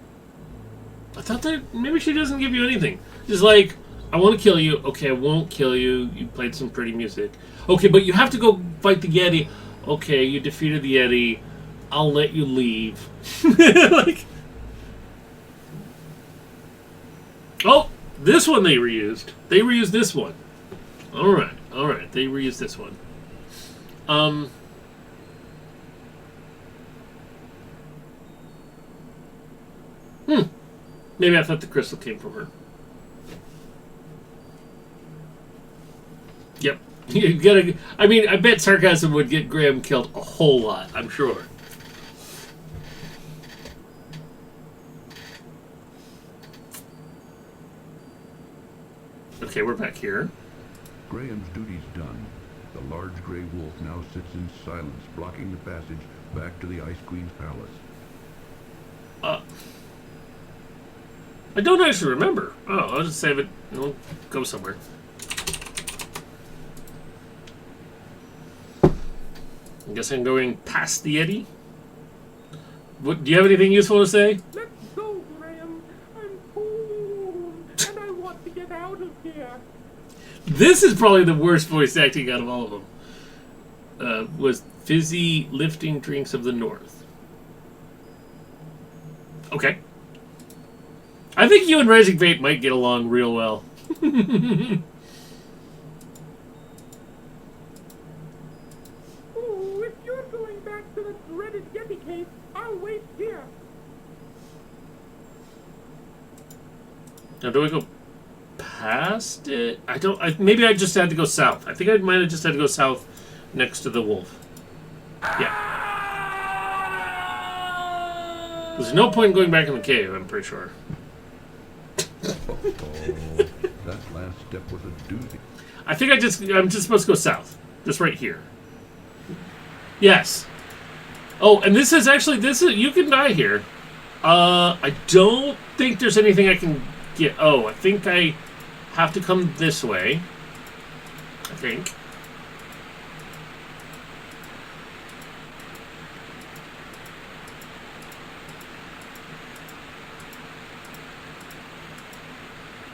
[SPEAKER 1] I thought that maybe she doesn't give you anything. She's like, I want to kill you. Okay, I won't kill you. You played some pretty music. Okay, but you have to go fight the Yeti. Okay, you defeated the Yeti. I'll let you leave. Like, oh, this one they reused. They reused this one. All right. They reused this one. Maybe I thought the crystal came from her. Yep. You gotta. I mean, I bet sarcasm would get Graham killed a whole lot. I'm sure. Okay, we're back here.
[SPEAKER 6] Graham's duty's done. The large gray wolf now sits in silence, blocking the passage back to the Ice Queen's palace.
[SPEAKER 1] I don't actually remember. Oh, I'll just save it and we'll go somewhere. I guess I'm going past the Yeti. What, do you have anything useful to say?
[SPEAKER 4] Let's go, Graham. I'm cold, and I want to get out of here.
[SPEAKER 1] This is probably the worst voice acting out of all of them. Was Fizzy Lifting Drinks of the North. Okay. I think you and Rising Fate might get along real well.
[SPEAKER 4] Oh, if you're going back to the dreaded Yeti cave, I'll wait here.
[SPEAKER 1] Now, do I go past it? I don't. Maybe I just had to go south. I think I might have just had to go south next to the wolf. Yeah. There's no point in going back in the cave, I'm pretty sure.
[SPEAKER 6] That last step was a doozy.
[SPEAKER 1] I think I'm just supposed to go south. Just right here. Yes. Oh, and this is you can die here. I don't think there's anything I can get. Oh, I think I have to come this way. I think.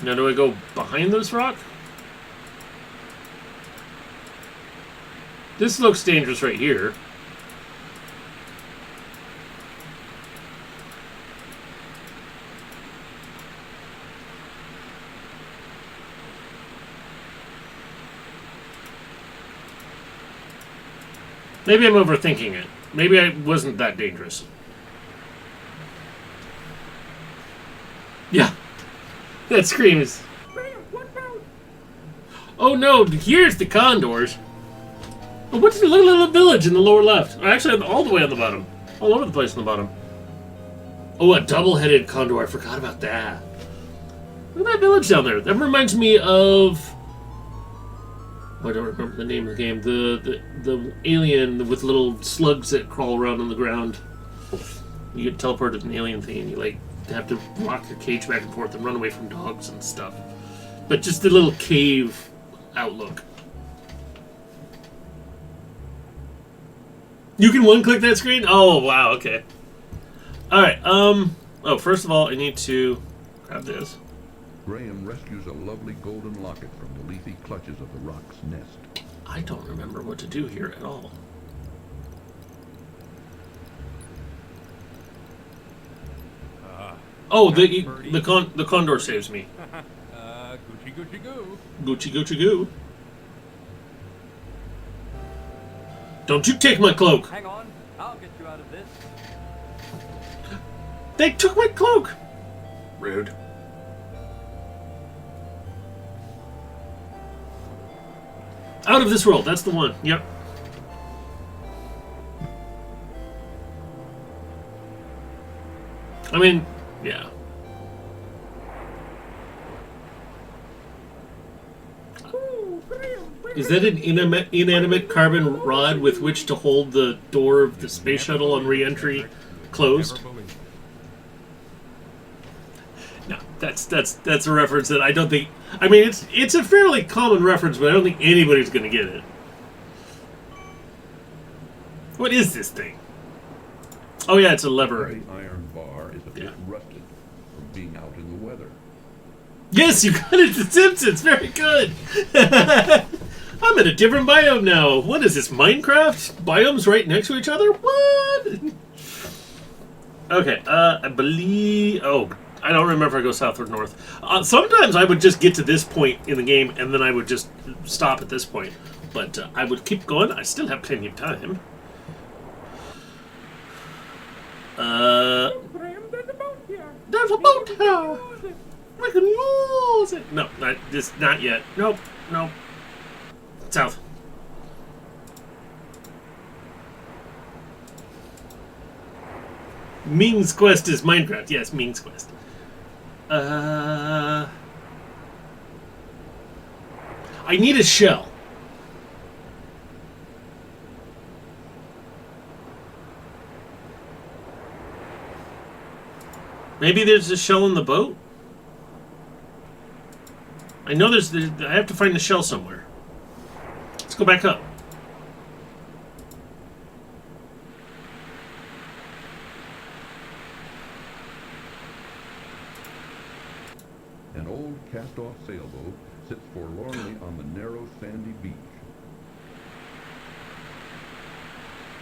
[SPEAKER 1] Now, do I go behind this rock? This looks dangerous right here. Maybe I'm overthinking it. Maybe I wasn't that dangerous. Yeah. That screams. Oh no, here's the condors. Oh, what's the little village in the lower left? Actually, all the way on the bottom. All over the place on the bottom. Oh, a double-headed condor. I forgot about that. Look at that village down there. That reminds me of... Oh, I don't remember the name of the game. The alien with little slugs that crawl around on the ground. You get teleported to an alien thing and you, like, have to rock your cage back and forth and run away from dogs and stuff. But just the little cave outlook. You can one-click that screen? Oh, wow, okay. Alright, oh, first of all, I need to grab this.
[SPEAKER 6] Graham rescues a lovely golden locket from the leafy clutches of the rock's nest.
[SPEAKER 1] I don't remember what to do here at all. Oh, the condor saves me.
[SPEAKER 3] Gucci Gucci Goo.
[SPEAKER 1] Gucci Gucci Goo. Don't you take my cloak!
[SPEAKER 17] Hang on, I'll get you out of this.
[SPEAKER 1] They took my cloak! Rude. Out of this world, that's the one. Yep. I mean, yeah. Is that an inanimate carbon rod with which to hold the door of the space shuttle on re-entry closed? No, that's a reference that I don't think... I mean, it's a fairly common reference, but I don't think anybody's going to get it. What is this thing? Oh yeah, it's a lever.
[SPEAKER 6] The iron bar is a bit rusted. being out in the weather.
[SPEAKER 1] Yes, you got it, The Simpsons. Very good. I'm in a different biome now. What is this, Minecraft? Biomes right next to each other? What? Okay, I believe... Oh, I don't remember if I go south or north. Sometimes I would just get to this point in the game, and then I would just stop at this point. But I would keep going. I still have plenty of time.
[SPEAKER 4] There's a boat here.
[SPEAKER 1] There's a boat here. I can use it. No, not yet. Nope, nope. South. Ming's Quest is Minecraft. Yes, Ming's Quest. I need a shell. Maybe there's a shell in the boat? I know there's... I have to find the shell somewhere. Let's go back up.
[SPEAKER 6] An old cast-off sailboat sits forlornly on the narrow sandy beach.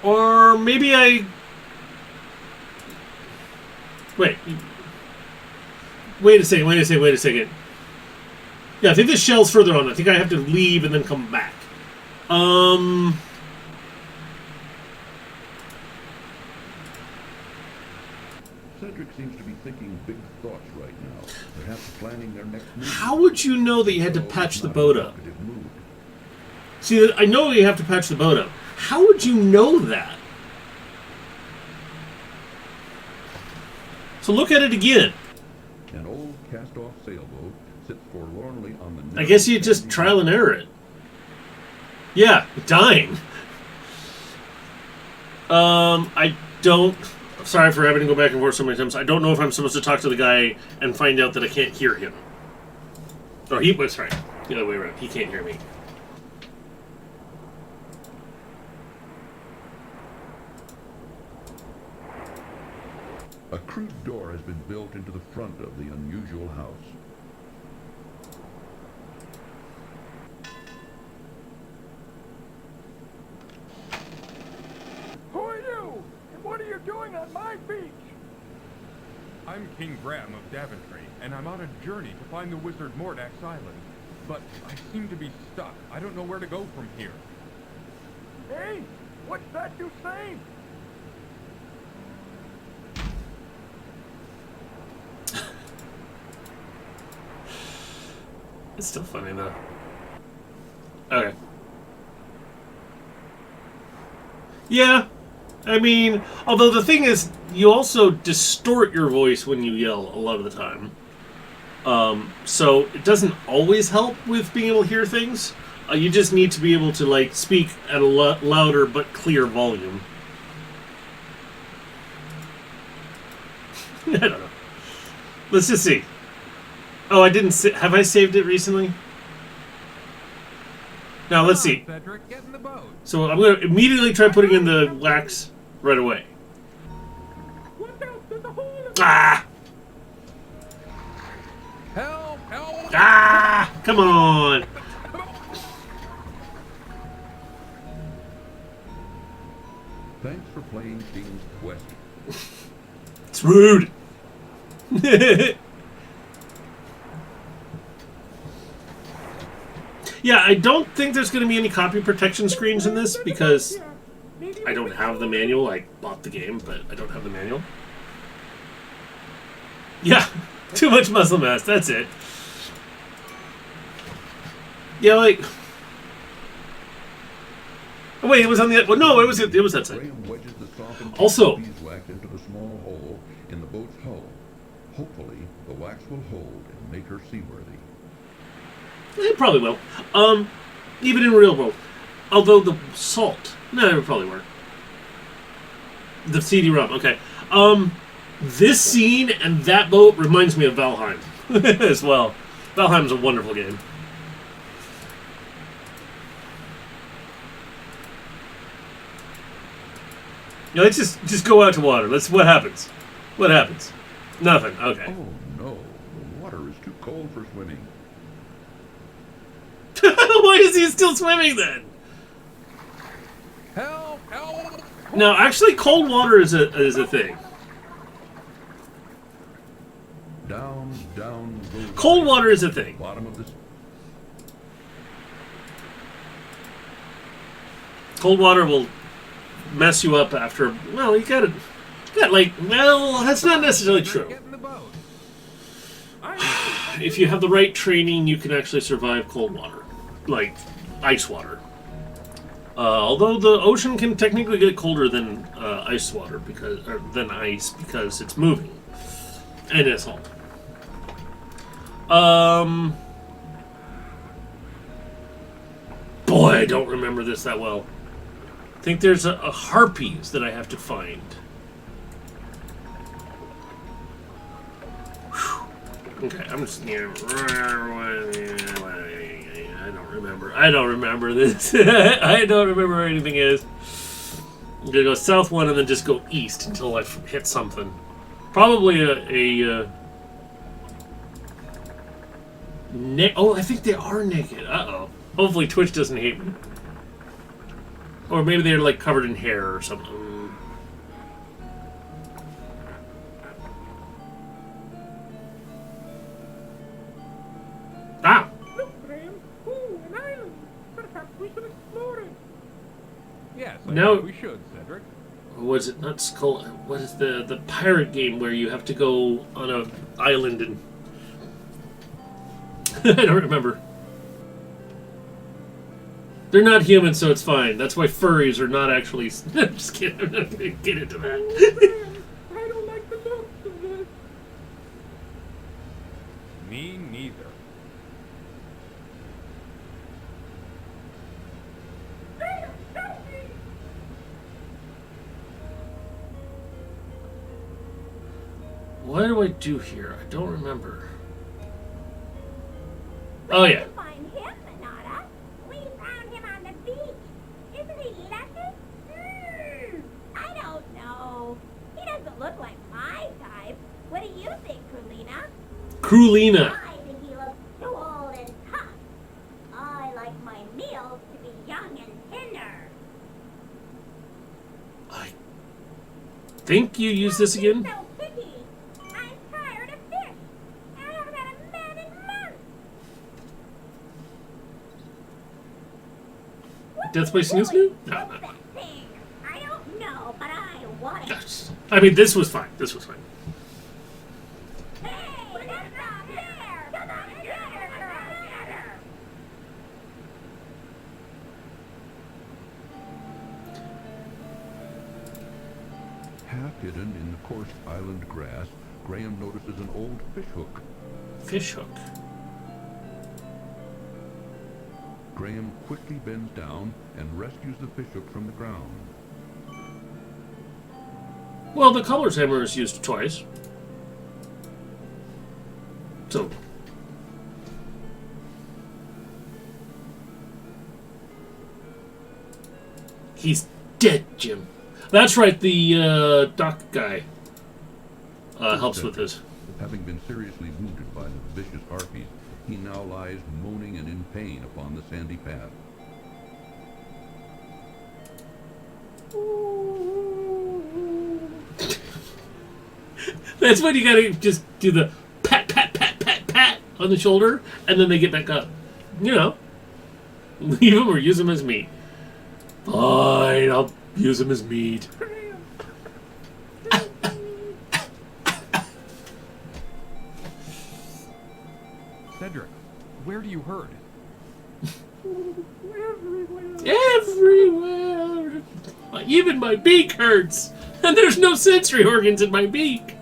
[SPEAKER 1] Or maybe I... Wait a second. Yeah, I think the shell's further on. I think I have to leave and then come back.
[SPEAKER 6] Cedric seems to be thinking big thoughts right now, perhaps planning their next move.
[SPEAKER 1] How would you know that you had to patch the boat up? See, I know you have to patch the boat up. How would you know that? So look at it again.
[SPEAKER 6] An old cast-off sailboat sits forlornly on the...
[SPEAKER 1] I guess you just trial and error it. Yeah, dying. I don't... Sorry for having to go back and forth so many times. I don't know if I'm supposed to talk to the guy and find out that I can't hear him. Or he was right. The other way around. He can't hear me.
[SPEAKER 6] A crude door has been built into the front of the unusual house.
[SPEAKER 14] Who are you? And what are you doing on my beach?
[SPEAKER 3] I'm King Graham of Daventry, and I'm on a journey to find the wizard Mordak's island. But I seem to be stuck. I don't know where to go from here.
[SPEAKER 14] Hey, what's that you saying?
[SPEAKER 1] It's still funny, though. Okay. Yeah. I mean, although the thing is, you also distort your voice when you yell a lot of the time. So it doesn't always help with being able to hear things. You just need to be able to, like, speak at a louder but clear volume. I don't know. Let's just see. Oh, I didn't... Have I saved it recently? Now, let's see.
[SPEAKER 3] Cedric, get in the boat.
[SPEAKER 1] So I'm going to immediately try putting in the wax right away. Ah!
[SPEAKER 3] Help! Help!
[SPEAKER 1] Ah! Come on!
[SPEAKER 6] Thanks for playing King's Quest.
[SPEAKER 1] It's rude! Yeah, I don't think there's going to be any copy protection screens in this because I don't have the manual. I bought the game, but I don't have the manual. Yeah, too much muscle mass. That's it. Yeah, like... Oh, wait, it was on the... Well, no, it was that side.
[SPEAKER 6] Graham wedges the softened
[SPEAKER 1] Also...
[SPEAKER 6] beeswax into the small hole in the boat's hull. Hopefully, the wax will hold and make her seaworthy.
[SPEAKER 1] It probably will. Even in real world. Although the salt... No, it probably work. The CD-ROM, okay. This scene and that boat reminds me of Valheim as well. Valheim's a wonderful game. Yeah, let's just go out to water. What happens? What happens? Nothing. Okay.
[SPEAKER 6] Oh cold for swimming.
[SPEAKER 1] Why is he still swimming then?
[SPEAKER 3] Help! Help!
[SPEAKER 1] No, actually, cold water is a thing.
[SPEAKER 6] Down goes
[SPEAKER 1] Cold water is a thing.
[SPEAKER 6] bottom of the
[SPEAKER 1] Cold water will mess you up after. Well, you got like. Well, that's not necessarily true.
[SPEAKER 3] Get in the boat.
[SPEAKER 1] If you have the right training, you can actually survive cold water, like ice water. Although the ocean can technically get colder than ice water than ice because it's moving, and it's all. Boy, I don't remember this that well. I think there's a harpies that I have to find. Whew. Okay, I'm just. I don't remember. I don't remember this. I don't remember where anything is. I'm gonna go south one and then just go east until I hit something. Probably oh, I think they are naked. Uh-oh. Hopefully Twitch doesn't hate me. Or maybe they're like covered in hair or something. Ah!
[SPEAKER 4] Look, Graham. Ooh, an island. Perhaps we should explore it.
[SPEAKER 3] Yes, I
[SPEAKER 1] No.
[SPEAKER 3] think we should, Cedric.
[SPEAKER 1] Was it not Skull? What is the pirate game where you have to go on a island and I don't remember. They're not human, so it's fine. That's why furries are not actually. I'm just kidding. I'm not going to get into that.
[SPEAKER 4] I don't like the looks of this.
[SPEAKER 3] Me neither.
[SPEAKER 4] Graham, help me!
[SPEAKER 1] What do I do here? I don't remember. Oh yeah.
[SPEAKER 7] Find him, Manada. We found him on the beach. Isn't he lucky? I don't know. He doesn't look like my type. What do you think, Krulina?
[SPEAKER 1] Krulina.
[SPEAKER 7] I think he looks too old and tough. I like my meals to be young and tender.
[SPEAKER 1] I think you use this again.
[SPEAKER 7] So picky. I'm tired of fish. I haven't had a man in months.
[SPEAKER 1] Death by Snoo Snoo? No, no.
[SPEAKER 7] That thing. I don't know, but I want it.
[SPEAKER 1] Yes. I mean, this was fine. This was fine.
[SPEAKER 7] Hey, that's not fair. Come on, get her.
[SPEAKER 6] half hidden in the coarse island grass, Graham notices an old fishhook.
[SPEAKER 1] Fishhook.
[SPEAKER 6] Graham quickly bends down and rescues the fishhook from the ground.
[SPEAKER 1] Well, the color's hammer is used twice. So. He's dead, Jim. That's right, the dock guy helps with this.
[SPEAKER 6] Having been seriously wounded by the vicious harpies, he now lies moaning and in pain upon the sandy path.
[SPEAKER 1] That's when you gotta just do the pat, pat, pat, pat, pat on the shoulder, and then they get back up. You know. Leave them or use them as meat. Fine, I'll use them as meat.
[SPEAKER 3] Cedric, where do you hurt?
[SPEAKER 1] Everywhere. Even my beak hurts. And there's no sensory organs in my beak.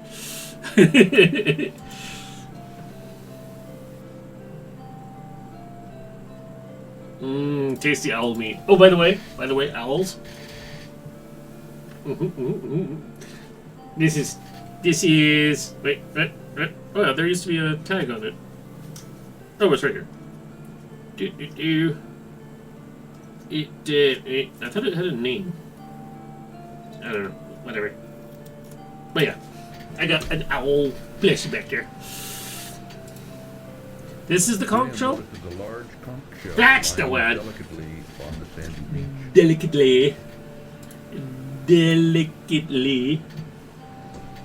[SPEAKER 1] Tasty owl meat. Oh, by the way, owls. This is. Wait. Oh, yeah, there used to be a tag on it. Oh, it's right here. I thought it had a name. I don't know. Whatever. But yeah, I got an owl. Bless you back there. This is the conch shell?
[SPEAKER 6] notices a large conch shell
[SPEAKER 1] That's the
[SPEAKER 6] lying
[SPEAKER 1] word.
[SPEAKER 6] delicately on the sandy beach.
[SPEAKER 1] Delicately. Delicately.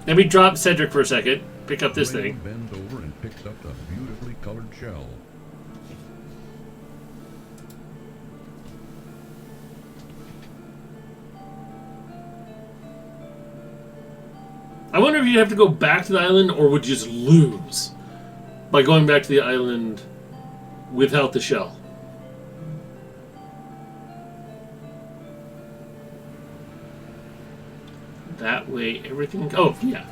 [SPEAKER 1] Let me drop Cedric for a second. Pick up this
[SPEAKER 6] Graham
[SPEAKER 1] thing.
[SPEAKER 6] bends over and picks up a beautifully colored shell.
[SPEAKER 1] I wonder if you'd have to go back to the island or would you just lose by going back to the island without the shell. That way everything... Oh, yeah.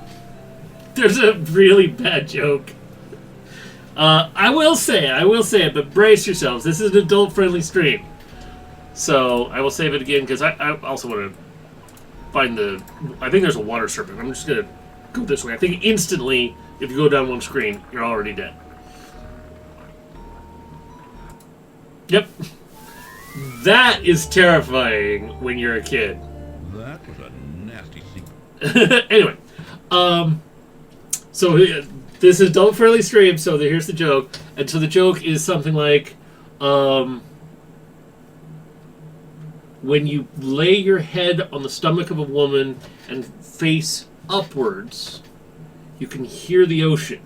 [SPEAKER 1] There's a really bad joke. I will say it, but brace yourselves. This is an adult-friendly stream. So, I will save it again, because I also want to find the... I think there's a water serpent. I'm just going to go this way. I think instantly, if you go down one screen, you're already dead. Yep. That is terrifying when you're a kid.
[SPEAKER 6] That was a nasty secret.
[SPEAKER 1] Anyway, so this is adult-friendly stream, so here's the joke. And so the joke is something like, when you lay your head on the stomach of a woman and face upwards, you can hear the ocean.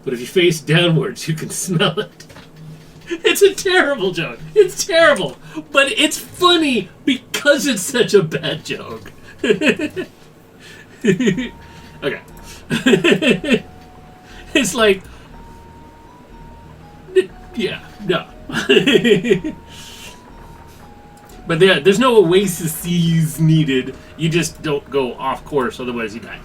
[SPEAKER 1] But if you face downwards, you can smell it. It's a terrible joke. It's terrible. But it's funny because it's such a bad joke. Okay. It's like... Yeah, no. But yeah, there's no oases needed. You just don't go off course, otherwise you die.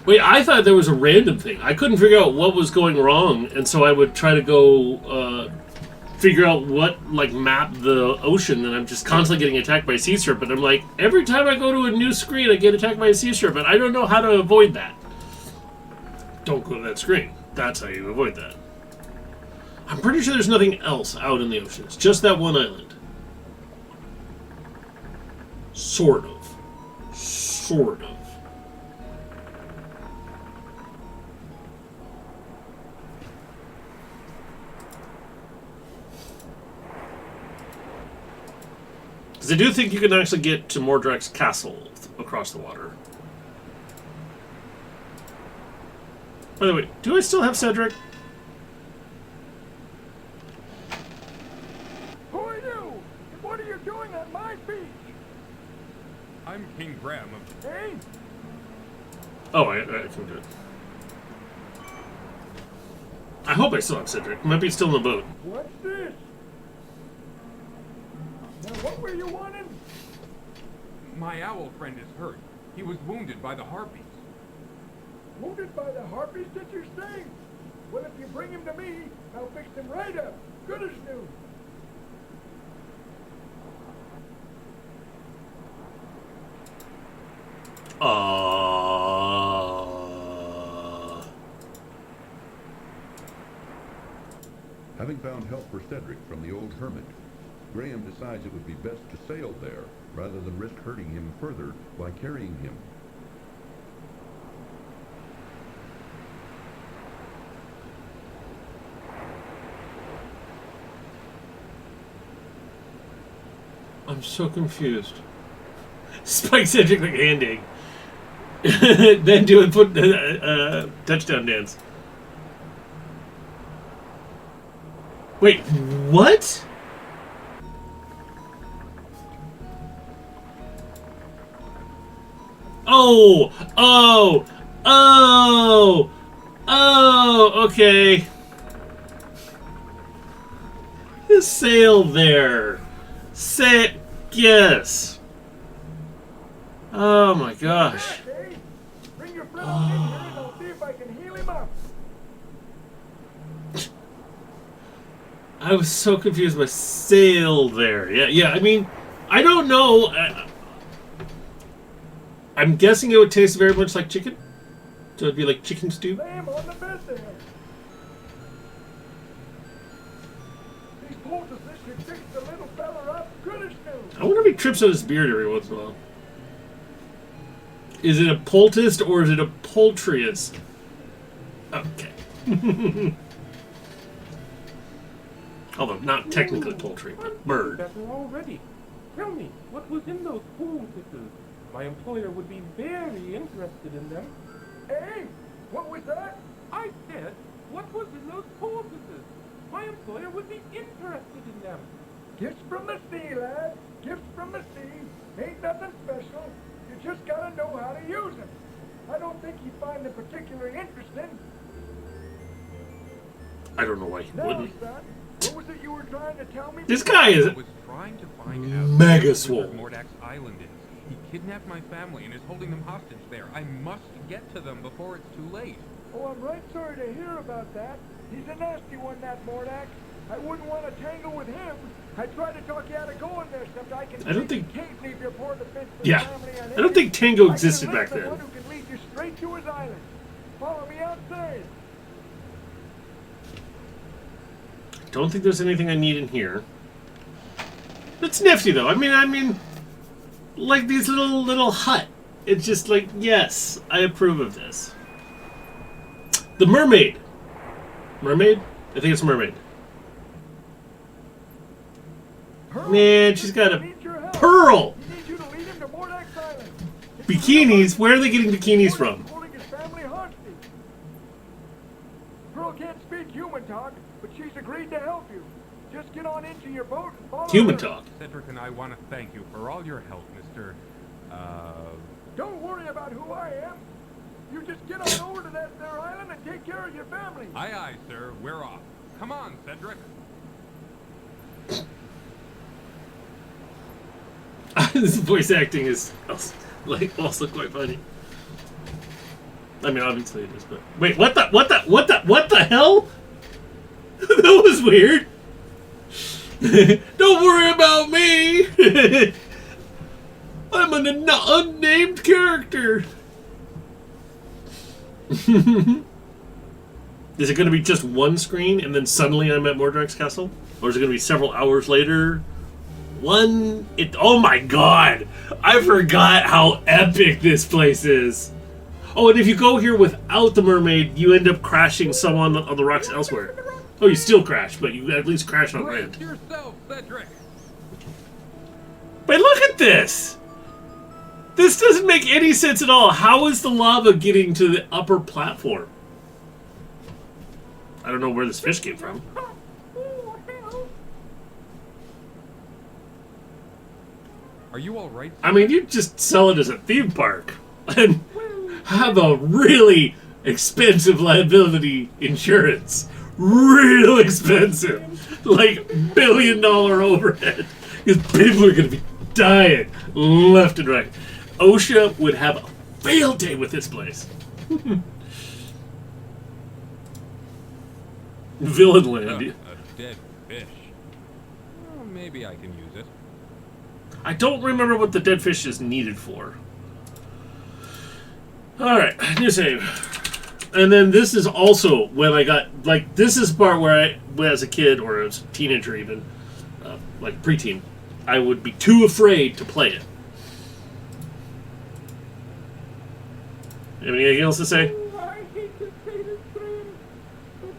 [SPEAKER 1] Wait, I thought there was a random thing. I couldn't figure out what was going wrong, and so I would try to go figure out what, like, map the ocean, and I'm just constantly getting attacked by a sea serpent. I'm like, every time I go to a new screen, I get attacked by a sea serpent. I don't know how to avoid that. Don't go to that screen. That's how you avoid that. I'm pretty sure there's nothing else out in the ocean. It's just that one island. Sort of. Sort of. Because I do think you can actually get to Mordrek's castle across the water. By the way, do I still have Cedric?
[SPEAKER 14] Who are you? What are you doing at my beach?
[SPEAKER 3] I'm King Graham of...
[SPEAKER 14] Hey?
[SPEAKER 1] Oh, I can do it. I hope I still have Cedric. Might be still in the boat.
[SPEAKER 14] What's this? Now, what were you wanting?
[SPEAKER 3] My owl friend is hurt. He was wounded by the harpies.
[SPEAKER 14] Wounded by the harpies that you're saying? Well, if you bring him to me, I'll fix him right up. Good as new.
[SPEAKER 6] Having found help for Cedric from the old hermit, Graham decides it would be best to sail there rather than risk hurting him further by carrying him.
[SPEAKER 1] I'm so confused. Spike Cedric like handing. Then do a touchdown dance. Wait, what? Oh, okay. Sail there. Yes. Oh my gosh.
[SPEAKER 14] Hey, bring your friend in here and I'll see if I can heal him up.
[SPEAKER 1] I was so confused by sail there. Yeah, I mean, I don't know. I'm guessing it would taste very much like chicken. So it'd be like chicken stew.
[SPEAKER 14] Lay him on the bed there. These poultices should fix the little fella up good as new.
[SPEAKER 1] I wonder if he trips on his beard every once in a while. Is it a poultice or is it a poultrius? Okay. Although not technically poultry, but bird.
[SPEAKER 4] Better already. Tell me, what was in those poultices? My employer would be very interested in them.
[SPEAKER 14] Hey, what was that?
[SPEAKER 4] I said, what was in those poultices? My employer would be interested in them.
[SPEAKER 14] Gifts from the sea, lad. Gifts from the sea. Ain't nothing special. You just gotta know how to use them. I don't think you'd find them particularly interesting.
[SPEAKER 1] I don't know why he
[SPEAKER 14] No,
[SPEAKER 1] wouldn't.
[SPEAKER 14] son. What was it you were trying to tell me?
[SPEAKER 1] This guy is
[SPEAKER 3] I was trying to find out
[SPEAKER 1] mega
[SPEAKER 3] where
[SPEAKER 1] swole.
[SPEAKER 3] Mordak's island is. He kidnapped my family and is holding them hostage there. I must get to them before it's too late.
[SPEAKER 14] Oh, I'm right sorry to hear about that. He's a nasty one, that Mordak. I wouldn't want to tangle with him. I tried to talk you out of going there, except I can.
[SPEAKER 1] I don't think.
[SPEAKER 14] You can't leave your poor defenseless
[SPEAKER 1] Yeah,
[SPEAKER 14] family
[SPEAKER 1] I don't think Tango existed
[SPEAKER 14] I can
[SPEAKER 1] back
[SPEAKER 14] elect
[SPEAKER 1] then.
[SPEAKER 14] the one who can lead you straight to his island. Follow me outside.
[SPEAKER 1] Don't think there's anything I need in here. It's nifty though. I mean, like these little hut. It's just like, yes, I approve of this. The mermaid. Mermaid? I think it's a mermaid. Man, she's got a pearl. Bikinis? Where are they getting bikinis from?
[SPEAKER 14] Pearl can't speak human talk, but she's agreed to help you. Just get on into your boat and follow
[SPEAKER 1] Human
[SPEAKER 14] her.
[SPEAKER 1] talk.
[SPEAKER 3] Cedric and I want to thank you for all your help, Mr.
[SPEAKER 14] Don't worry about who I am. You just get on over to that there island and take care of your family.
[SPEAKER 3] Aye, aye, sir. We're off. Come on, Cedric.
[SPEAKER 1] This voice acting is also quite funny. I mean, obviously it is, but wait, what the hell? That was weird. Don't worry about me. I'm an unnamed character. Is it going to be just one screen and then suddenly I'm at Mordrak's castle? Or is it going to be several hours later? Oh my god! I forgot how epic this place is. Oh, and if you go here without the mermaid, you end up crashing some on the rocks elsewhere. Oh, you still crash, but you at least crash on land.
[SPEAKER 3] Yourself, Cedric.
[SPEAKER 1] But look at this! This doesn't make any sense at all. How is the lava getting to the upper platform? I don't know where this fish came from.
[SPEAKER 3] Are you all right?
[SPEAKER 1] I mean, you just sell it as a theme park and have a really expensive liability insurance. Real expensive. Like $1 billion overhead. Because people are going to be dying left and right. OSHA would have a field day with this place. Villain land.
[SPEAKER 3] A dead fish. Well, maybe I can use it.
[SPEAKER 1] I don't remember what the dead fish is needed for. Alright, new save. And then this is also when I got, like, this is the part where as a kid, or as a teenager even, like preteen, I would be too afraid to play it. Anything else to say?
[SPEAKER 4] I hate to say this, friend, but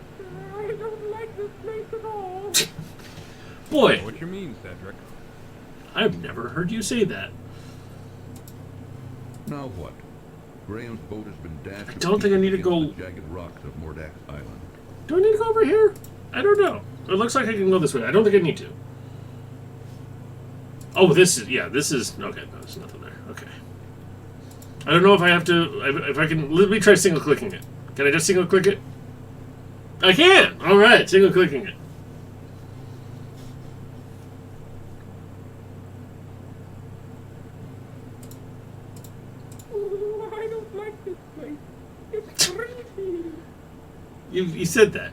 [SPEAKER 4] I don't like this place at all.
[SPEAKER 1] Boy.
[SPEAKER 3] What you mean, Cedric?
[SPEAKER 1] I've never heard you say that.
[SPEAKER 6] Now what? Graham's boat has been dashed.
[SPEAKER 1] I don't think I need to go.
[SPEAKER 6] against the jagged rocks of Mordak's island.
[SPEAKER 1] Do I need to go over here? I don't know. It looks like I can go this way. I don't think I need to. Oh, this is, okay, no, there's nothing there. Okay. I don't know if I have to, if I can, let me try single clicking it. Can I just single click it? I can! Alright, single clicking it.
[SPEAKER 4] Oh, I don't like this place. It's creepy.
[SPEAKER 1] You said that.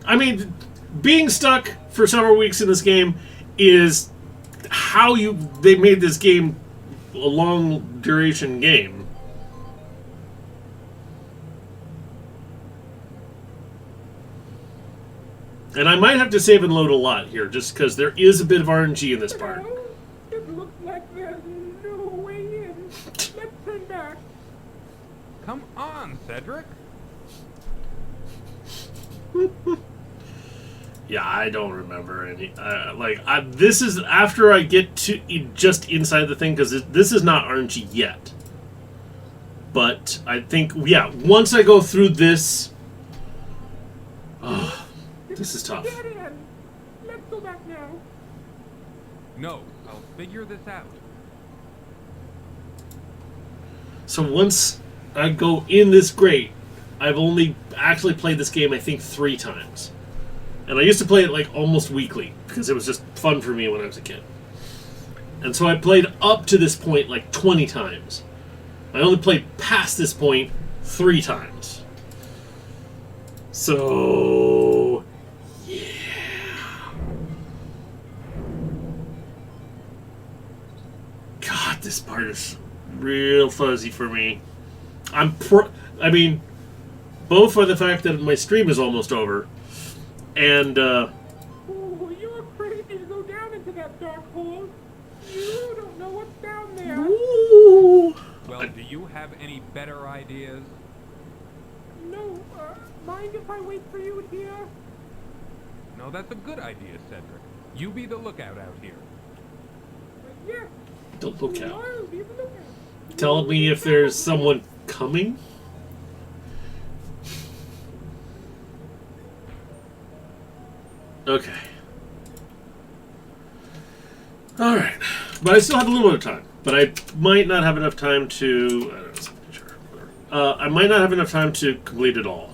[SPEAKER 1] I mean, being stuck for several weeks in this game is how they made this game a long duration game. And I might have to save and load a lot here, just because there is a bit of RNG in this part.
[SPEAKER 4] It looks like there's no way in. Let's turn back.
[SPEAKER 3] Come on, Cedric.
[SPEAKER 1] Yeah, I don't remember any. This is after I get to just inside the thing, because this is not RNG yet. But I think, yeah, once I go through this... Oh, this is tough.
[SPEAKER 4] Get in. Let's go back now.
[SPEAKER 3] No, I'll figure this out.
[SPEAKER 1] So once I go in this grate, I've only actually played this game, I think, 3 times. And I used to play it like almost weekly, because it was just fun for me when I was a kid. And so I played up to this point like 20 times. I only played past this point 3 times. So, yeah. God, this part is real fuzzy for me. I mean, both for the fact that my stream is almost over, and,
[SPEAKER 4] Oh, you're crazy to go down into that dark hole. You don't know what's down there.
[SPEAKER 1] Ooh.
[SPEAKER 3] Well, do you have any better ideas?
[SPEAKER 4] No, mind if I wait for you here?
[SPEAKER 3] No, that's a good idea, Cedric. You be the lookout out here.
[SPEAKER 4] Yes.
[SPEAKER 1] The lookout.
[SPEAKER 4] I'll be the lookout.
[SPEAKER 1] Tell me if there's someone coming? Okay. Alright. But I still have a little bit of time. But I might not have enough time to... I don't know, sure, whatever. I might not have enough time to complete it all.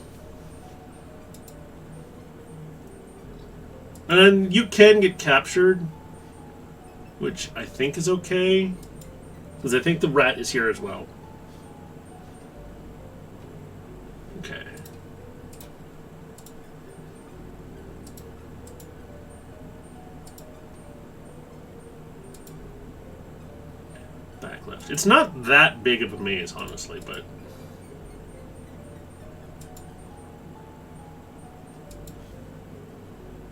[SPEAKER 1] And then you can get captured, which I think is okay. Because I think the rat is here as well. Okay. Back left. It's not that big of a maze, honestly, but...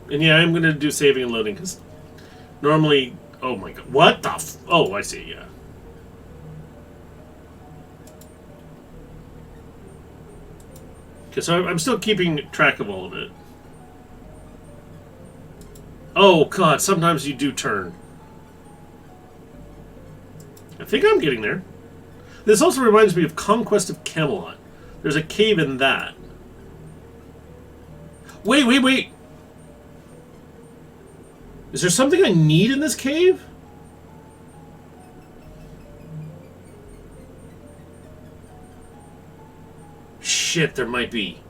[SPEAKER 1] And yeah, I'm going to do saving and loading, because normally... Oh my god. What the f... Oh, I see, yeah. Okay, so I'm still keeping track of all of it. Oh god, sometimes you do turn. I think I'm getting there. This also reminds me of Conquest of Camelot. There's a cave in that. Wait! Is there something I need in this cave? Shit, there might be.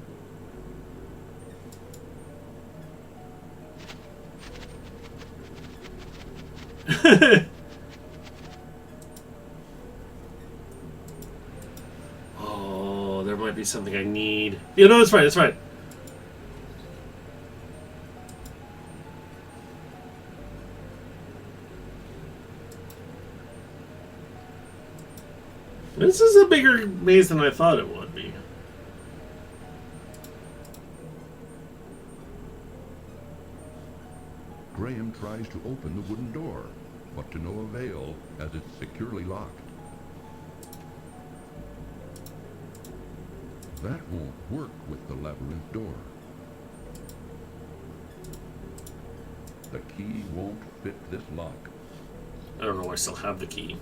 [SPEAKER 1] Oh, there might be something I need. You know, it's fine, it's fine. This is a bigger maze than I thought it would be.
[SPEAKER 6] Graham tries to open the wooden door, but to no avail as it's securely locked. That won't work with the labyrinth door. The key won't fit this lock.
[SPEAKER 1] I don't know, I still have the key.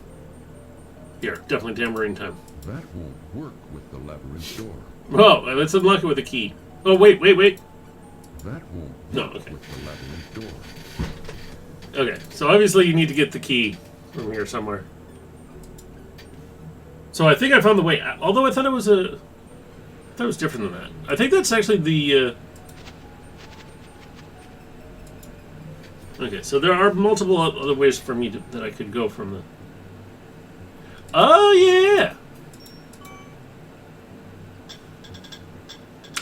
[SPEAKER 1] Here, definitely tambourine time.
[SPEAKER 6] That won't work with the labyrinth door.
[SPEAKER 1] Oh, let's unlock it with a key. Oh, wait.
[SPEAKER 6] That won't work
[SPEAKER 1] okay.
[SPEAKER 6] with the labyrinth door.
[SPEAKER 1] Okay, so obviously you need to get the key from here somewhere. So I think I found the way. Although I thought it was different than that. I think that's actually the... Okay, so there are multiple other ways for me that I could go from the... Oh, yeah!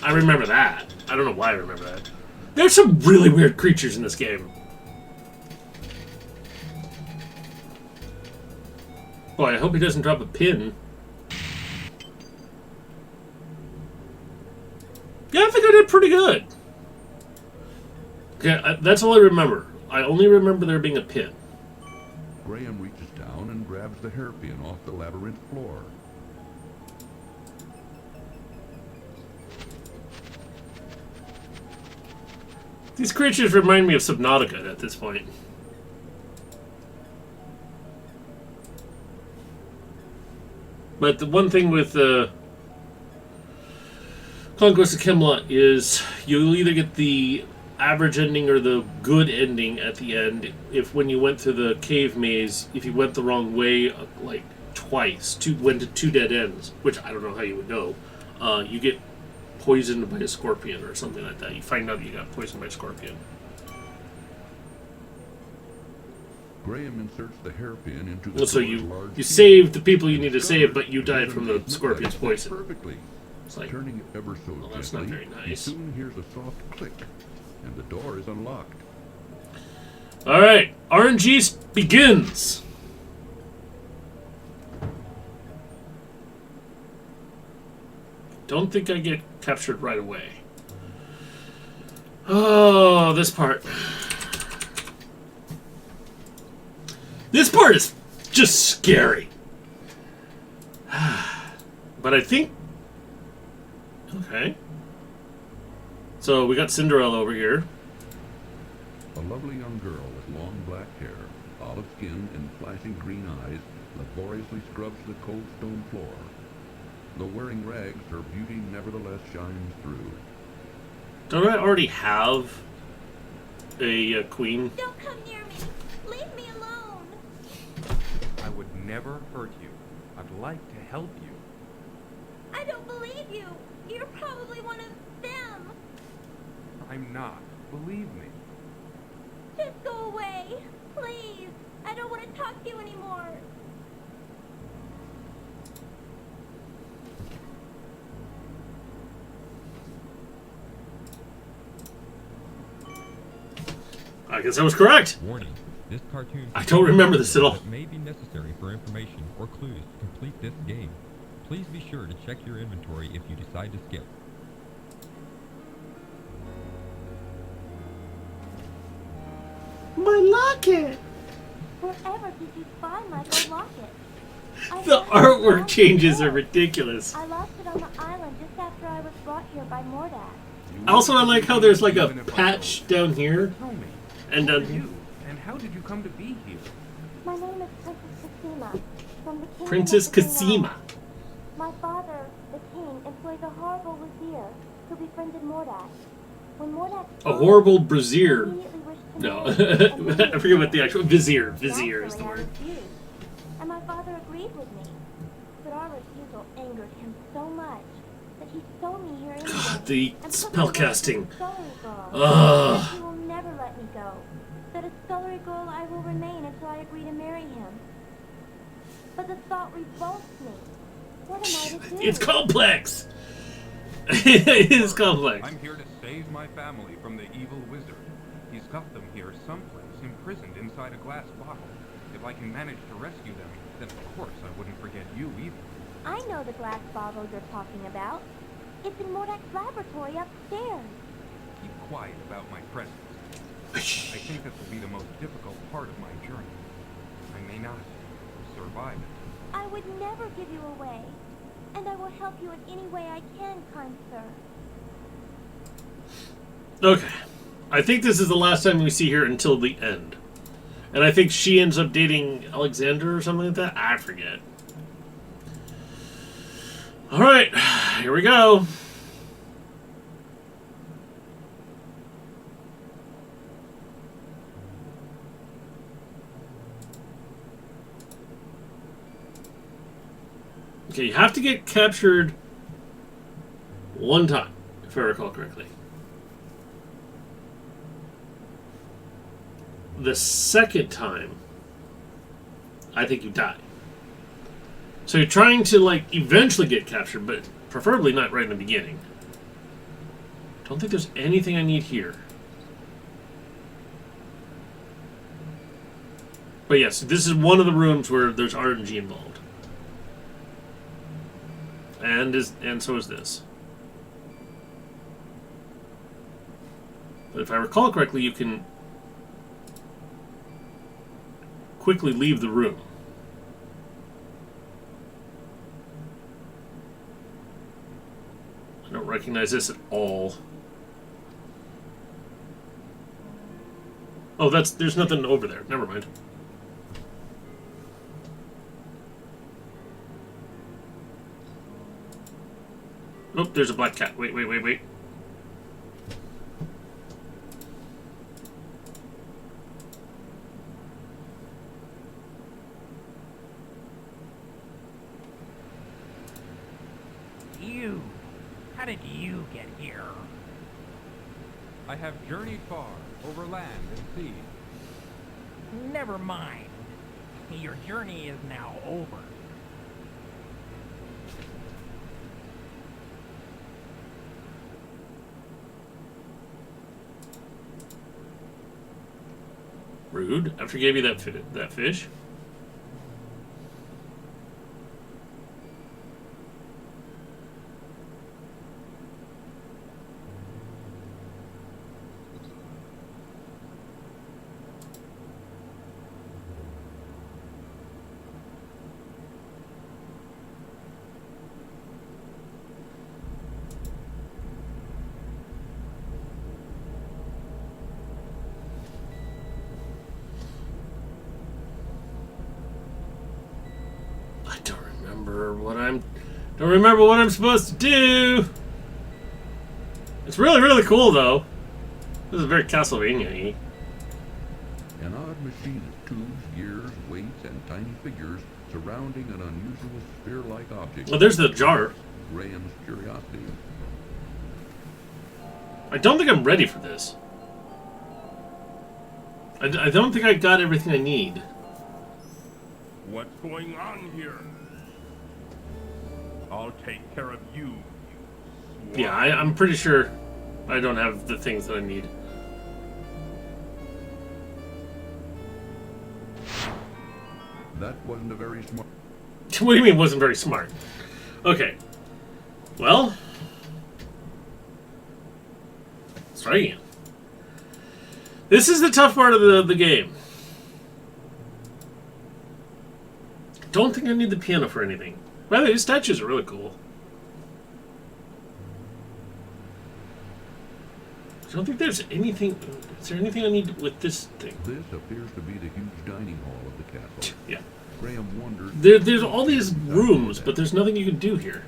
[SPEAKER 1] I remember that. I don't know why I remember that. There's some really weird creatures in this game. Boy, I hope he doesn't drop a pin. Yeah, I think I did pretty good. Okay, that's all I remember. I only remember there being a pin.
[SPEAKER 6] Graham reaches down and grabs the hairpin off the labyrinth floor.
[SPEAKER 1] These creatures remind me of Subnautica at this point. But the one thing with Conquest of Camelot is you'll either get the average ending or the good ending at the end. If when you went through the cave maze, if you went the wrong way, like twice, went to 2 dead ends, which I don't know how you would know, you get poisoned by a scorpion or something like that. You find out you got poisoned by a scorpion.
[SPEAKER 6] Graham inserts the hairpin into the
[SPEAKER 1] Well, so
[SPEAKER 6] door's large
[SPEAKER 1] you
[SPEAKER 6] key
[SPEAKER 1] saved the people you need to save, but you died from the scorpion's poison.
[SPEAKER 6] Perfectly.
[SPEAKER 1] It's like,
[SPEAKER 6] Turning it ever so
[SPEAKER 1] well,
[SPEAKER 6] gently,
[SPEAKER 1] that's not very
[SPEAKER 6] he
[SPEAKER 1] nice.
[SPEAKER 6] soon hears a soft click, and the door is unlocked.
[SPEAKER 1] All right, RNG begins. Don't think I get captured right away. Oh, this part. This part is just scary. But I think... Okay. So we got Cinderella over here.
[SPEAKER 6] A lovely young girl with long black hair, olive skin, and flashing green eyes laboriously scrubs the cold stone floor. Though wearing rags, her beauty nevertheless shines through.
[SPEAKER 1] Don't I already have a queen?
[SPEAKER 7] Don't come near me. Leave me alone.
[SPEAKER 3] I would never hurt you. I'd like to help you.
[SPEAKER 7] I don't believe you. You're probably one of them.
[SPEAKER 3] I'm not. Believe me.
[SPEAKER 7] Just go away. Please. I don't want to talk to you anymore.
[SPEAKER 1] I guess I was correct.
[SPEAKER 2] Warning. This cartoon
[SPEAKER 1] I don't remember this at all.
[SPEAKER 2] that may be necessary for information or clues to complete this game. Please be sure to check your inventory if you decide to skip.
[SPEAKER 1] My locket!
[SPEAKER 7] Wherever did you find my gold locket?
[SPEAKER 1] The artwork changes are ridiculous.
[SPEAKER 7] I lost it on the island just after I was brought here by Mordak.
[SPEAKER 1] Also, I like how there's like a patch down here
[SPEAKER 3] Tell me.
[SPEAKER 1] and
[SPEAKER 3] Who are
[SPEAKER 1] down here.
[SPEAKER 3] you? And how did you come to be here?
[SPEAKER 7] My name is Princess Casima, from the kingdom
[SPEAKER 1] Princess
[SPEAKER 7] of the Green
[SPEAKER 1] Casima.
[SPEAKER 7] Isle. My father, the king, employs a horrible vizier who befriended Mordak. When Mordak
[SPEAKER 1] A horrible brazier.
[SPEAKER 7] immediately wished to
[SPEAKER 1] No,
[SPEAKER 7] marry him and
[SPEAKER 1] I forget what the actual vizier. Vizier is the
[SPEAKER 7] Naturally, I
[SPEAKER 1] word.
[SPEAKER 7] refused, and my father agreed with me. But our refusal angered him so much that he stole me here anyway.
[SPEAKER 1] The
[SPEAKER 7] and put me away from
[SPEAKER 1] spellcasting.
[SPEAKER 7] the scullery girl.
[SPEAKER 1] Ugh.
[SPEAKER 7] Said he will never let me go. That a scullery girl I will remain until I agree to marry him. But the thought revolts me. What am I to do?
[SPEAKER 1] It's complex. It is complex.
[SPEAKER 3] I'm here to save my family from the evil wizard. He's got them here someplace, imprisoned inside a glass bottle. If I can manage to rescue them, then of course I wouldn't forget you either.
[SPEAKER 7] I know the glass bottle you're talking about. It's in Mordak's laboratory upstairs.
[SPEAKER 3] Keep quiet about my presence. I think this will be the most difficult part of my journey. I may not survive it.
[SPEAKER 7] I would never give you away. And I will help you in any way I can, kind sir.
[SPEAKER 1] Okay. I think this is the last time we see her until the end. And I think she ends up dating Alexander or something like that. I forget. Alright, here we go. Okay, you have to get captured one time, if I recall correctly. The second time, I think you die. So you're trying to, like, eventually get captured, but preferably not right in the beginning. Don't think there's anything I need here. But yes, this is one of the rooms where there's RNG involved. And so is this. But if I recall correctly, you can quickly leave the room. I don't recognize this at all. Oh, there's nothing over there. Never mind. Oh, there's a black cat. Wait.
[SPEAKER 3] You. How did you get here? I have journeyed far, over land and sea.
[SPEAKER 18] Never mind. Your journey is now over.
[SPEAKER 1] Rude. After I gave you that fish. Don't remember what I'm supposed to do. It's really, really cool, though. This is very Castlevania-y.
[SPEAKER 6] An odd machine of tubes, gears, weights, and tiny figures surrounding an unusual sphere-like object.
[SPEAKER 1] Well, there's the jar.
[SPEAKER 6] Graham's curiosity.
[SPEAKER 1] I don't think I'm ready for this. I don't think I got everything I need.
[SPEAKER 11] What's going on here? I'll take care of you.
[SPEAKER 1] Yeah, I'm pretty sure I don't have the things that I need.
[SPEAKER 6] That wasn't a very smart...
[SPEAKER 1] What do you mean wasn't very smart? Okay. Well. Let's try again. This is the tough part of the game. Don't think I need the piano for anything. By the way, these statues are really cool. I don't think there's anything... Is there anything I need with this thing?
[SPEAKER 6] This appears to be the huge dining hall of the castle.
[SPEAKER 1] Yeah.
[SPEAKER 6] Graham wondered...
[SPEAKER 1] There's all these rooms, but there's nothing you can do here.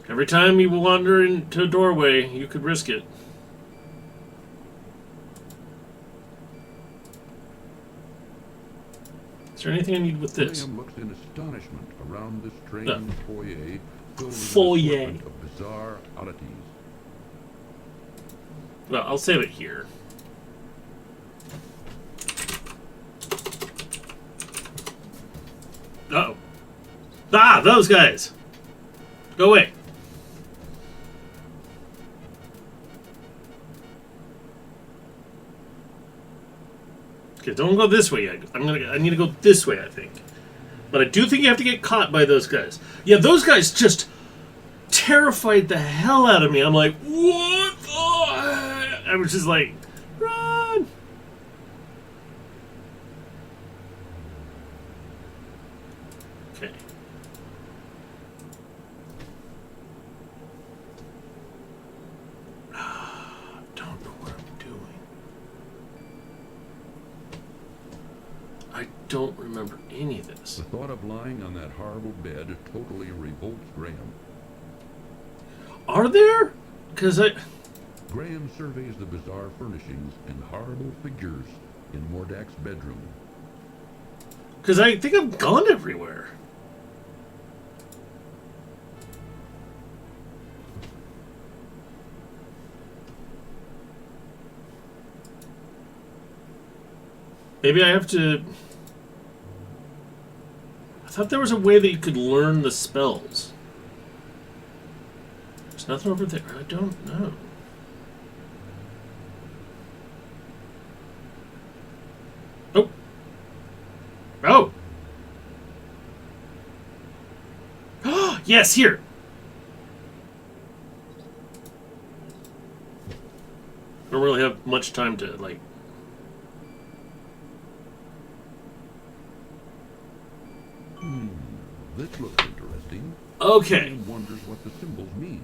[SPEAKER 1] Every time you wander into a doorway, you could risk it. Is there anything I need with this?
[SPEAKER 6] Graham looks in astonishment around this strange foyer filled with an assortment of bizarre oddities.
[SPEAKER 1] Well, I'll save it here. Uh-oh. Ah, those guys! Go away. Okay, don't go this way yet. I need to go this way, I think. But I do think you have to get caught by those guys. Yeah, those guys just terrified the hell out of me. I'm like, what the? I was just like, run! Okay. Don't know what I'm doing. I don't remember any of this.
[SPEAKER 6] The thought of lying on that horrible bed totally revolts Graham.
[SPEAKER 1] Are there? Because
[SPEAKER 6] Graham surveys the bizarre furnishings and horrible figures in Mordak's bedroom.
[SPEAKER 1] Because I think I've gone everywhere. Maybe I have to... I thought there was a way that you could learn the spells. There's nothing over there. I don't know. Oh. Oh. Yes, here. I don't really have much time to, like...
[SPEAKER 6] This looks interesting.
[SPEAKER 1] Okay.
[SPEAKER 6] Graham wonders what the symbols mean.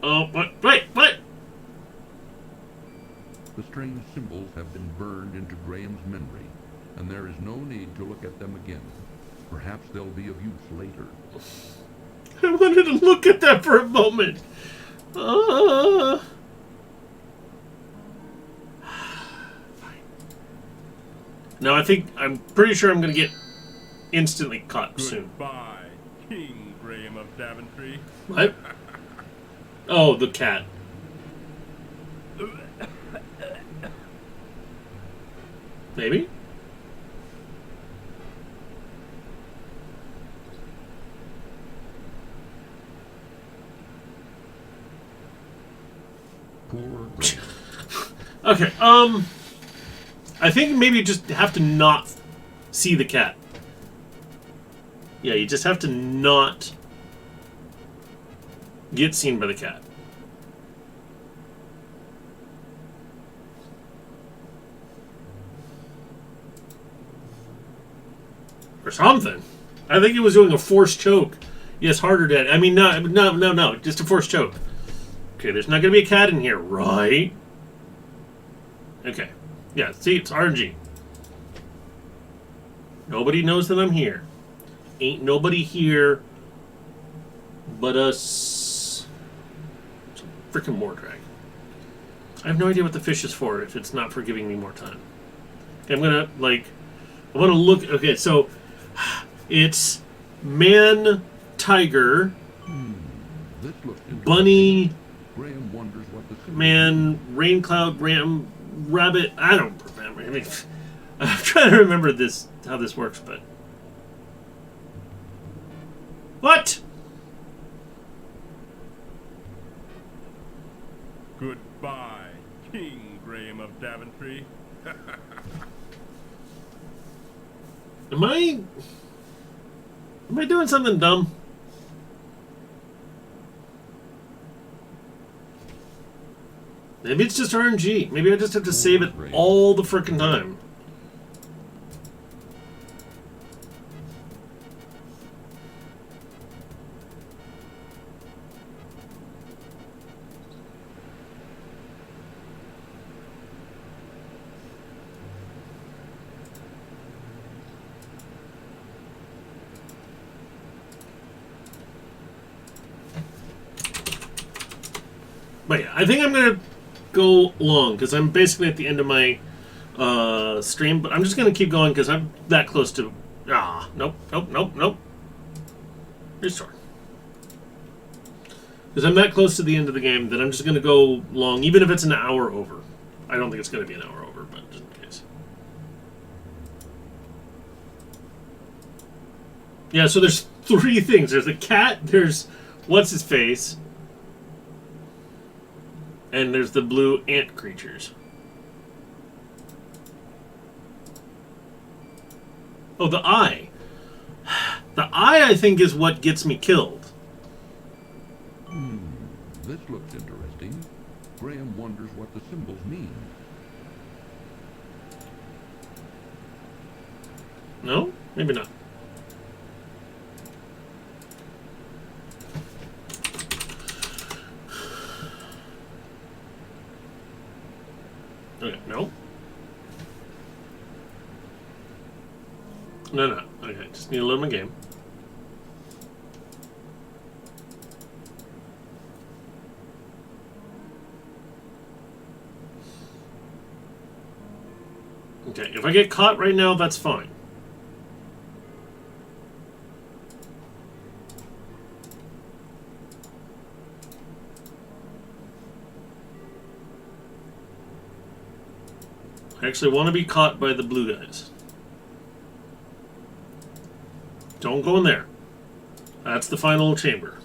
[SPEAKER 1] Oh, wait.
[SPEAKER 6] The strange symbols have been burned into Graham's memory, and there is no need to look at them again. Perhaps they'll be of use later.
[SPEAKER 1] I wanted to look at that for a moment. No, I'm pretty sure I'm going to get instantly caught soon.
[SPEAKER 11] Goodbye, King Graham of Daventry.
[SPEAKER 1] What? Oh, the cat. Maybe?
[SPEAKER 6] Poor Graham.
[SPEAKER 1] Okay, I think maybe you just have to not see the cat. Yeah, you just have to not get seen by the cat. Or something. I think he was doing a forced choke. Yes, harder dead. I mean, no. Just a forced choke. Okay, there's not going to be a cat in here, right? Okay. Yeah, see, it's RNG. Nobody knows that I'm here. Ain't nobody here but us. Freaking Mordrag. I have no idea what the fish is for if it's not for giving me more time. Okay, I want to look. Okay, so it's man, tiger,
[SPEAKER 6] This looks interesting.
[SPEAKER 1] bunny,
[SPEAKER 6] Graham wonders what the symbols
[SPEAKER 1] man, rain cloud, ram, rabbit. I don't remember. I mean, I'm trying to remember how this works, but what?
[SPEAKER 11] Goodbye, King Graham of Daventry.
[SPEAKER 1] Am I doing something dumb? Maybe it's just RNG. Maybe I just have to save it all the frickin' time. But yeah, I think I'm gonna go long because I'm basically at the end of my stream. But I'm just gonna keep going because I'm that close to. Nope. Restore. Because I'm that close to the end of the game that I'm just gonna go long, even if it's an hour over. I don't think it's gonna be an hour over, but just in case. Yeah. So there's 3 things. There's the cat. There's what's his face. And there's the blue ant creatures. Oh, the eye. The eye, I think, is what gets me killed.
[SPEAKER 6] This looks interesting. Graham wonders what the symbols mean.
[SPEAKER 1] No? Maybe not. Okay, no. No. Okay, just need to load my game. Okay, if I get caught right now, that's fine. I actually want to be caught by the blue guys. Don't go in there. That's the final chamber.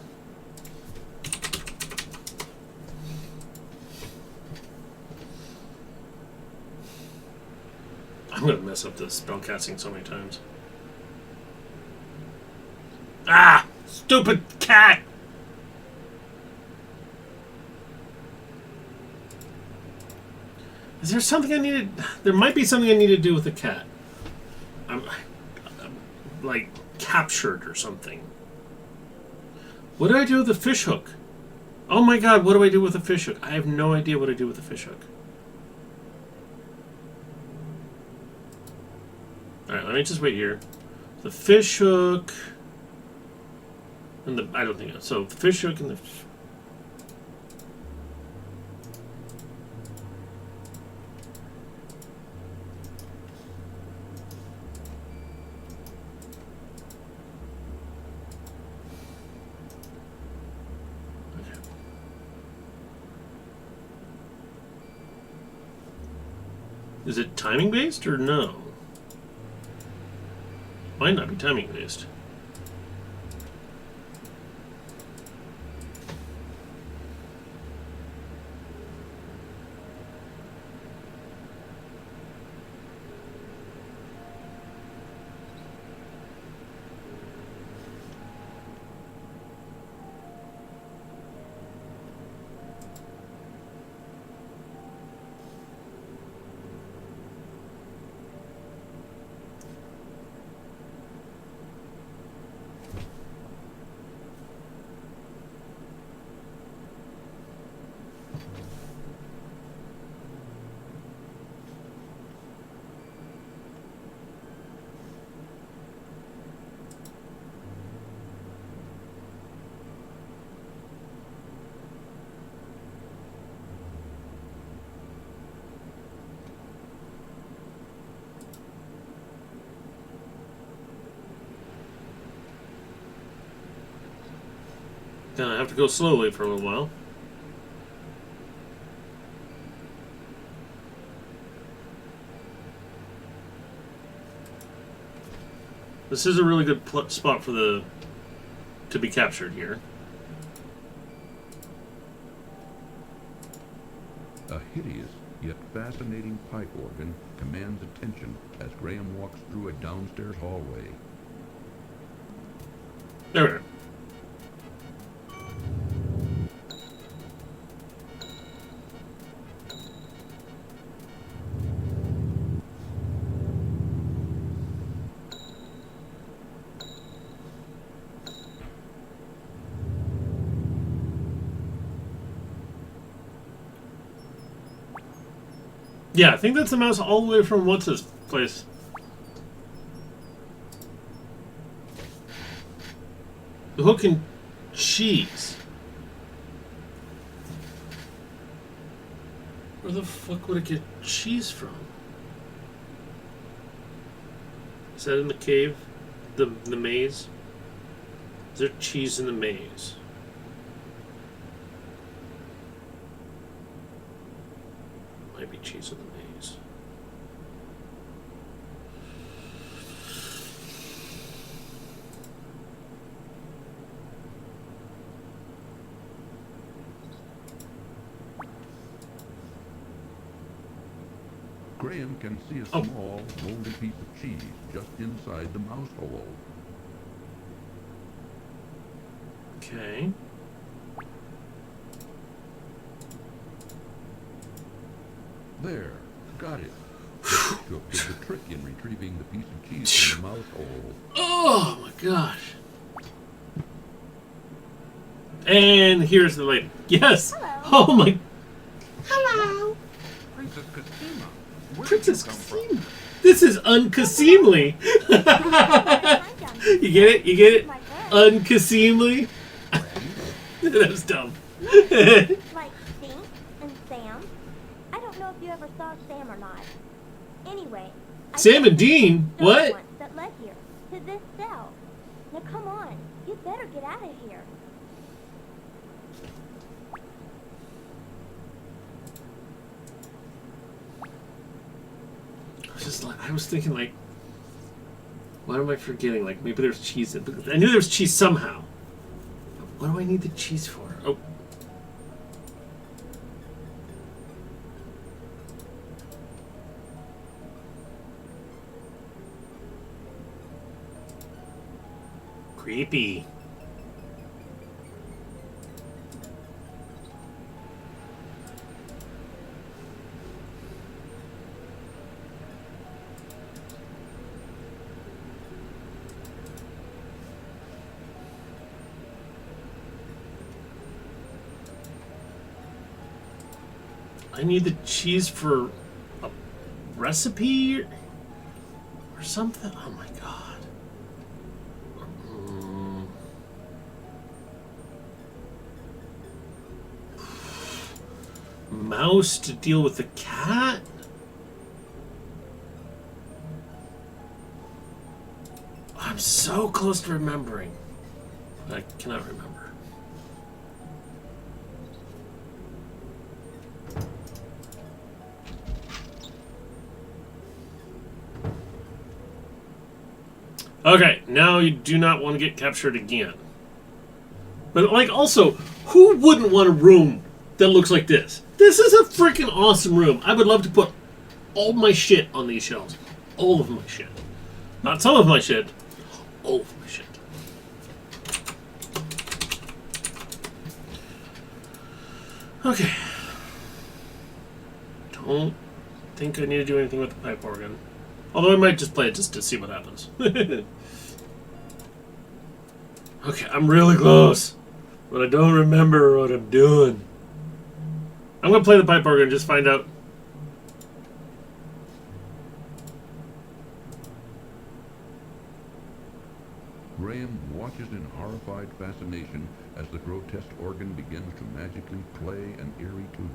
[SPEAKER 1] I'm gonna mess up this spell casting so many times. Ah! Stupid cat! Is there something I needed? There might be something I need to do with the cat. I'm like captured or something. What do I do with the fish hook? Oh my god, what do I do with the fish hook? I have no idea what I do with the fish hook. Alright, let me just wait here. The fish hook and the I don't think so. The fish hook and the Is it timing based or no? Might not be timing based. Gonna have to go slowly for a little while. This is a really good spot for the to be captured here.
[SPEAKER 6] A hideous yet fascinating pipe organ commands attention as Graham walks through a downstairs hallway.
[SPEAKER 1] There we are. Yeah, I think that's the mouse all the way from what's his place. The hook and cheese. Where the fuck would it get cheese from? Is that in the cave? The maze? Is there cheese in the maze? Might be cheese in the maze.
[SPEAKER 6] Graham can see a small, moldy piece of cheese just inside the mouse hole.
[SPEAKER 1] Okay.
[SPEAKER 6] There, got it. The fish hook is the trick in retrieving the piece of cheese from the mouse hole.
[SPEAKER 1] Oh my gosh. And here's the lady. Yes.
[SPEAKER 7] Hello.
[SPEAKER 1] Oh my.
[SPEAKER 7] Hello.
[SPEAKER 3] Princess Cosima, where
[SPEAKER 1] Princess
[SPEAKER 3] did you come from?
[SPEAKER 1] Cosima. This is uncaseemly. You get it? You get it? Uncaseemly. That was dumb.
[SPEAKER 7] Like Stink and Sam. I don't know if you ever saw Sam or not. Anyway.
[SPEAKER 1] Sam and Dean? What?
[SPEAKER 7] That led here to this cell. Now come on. You better get out of here.
[SPEAKER 1] I was thinking like, what am I forgetting? Like maybe there's cheese. I knew there was cheese somehow. What do I need the cheese for? Oh. Creepy. I need the cheese for a recipe or something. Oh my god. Mouse to deal with the cat? I'm so close to remembering. But I cannot remember. Okay, now you do not want to get captured again. But, like, also, who wouldn't want a room that looks like this? This is a freaking awesome room. I would love to put all my shit on these shelves. All of my shit. Not some of my shit. All of my shit. Okay. Don't think I need to do anything with the pipe organ. Although I might just play it just to see what happens. Okay, I'm really close. But I don't remember what I'm doing. I'm going to play the pipe organ and just find out.
[SPEAKER 6] Graham watches in horrified fascination as the grotesque organ begins to magically play an eerie tune,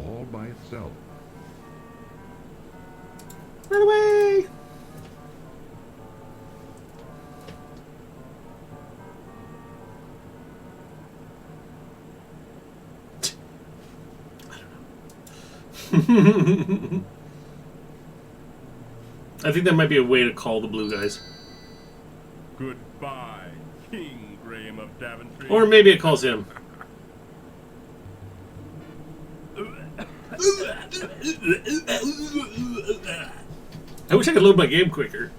[SPEAKER 6] all by itself.
[SPEAKER 1] Run away! I think that might be a way to call the blue guys.
[SPEAKER 11] Goodbye, King Graham of Daventry.
[SPEAKER 1] Or maybe it calls him. I wish I could load my game quicker.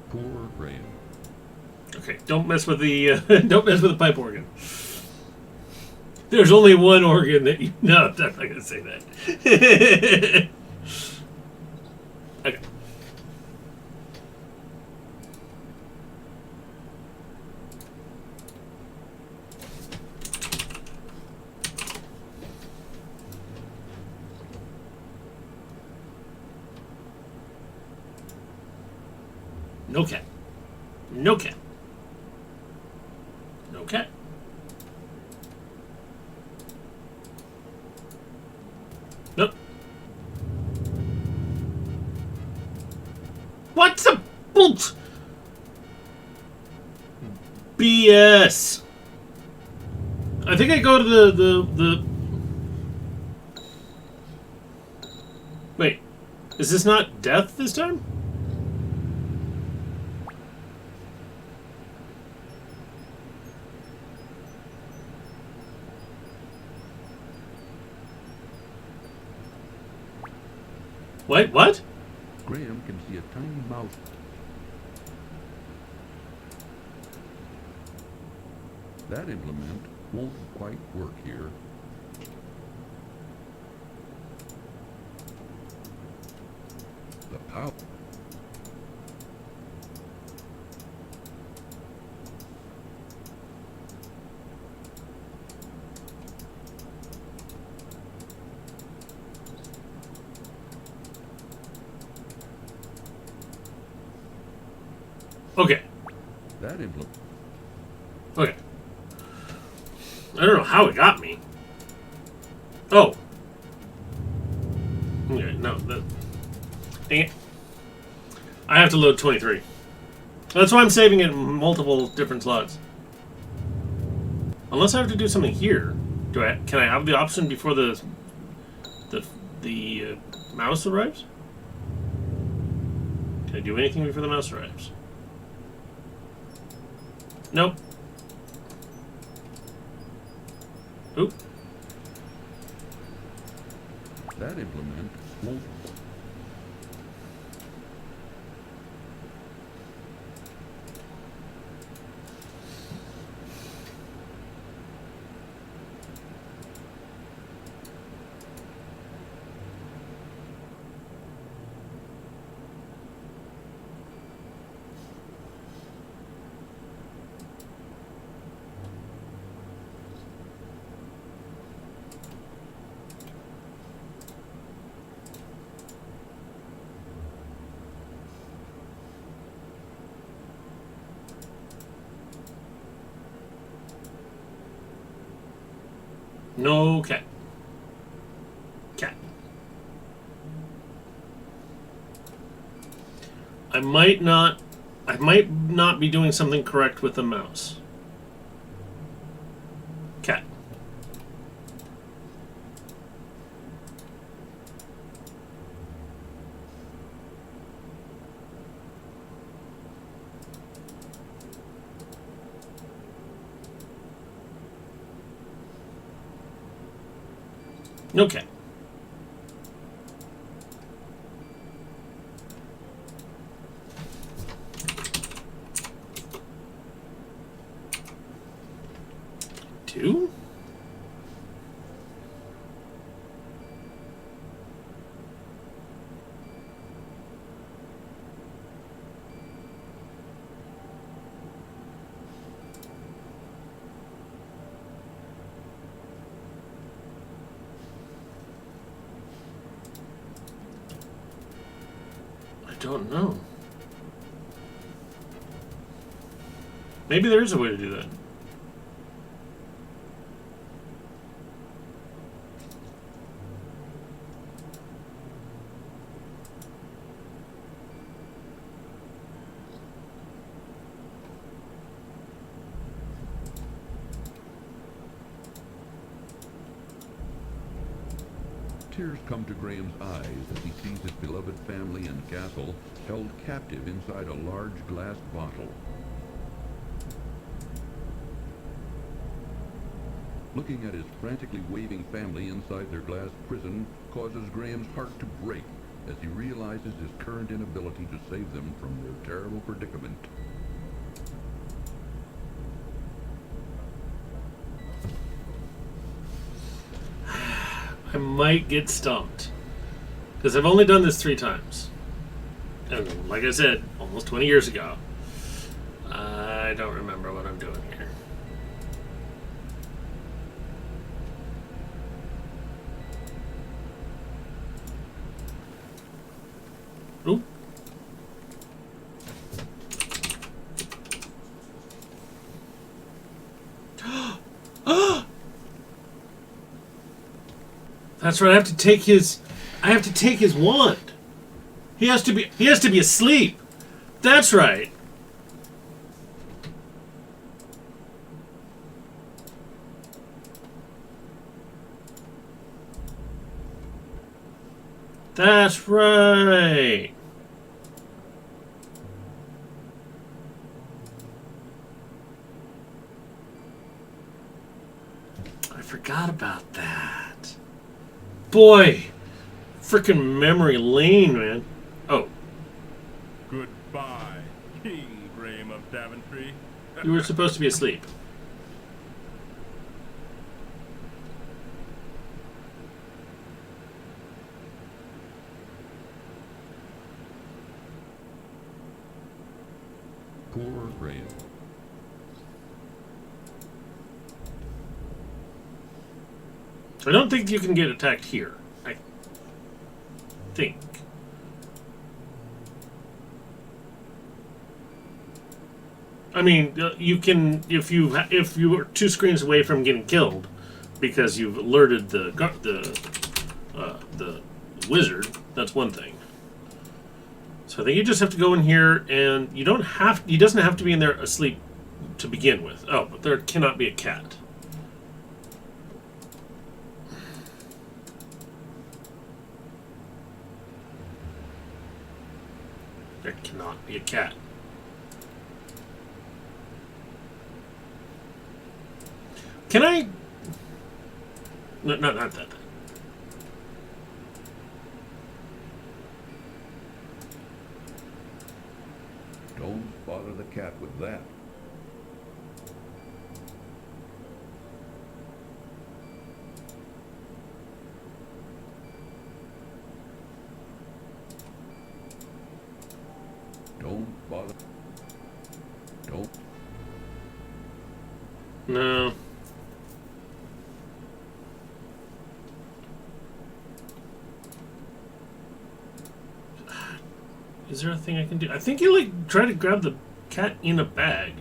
[SPEAKER 6] Poor Graham.
[SPEAKER 1] Okay, don't mess with the don't mess with the pipe organ. There's only one organ that you. No, I'm not going to say that. Okay. No cat. No cat. No cat. Nope. What's a bolt? BS. I think I go to the. Wait, is this not death this time? Wait, what?
[SPEAKER 6] Graham can see a tiny mouse. That implement won't quite work here. The power.
[SPEAKER 1] Okay.
[SPEAKER 6] That implement.
[SPEAKER 1] Okay. I don't know how it got me. Oh. Okay, no. Dang it. I have to load 23. That's why I'm saving it in multiple different slots. Unless I have to do something here. Can I have the option before the mouse arrives? Can I do anything before the mouse arrives? Nope. Oop.
[SPEAKER 6] That implement won't.
[SPEAKER 1] No cat. Cat. I might not be doing something correct with the mouse. Cat. Okay. Two? I don't know. Maybe there is a way to do that.
[SPEAKER 6] Tears come to Graham's eyes as he sees his beloved family and castle held captive inside a large glass bottle. Looking at his frantically waving family inside their glass prison causes Graham's heart to break as he realizes his current inability to save them from their terrible predicament.
[SPEAKER 1] I might get stumped. Because I've only done this 3 times. And like I said, almost 20 years ago. I don't remember what I'm doing here. Oop. That's right. I have to take his wand. He has to be asleep. That's right. That's right. I forgot about that. Boy, frickin' memory lane, man. Oh.
[SPEAKER 11] Goodbye, King Graham of Daventry.
[SPEAKER 1] You were supposed to be asleep.
[SPEAKER 6] Poor Graham.
[SPEAKER 1] I don't think you can get attacked here. I think. I mean, you can if you were 2 screens away from getting killed because you've alerted the wizard. That's one thing. So I think you just have to go in here, and he doesn't have to be in there asleep to begin with. Oh, but there cannot be a cat. There cannot be a cat. Can I? No, not that.
[SPEAKER 6] Don't bother the cat with that. Don't bother. Don't.
[SPEAKER 1] No. Is there a thing I can do? I think you try to grab the cat in a bag.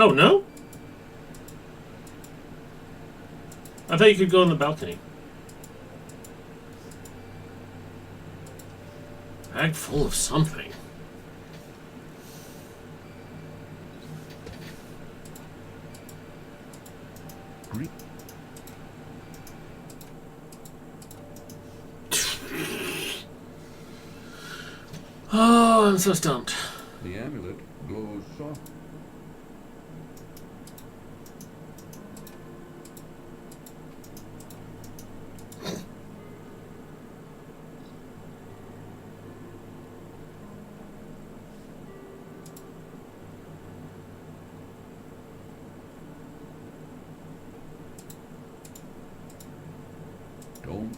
[SPEAKER 1] Oh, no? I thought you could go on the balcony. Bag full of something. Oh, I'm so stumped.
[SPEAKER 6] The amulet glows soft. Don't.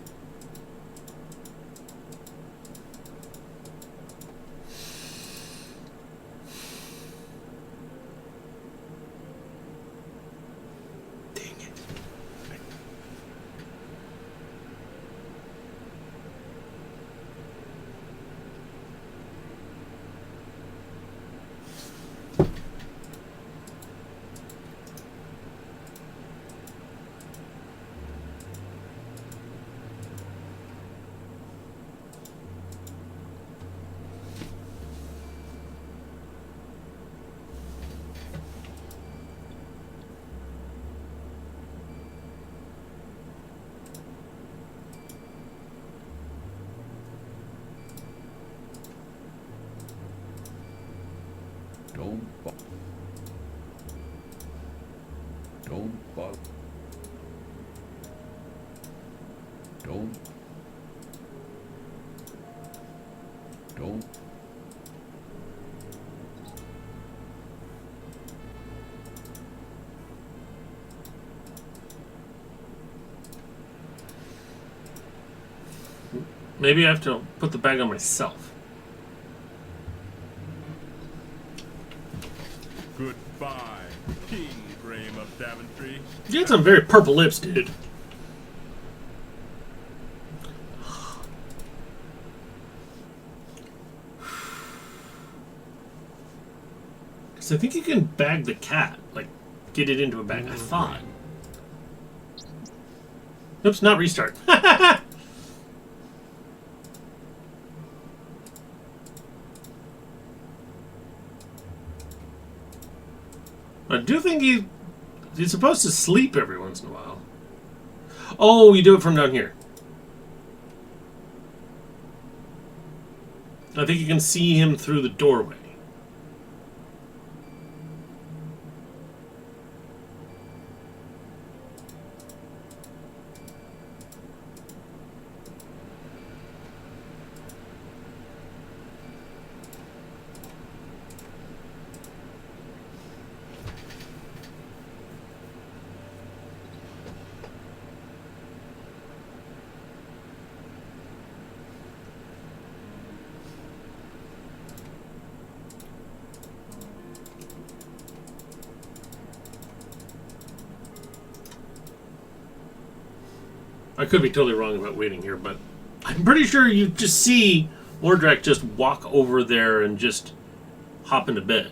[SPEAKER 6] Don't fall. Don't fall. Don't. Don't.
[SPEAKER 1] Maybe I have to put the bag on myself.
[SPEAKER 11] Goodbye, King Graham of Daventry.
[SPEAKER 1] You got some very purple lips, dude. Because I think you can bag the cat. Like, get it into a bag. I thought. Oops, not restart. I do think he's supposed to sleep every once in a while. Oh, you do it from down here. I think you can see him through the doorway. I could be totally wrong about waiting here, but I'm pretty sure you just see Mordrak just walk over there and just hop into bed.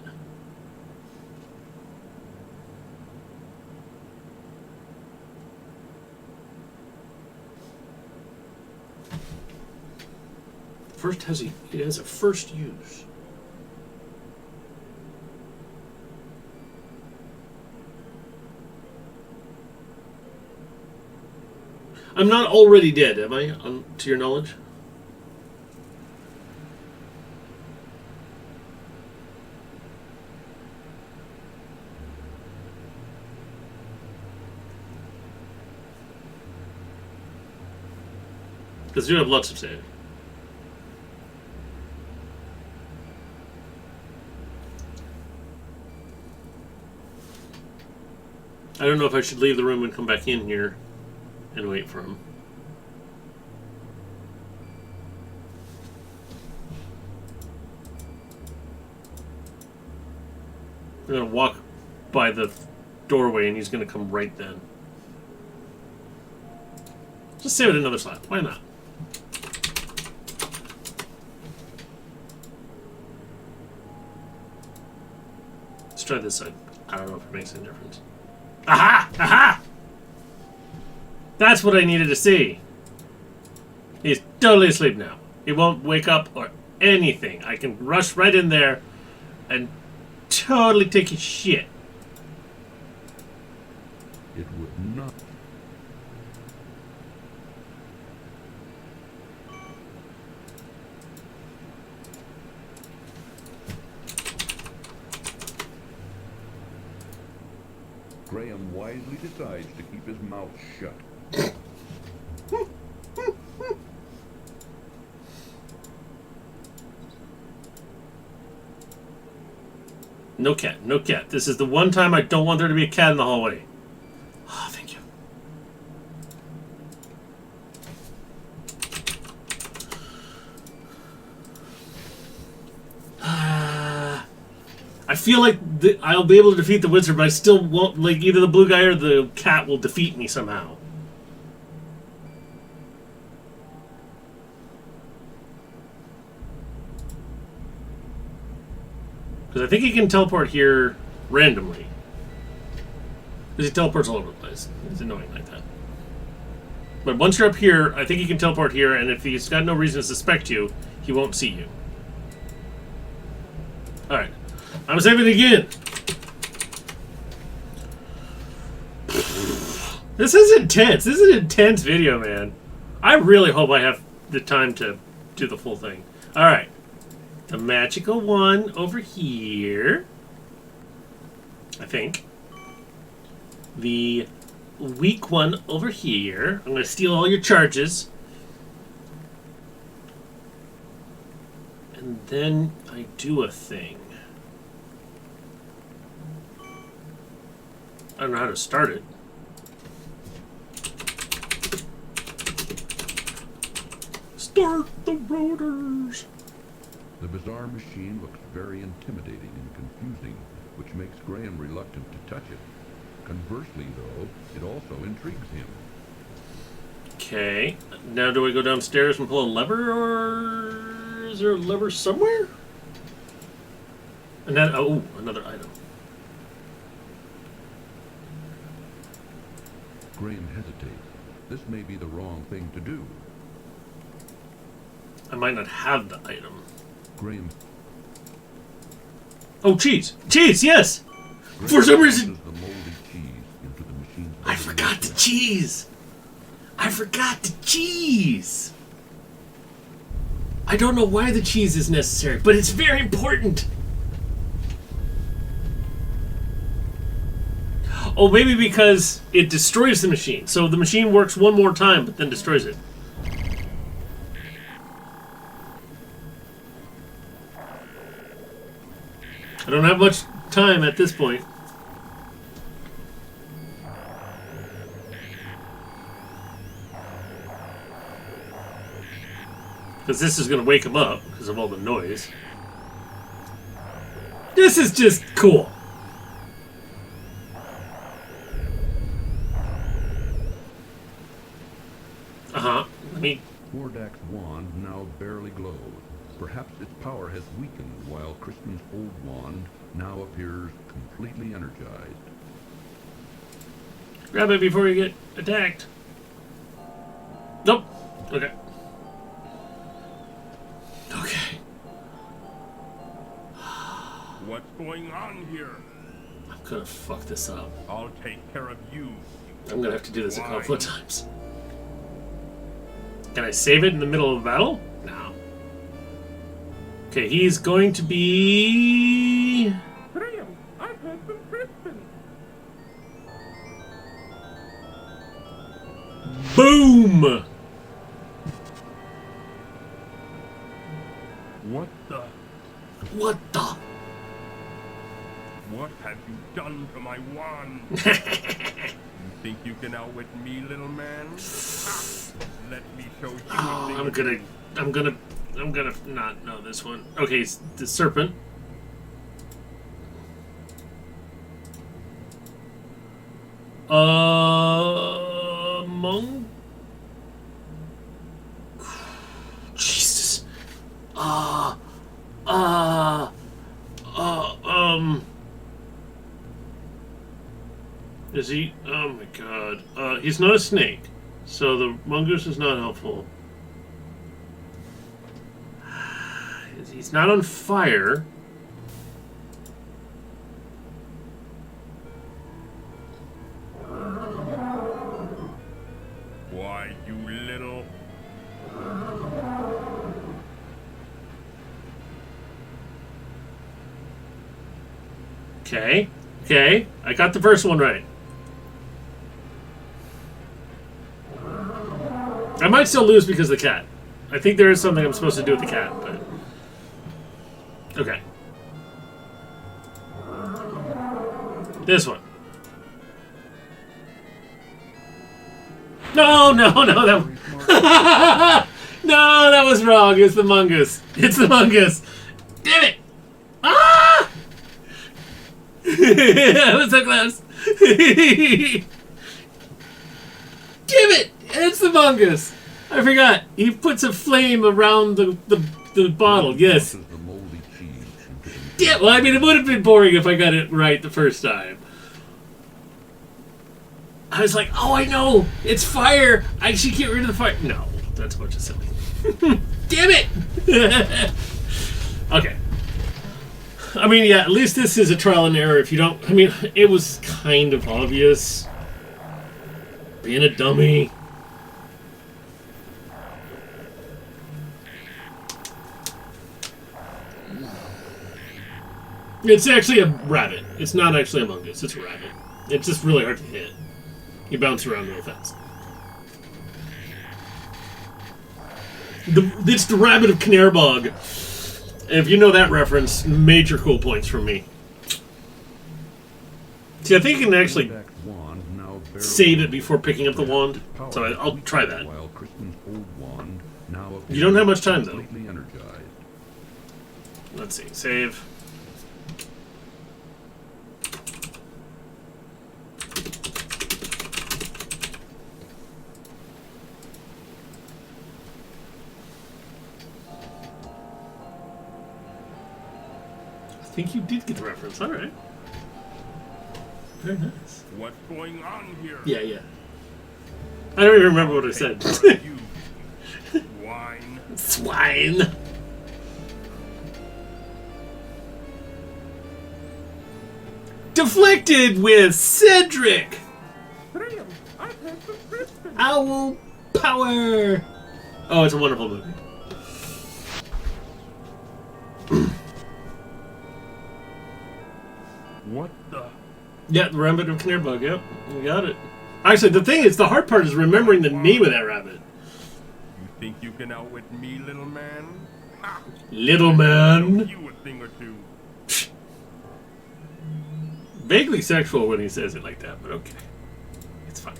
[SPEAKER 1] First it has a first use. I'm not already dead, am I? To your knowledge? Because you have lots of saving. I don't know if I should leave the room and come back in here and wait for him. I'm going to walk by the doorway and he's going to come right then. Just save it another slot. Why not? try this side. I don't know if it makes any difference. Aha! Aha! That's what I needed to see. He's totally asleep now. He won't wake up or anything. I can rush right in there and totally take his shit.
[SPEAKER 6] It would not. Graham wisely decides to keep his mouth shut.
[SPEAKER 1] No cat, no cat. This is the one time I don't want there to be a cat in the hallway. Oh, thank you. I feel like I'll be able to defeat the wizard, but I still won't. Like, either the blue guy or the cat will defeat me somehow. Because I think he can teleport here randomly. Because he teleports all over the place. It's annoying like that. But once you're up here, I think he can teleport here, and if he's got no reason to suspect you, he won't see you. Alright. I'm saving it again! This is intense. This is an intense video, man. I really hope I have the time to do the full thing. Alright. The magical one over here. I think. The weak one over here. I'm going to steal all your charges. And then I do a thing. I don't know how to start it. Start the rotors!
[SPEAKER 6] The bizarre machine looks very intimidating and confusing, which makes Graham reluctant to touch it. Conversely, though, it also intrigues him.
[SPEAKER 1] Okay. Now do I go downstairs and pull a lever, or is there a lever somewhere? And then, oh, another item.
[SPEAKER 6] Graham hesitates. This may be the wrong thing to do.
[SPEAKER 1] I might not have the item.
[SPEAKER 6] Graham.
[SPEAKER 1] Oh, cheese! Cheese, yes!
[SPEAKER 6] Graham
[SPEAKER 1] For some reason...
[SPEAKER 6] the moldy cheese into the machine's
[SPEAKER 1] I forgot the cheese! I forgot the cheese! I don't know why the cheese is necessary, but it's very important! Oh, maybe because it destroys the machine. So the machine works one more time, but then destroys it. I don't have much time at this point. Because this is going to wake him up because of all the noise. This is just cool.
[SPEAKER 6] Mordak's wand now barely glows. Perhaps its power has weakened, while Crispin's old wand now appears completely energized.
[SPEAKER 1] Grab it before you get attacked. Nope. Okay. Okay.
[SPEAKER 11] What's going on here?
[SPEAKER 1] I'm gonna fuck this up.
[SPEAKER 11] I'll take care of you.
[SPEAKER 1] I'm gonna have to do this a couple of times. Can I save it in the middle of battle? No. Okay, he's going to be...
[SPEAKER 4] Graham, I heard from Crispin.
[SPEAKER 1] Boom!
[SPEAKER 11] What the?
[SPEAKER 1] What the?
[SPEAKER 11] What have you done to my wand? You think you can outwit me, little man? Let me show you.
[SPEAKER 1] Oh, I'm gonna not know this one. Okay, it's the serpent. Monk. Jesus. Is he? Oh my god. He's not a snake, so the mongoose is not helpful. He's not on fire.
[SPEAKER 11] Why, you little...
[SPEAKER 1] Okay. Okay. I got the first one right. I might still lose because of the cat. I think there is something I'm supposed to do with the cat, but... Okay. This one. No, no, no, that... No, that was wrong. It's the mongoose. It's the mongoose. Damn it! Ah! I was so close. Damn it! It's the mongoose. I forgot. He puts a flame around the bottle. Yes. Yeah. Well, I mean, it would have been boring if I got it right the first time. I was like, oh, I know. It's fire. I should get rid of the fire. No, that's a bunch of silly. Damn it! Okay. I mean, yeah, at least this is a trial and error. If you don't... I mean, it was kind of obvious. Being a dummy. It's actually a rabbit. It's not actually a mongoose. It's a rabbit. It's just really hard to hit. You bounce around real fast. It's the rabbit of Knarebog. And if you know that reference, major cool points from me. See, I think you can actually save it before picking up the wand. So I'll try that. You don't have much time, though. Let's see. Save. I think you did get the reference. All right. Very nice.
[SPEAKER 11] What's going on here?
[SPEAKER 1] Yeah, yeah. I don't even remember what I said.
[SPEAKER 11] Swine.
[SPEAKER 1] Swine. Deflected with Cedric. Owl power. Oh, it's a wonderful movie.
[SPEAKER 11] What the?
[SPEAKER 1] Yeah, the rabbit of Knarebog. Yep, you got it. Actually, the thing is, the hard part is remembering the name of that rabbit.
[SPEAKER 11] You think you can outwit me, little man? Ha!
[SPEAKER 1] Little man.
[SPEAKER 11] You a thing or two.
[SPEAKER 1] Vaguely sexual when he says it like that, but okay. It's fine.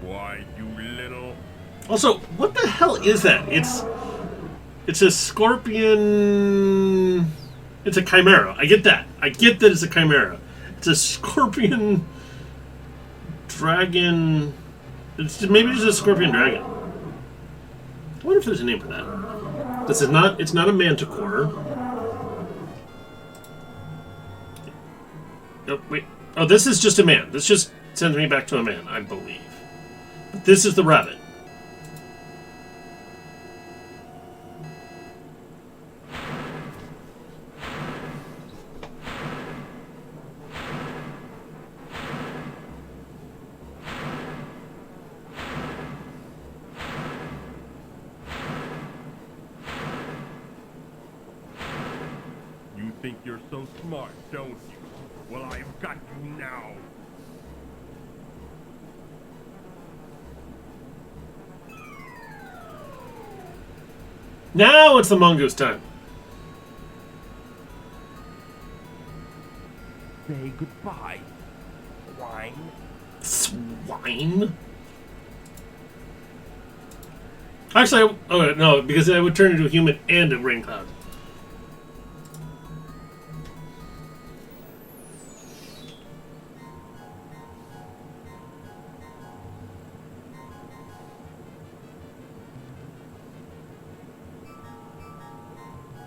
[SPEAKER 11] Why, you little...
[SPEAKER 1] Also, what the hell is that? It's a scorpion... It's a chimera. I get that. I get that it's a chimera. It's a scorpion... dragon... It's maybe just a scorpion dragon. I wonder if there's a name for that. This is not... It's not a manticore. Oh, wait. Oh, this is just a man. This just sends me back to a man, I believe. But this is the rabbit.
[SPEAKER 11] You think you're so smart, don't you? Well, I've got you now.
[SPEAKER 1] Now it's the mongoose time.
[SPEAKER 11] Say goodbye, swine.
[SPEAKER 1] Swine? Actually, oh no, because I would turn into a human and a rain cloud.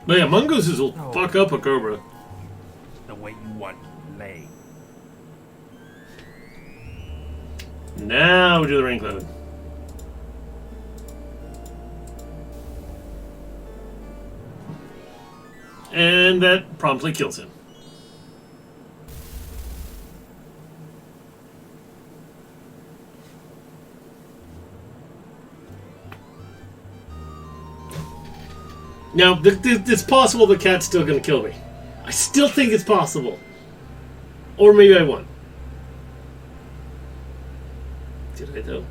[SPEAKER 1] But yeah, mongooses will fuck up a cobra.
[SPEAKER 11] The way you want to lay.
[SPEAKER 1] Now we do the rain cloud. And that promptly kills him. Now, it's possible the cat's still going to kill me. I still think it's possible. Or maybe I won. Did I, though?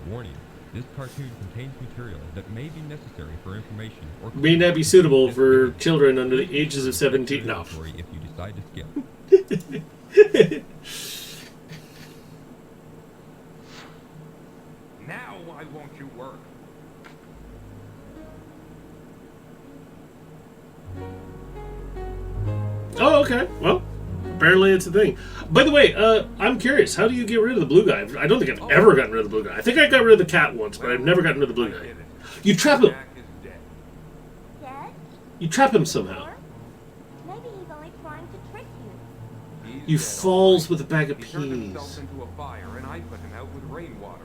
[SPEAKER 2] Warning. This cartoon contains material that may be necessary for information or
[SPEAKER 1] May not be suitable for children under the ages of 17. No.
[SPEAKER 2] if you decide to skip.
[SPEAKER 3] Now why won't you work?
[SPEAKER 1] Oh, okay. Well, apparently it's a thing. By the way, I'm curious. How do you get rid of the blue guy? I don't think I've ever gotten rid of the blue guy. I think I got rid of the cat once, but I've never gotten rid of the blue guy. You trap him.
[SPEAKER 7] Yes?
[SPEAKER 1] You trap him somehow.
[SPEAKER 7] Maybe he's only trying to trick you.
[SPEAKER 1] You falls with a bag of
[SPEAKER 3] He turned
[SPEAKER 1] peas.
[SPEAKER 3] himself into a fire, and I put him out with rainwater.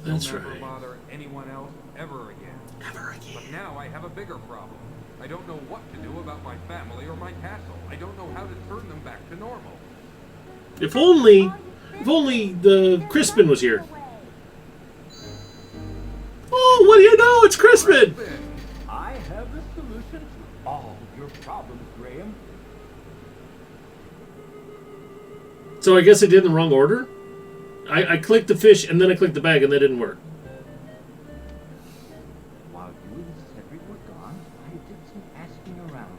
[SPEAKER 1] That's
[SPEAKER 3] He'll never
[SPEAKER 1] right.
[SPEAKER 3] bother anyone else ever again.
[SPEAKER 1] Ever again.
[SPEAKER 3] But now I have a bigger problem. I don't know what to do about my family or my castle. I don't know how to turn them back to normal.
[SPEAKER 1] If only the Crispin was here. Oh, what do you know? It's Crispin.
[SPEAKER 15] I have the solution to all your problems, Graham.
[SPEAKER 1] So I guess I did in the wrong order? I clicked the fish and then I clicked the bag and that didn't work.
[SPEAKER 15] While you and Cedric were gone, I did some asking around,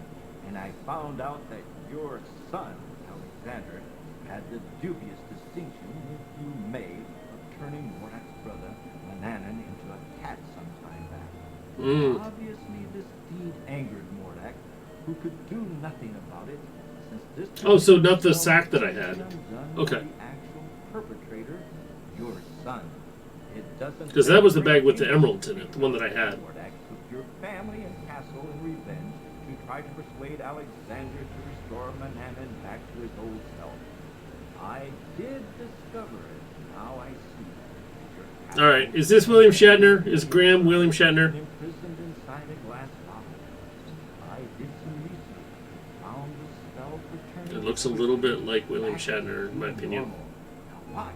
[SPEAKER 15] and I found out that your son, Alexander, had the dubious distinction, if you may, of turning Morak's brother, Mananan, into a cat some time back. Obviously, this deed angered Morak, who could do nothing about it, since this...
[SPEAKER 1] Oh, so not the sack that I had. Okay.
[SPEAKER 15] The actual perpetrator, your son. It doesn't...
[SPEAKER 1] Because that was the bag with the emeralds in it, the one that I had.
[SPEAKER 15] Morak took your family and castle in revenge to try to persuade Alexander to restore Mananan back to his old self. I did discover it. Now I see.
[SPEAKER 1] All right, is this William Shatner? Is Graham William Shatner?
[SPEAKER 15] Imprisoned inside a glass bottle. I did some research. Found the spell for turning...
[SPEAKER 1] It looks a little bit like William Shatner, in my opinion.
[SPEAKER 15] Now watch.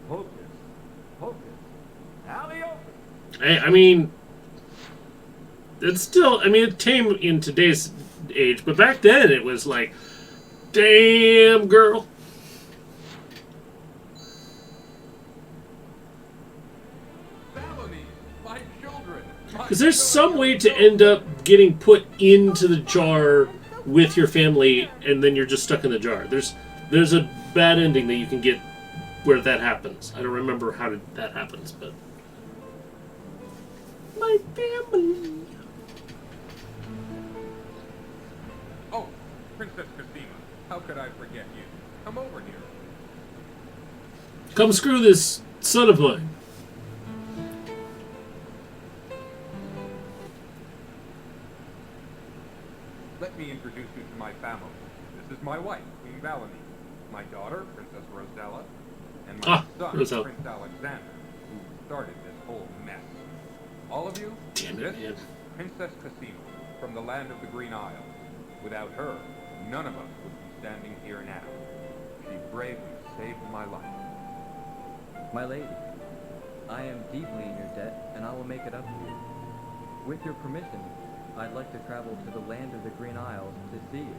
[SPEAKER 15] Focus. Focus. Alley-open.
[SPEAKER 1] Hey, I mean, it's still, I mean, it tame in today's age, but back then it was like, damn, girl.
[SPEAKER 3] My children.
[SPEAKER 1] Because there's some way to end up getting put into the jar with your family, and then you're just stuck in the jar. There's a bad ending that you can get where that happens. I don't remember how that happens, but... My family.
[SPEAKER 3] Oh, Princess Casima, how could I forget you? Come over here.
[SPEAKER 1] Come screw this son of mine.
[SPEAKER 3] Let me introduce you to my family. This is my wife, Queen Valony, my daughter, Princess Rosella, and my son,
[SPEAKER 1] Rosella.
[SPEAKER 3] Prince Alexander, who started this whole mess. All of you,
[SPEAKER 1] Damn it,
[SPEAKER 3] this
[SPEAKER 1] man.
[SPEAKER 3] is Princess Casima, from the land of the Green Isle. Without her, none of us would be standing here now. She bravely saved my life.
[SPEAKER 17] My lady, I am deeply in your debt, and I will make it up to you. With your permission, I'd like to travel to the land of the Green Isles to see you.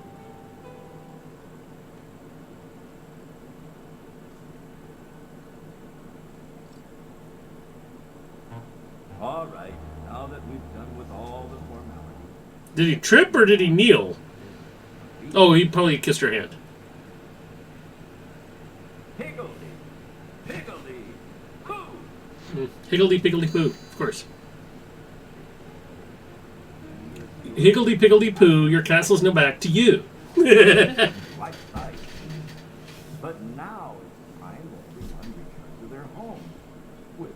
[SPEAKER 15] All right, now that we've done with all the formalities.
[SPEAKER 1] Did he trip or did he kneel? Oh, he probably kissed her hand.
[SPEAKER 15] Higgledy, higgledy, poo.
[SPEAKER 1] Higgledy-piggledy-poo, of course. Higgledy-piggledy-poo, your castle's now back to you.
[SPEAKER 15] Quite right. But now it's time that everyone returns to their home with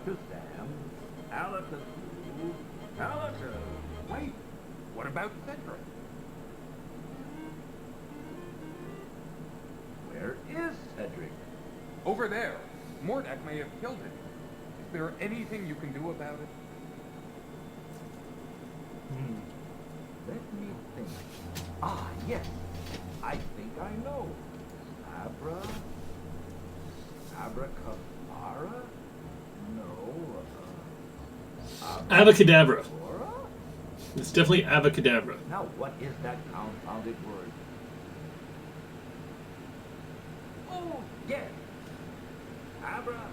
[SPEAKER 5] Alakazam, Alakazoo, Alakazam.
[SPEAKER 3] Wait, what about Cedric?
[SPEAKER 5] Where is Cedric?
[SPEAKER 3] Over there. Mordak may have killed him. Is there anything you can do about it?
[SPEAKER 5] Let me think. Ah, yes. I think I know. Abracabara? No.
[SPEAKER 1] Abacadabra. It's definitely abacadabra.
[SPEAKER 5] Now, what is that confounded word? Oh, yes. Abracadabra.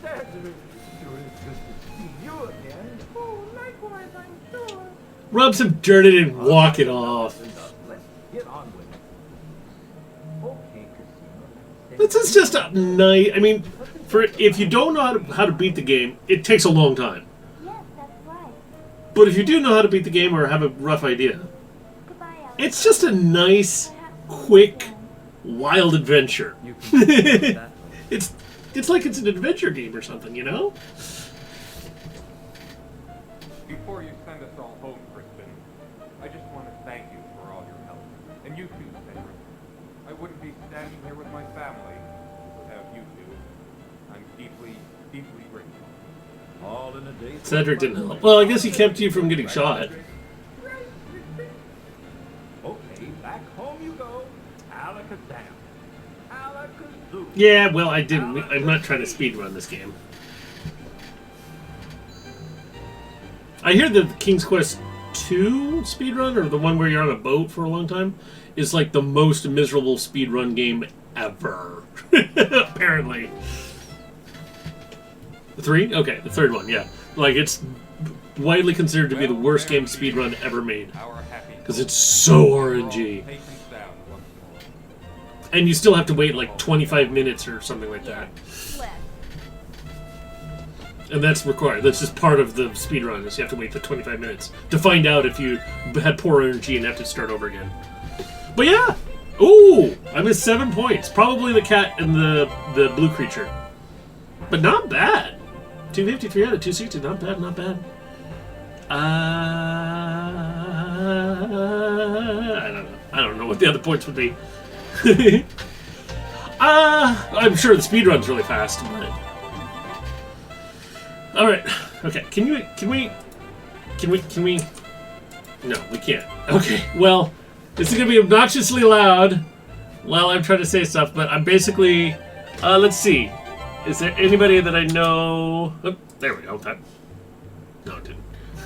[SPEAKER 5] Cedric, sure is good to see you again.
[SPEAKER 13] Oh, likewise, I'm sure.
[SPEAKER 1] Rub some dirt in it and walk it off.
[SPEAKER 5] Let's get on with it. Okay, Casino.
[SPEAKER 1] This is just a nice. I mean, for if you don't know how to beat the game, it takes a long time.
[SPEAKER 7] Yes, that's right.
[SPEAKER 1] But if you do know how to beat the game or have a rough idea, it's just a nice, quick, wild adventure. It's like it's an adventure game or something, you know?
[SPEAKER 3] Before you send us all home, Crispin, I just want to thank you for all your help. And you too, Cedric. I wouldn't be standing here with my family without you two. I'm deeply, deeply grateful.
[SPEAKER 5] All in a day.
[SPEAKER 1] Cedric didn't help. Well, I guess he kept you from getting shot.
[SPEAKER 5] Okay, back home you go. Alakazam. Alakazoo.
[SPEAKER 1] Yeah, well, I didn't. I'm not trying to speedrun this game. I hear that the King's Quest 2 speedrun, or the one where you're on a boat for a long time, is like the most miserable speedrun game ever. Apparently. The 3? Okay, the third one, yeah. Like, it's widely considered to be the worst game speedrun ever made. Because it's so RNG. And you still have to wait like 25 minutes or something like that. And that's required. That's just part of the speedrun, is you have to wait the 25 minutes to find out if you had poor energy and have to start over again. But yeah! Ooh! I missed 7 points. Probably the cat and the blue creature. But not bad. 253 out of 260. Not bad, not bad. I don't know. I don't know what the other points would be. I'm sure the speedrun's really fast, but... Alright, okay, can we... No, we can't. Okay, well, this is gonna be obnoxiously loud while I'm trying to say stuff, but I'm basically... let's see. Is there anybody that I know... Oh, there we go. No, it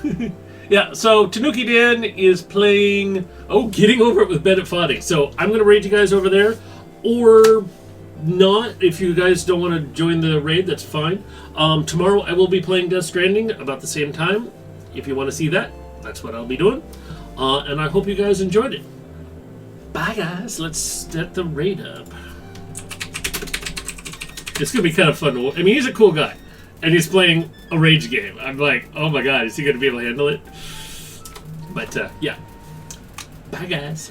[SPEAKER 1] didn't. Yeah, so Tanuki Dan is playing... Oh, Getting Over It with Bennett Foddy. So I'm going to raid you guys over there. Or not. If you guys don't want to join the raid, that's fine. Tomorrow I will be playing Death Stranding about the same time. If you want to see that, that's what I'll be doing. And I hope you guys enjoyed it. Bye, guys. Let's set the raid up. It's going to be kind of fun to watch. I mean, he's a cool guy. And he's playing a rage game. I'm like, oh my god, is he going to be able to handle it? But, yeah. Bye, guys.